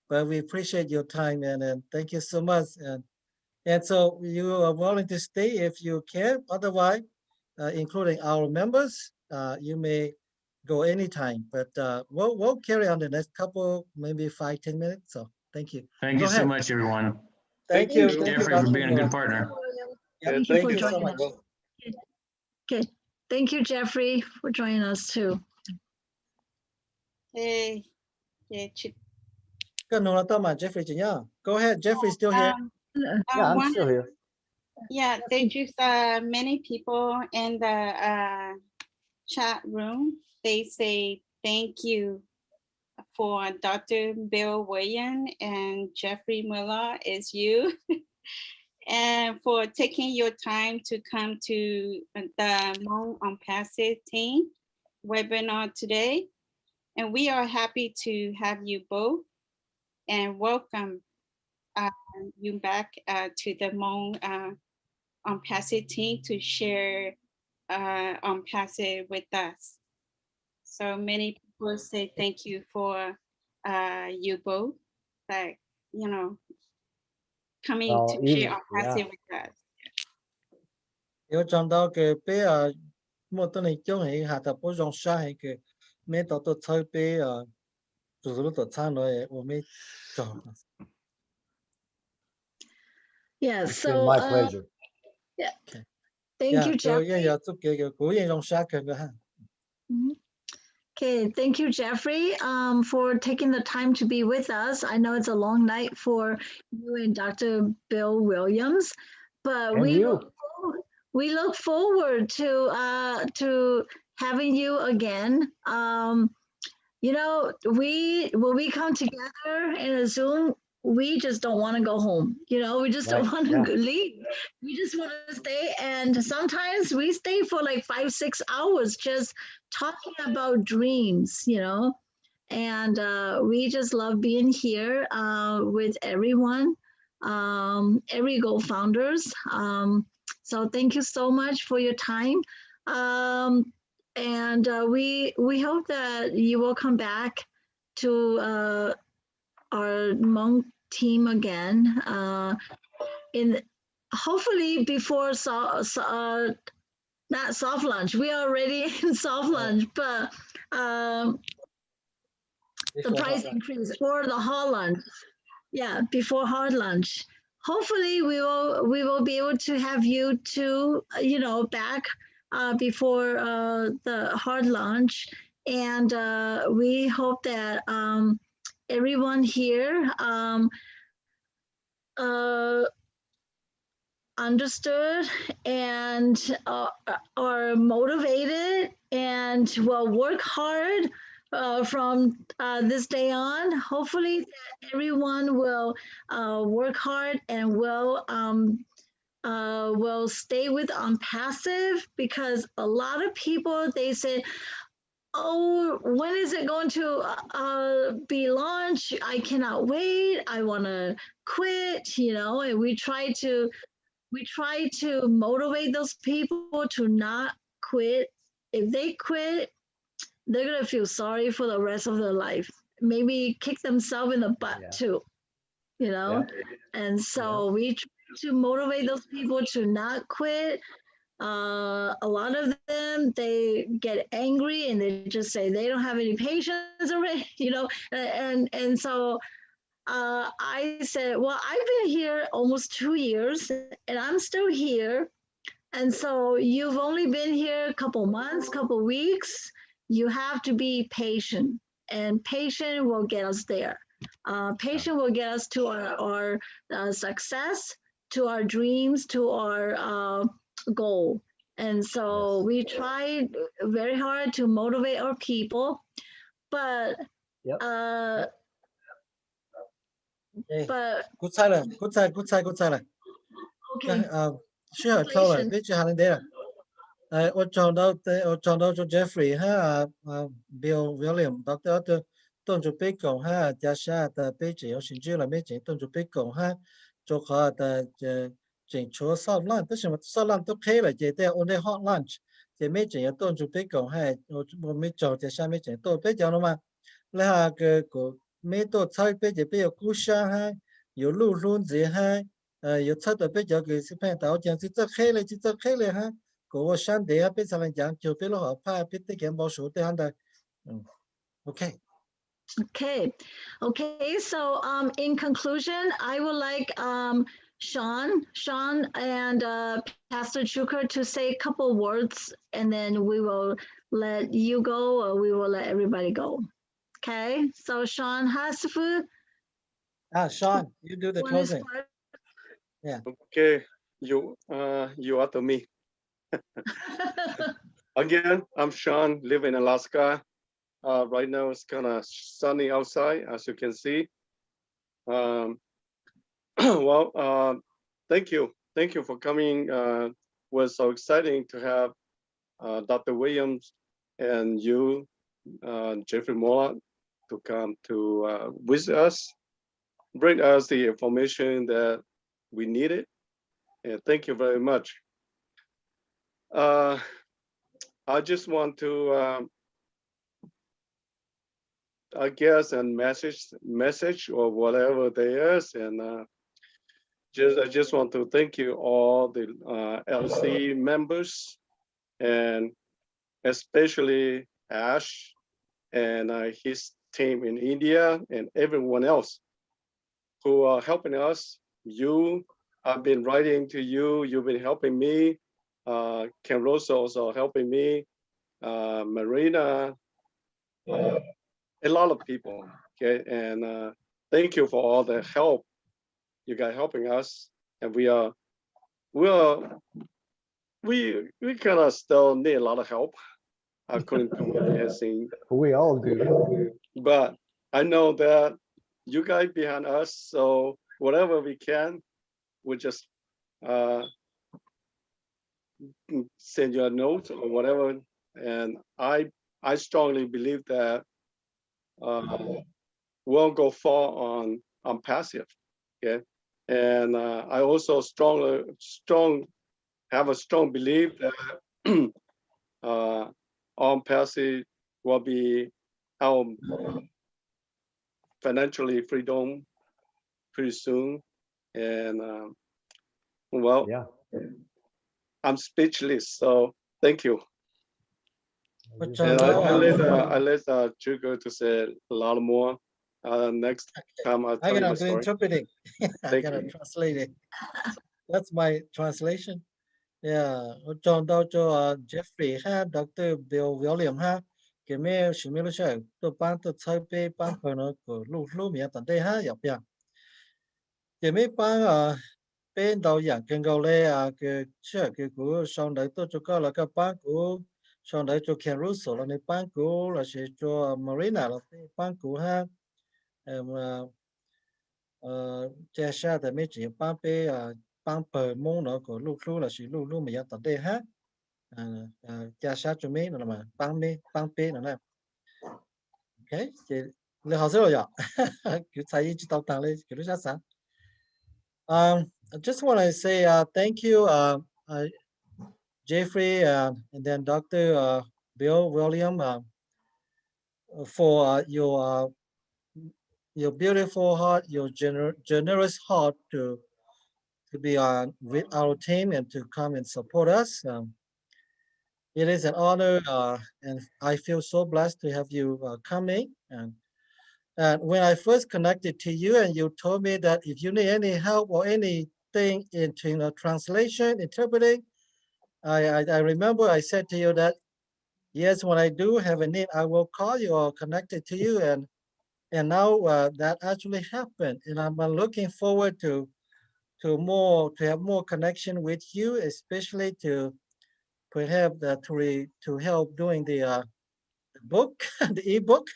but we appreciate your time and thank you so much. And so you are willing to stay if you can. Otherwise, including our members, you may go anytime. But we'll carry on the next couple, maybe 5-10 minutes. So thank you. Thank you so much, everyone. Thank you, Jeffrey, for being a good partner. Thank you for joining us. Okay, thank you, Jeffrey, for joining us too. Hey, Jeffrey, go ahead. Jeffrey's still here. Yeah, I'm still here. Yeah, they just many people in the chat room. They say thank you for Dr. Bill Williams and Jeffrey Morlock is you. and for taking your time to come to the Hmong OnPassive team webinar today. And we are happy to have you both and welcome you back to the Hmong OnPassive team to share OnPassive with us. So many people say thank you for you both, like, you know, coming Well, to share yeah. OnPassive with us. Yo trong đó cái bé một tuần này chung hay hạt tập bố rong sa hay cái mấy tao tôi chơi bé chủ yếu tôi chơi rồi我们找 Yeah, It's so been my pleasure. yeah. Okay. Thank Yeah, you, so Jeffrey. yeah, chúc cái cố yên rong sa cái ha. Okay, thank you, Jeffrey, for taking the time to be with us. I know it's a long night for you and Dr. Bill Williams, but And you. we look forward to having you again. You know, when we come together in a Zoom, we just don't want to go home. You know, we just don't want to leave. We just want to stay. And sometimes we stay for like 5-6 hours just talking about dreams, you know. And we just love being here with everyone, every Go founders. So thank you so much for your time. And we hope that you will come back to our Hmong team again in hopefully before not soft launch. We are already in soft launch, but the price increase or the hard launch. Yeah, before hard launch. Hopefully we will be able to have you two, you know, back before the hard launch, and we hope that everyone here understood and are motivated and will work hard from this day on. Hopefully that everyone will work hard and will stay with OnPassive, because a lot of people, they say, oh, when is it going to be launched? I cannot wait. I want to quit, you know, and we try to motivate those people to not quit. If they quit, they're going to feel sorry for the rest of their life. Maybe kick themselves in the butt too, you know? And so we try to motivate those people to not quit. A lot of them, they get angry and they just say they don't have any patience already, you know? And so I said, well, I've been here almost 2 years and I'm still here. And so you've only been here a couple months, couple weeks. You have to be patient, and patient will get us there. Patient will get us to our success, to our dreams, to our goal. And so we tried very hard to motivate our people, but but good side rồi. Okay. Sure, Chloe, biết chưa hành đấy à? Ở trong đó cho Jeffrey ha, Bill William, Dr. Tôn chủ biết cộng ha, gia sa ta biết chỉ ở sinh viên là biết chỉ tôn chủ biết cộng ha, cho họ ta chỉnh chúa sau lunch, tức là sau lunch tôi thấy là chỉ để on the hot lunch, chỉ biết chỉ ở tôn chủ biết cộng ha,我们找gia sa biết chỉ tôi biết cho nó mà, là cái mấy tôi thấy biết chỉ biết ở cú sa ha,有路路子哈。有车的比较给是碰到讲是这开了就这开了哈，我想的啊，别上来讲就别了好怕，别得给保守的样的，OK。 Okay. So in conclusion, I would like Sean and Pastor Chuka to say a couple words, and then we will let you go, or we will let everybody go. Okay. So Sean Hasifu. Sean, you do the closing. Yeah. Okay. You after me. Again, I'm Sean, live in Alaska. Right now it's kind of sunny outside, as you can see. Well, thank you thank you for coming. Was so exciting to have Dr. Williams and you, Jeffrey Morlock, to come to visit us, bring us the information that we needed. And thank you very much. I just want to, I guess, and message or whatever there is, and I just want to thank you all the LC members, and especially Ash and his team in India and everyone else who are helping us. I've been writing to you. You've been helping me. Ken Rosso also helping me. Marina, a lot of people. Okay, and thank you for all the help you guys helping us. And we kind of still need a lot of help, according to what we have seen. We all do. But I know that you guys behind us, so whatever we can, we just send you a note or whatever. And I strongly believe that we'll go far on OnPassive. Okay, and I also have a strong belief that OnPassive will be our financially freedom pretty soon. And well, yeah, I'm speechless. So thank you. But And I let Jugo to say a lot more. Next time I'll tell you I my cannot do story. interpreting. I Thank cannot you. translate it. That's my translation. Yeah, chọn đâu cho Jeffrey ha, Dr. Bill William ha, cái mẹ sự mẹ lúc sau tôi bán tôi chơi về bán phần nó của lúc lúc mẹ tận đây ha, dọc dọc. Cái mẹ bán bên đầu dạng cái gầu lê cái chuyện cái của sau đấy tôi cho có là cái bán của sau đấy cho Ken Russo là cái bán của là sẽ cho Marina là cái bán của ha, mà cha sa thì mấy chị bán về bán bờ mông nó của lúc lúc là sẽ lúc lúc mẹ tận đây ha. Cha sát cho mấy nó mà bán bê nó nè, ok, thì lời hỏi rồi ạ, cứ thấy chỉ tao tăng lên cứ rất sáng. I just want to say thank you, Jeffrey, and then Dr. Bill William, for your beautiful heart, your generous heart to be with our team and to come and support us. It is an honor, and I feel so blessed to have you coming. And when I first connected to you, and you told me that if you need any help or anything into translation, interpreting, I remember I said to you that yes, when I do have a need, I will call you or connect it to you. And now that actually happened, and I'm looking forward to have more connection with you, especially to perhaps to help doing the book, the ebook,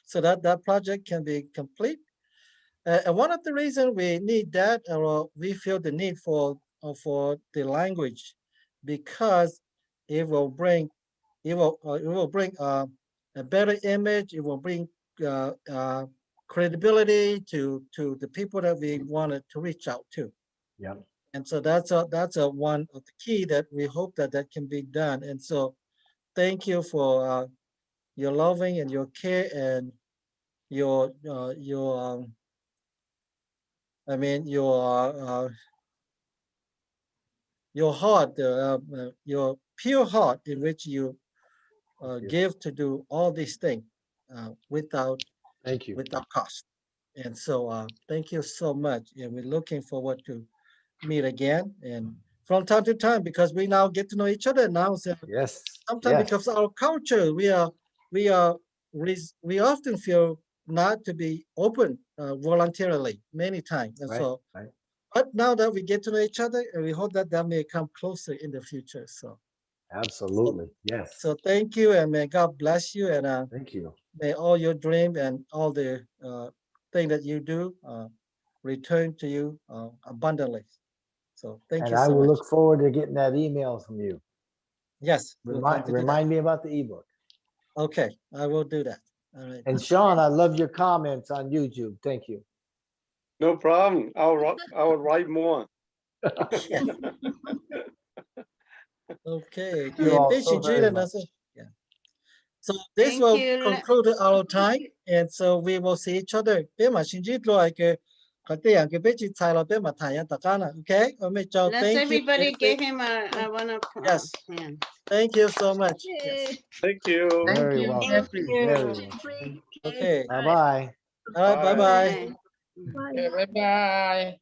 so that project can be complete. And one of the reasons we need that, or we feel the need for the language, because it will bring a better image. It will bring credibility to the people that we wanted to reach out to. Yeah. And so that's a one of the key that we hope that can be done. And so thank you for your loving and your care and your I mean your heart, your pure heart in which you give to do all these things without cost. And so thank you so much. And we're looking forward to meet again and from time to time, because we now get to know each other now. So yes. Sometimes Yes. because our culture, we often feel not to be open voluntarily many times. And so, but now that we get to know each other, and we hope that may come closer in the future. So absolutely, yes. So thank you, and may God bless you, and thank you. May all your dream and all the thing that you do return to you abundantly. So thank And you I so will much. look forward to getting that email from you. Yes, we'll try to do that. Remind me about the ebook. Okay, I will do that. All right. And Sean, I love your comments on YouTube. Thank you. No problem. I'll write more. Okay. Thank you all so very much. Yeah. So this Thank will you. conclude our time, and so we will see each other. Bé mà xin chít rồi cái tiền cái bé chỉ xài là bé mà thải tất cả là okay. Let's Thank you. everybody give him a one of Yes. hand. Thank you so much. Yes. Thank you. Very well. Thank you. Very well. Okay. Bye-bye. All right. Bye-bye. Okay, bye bye.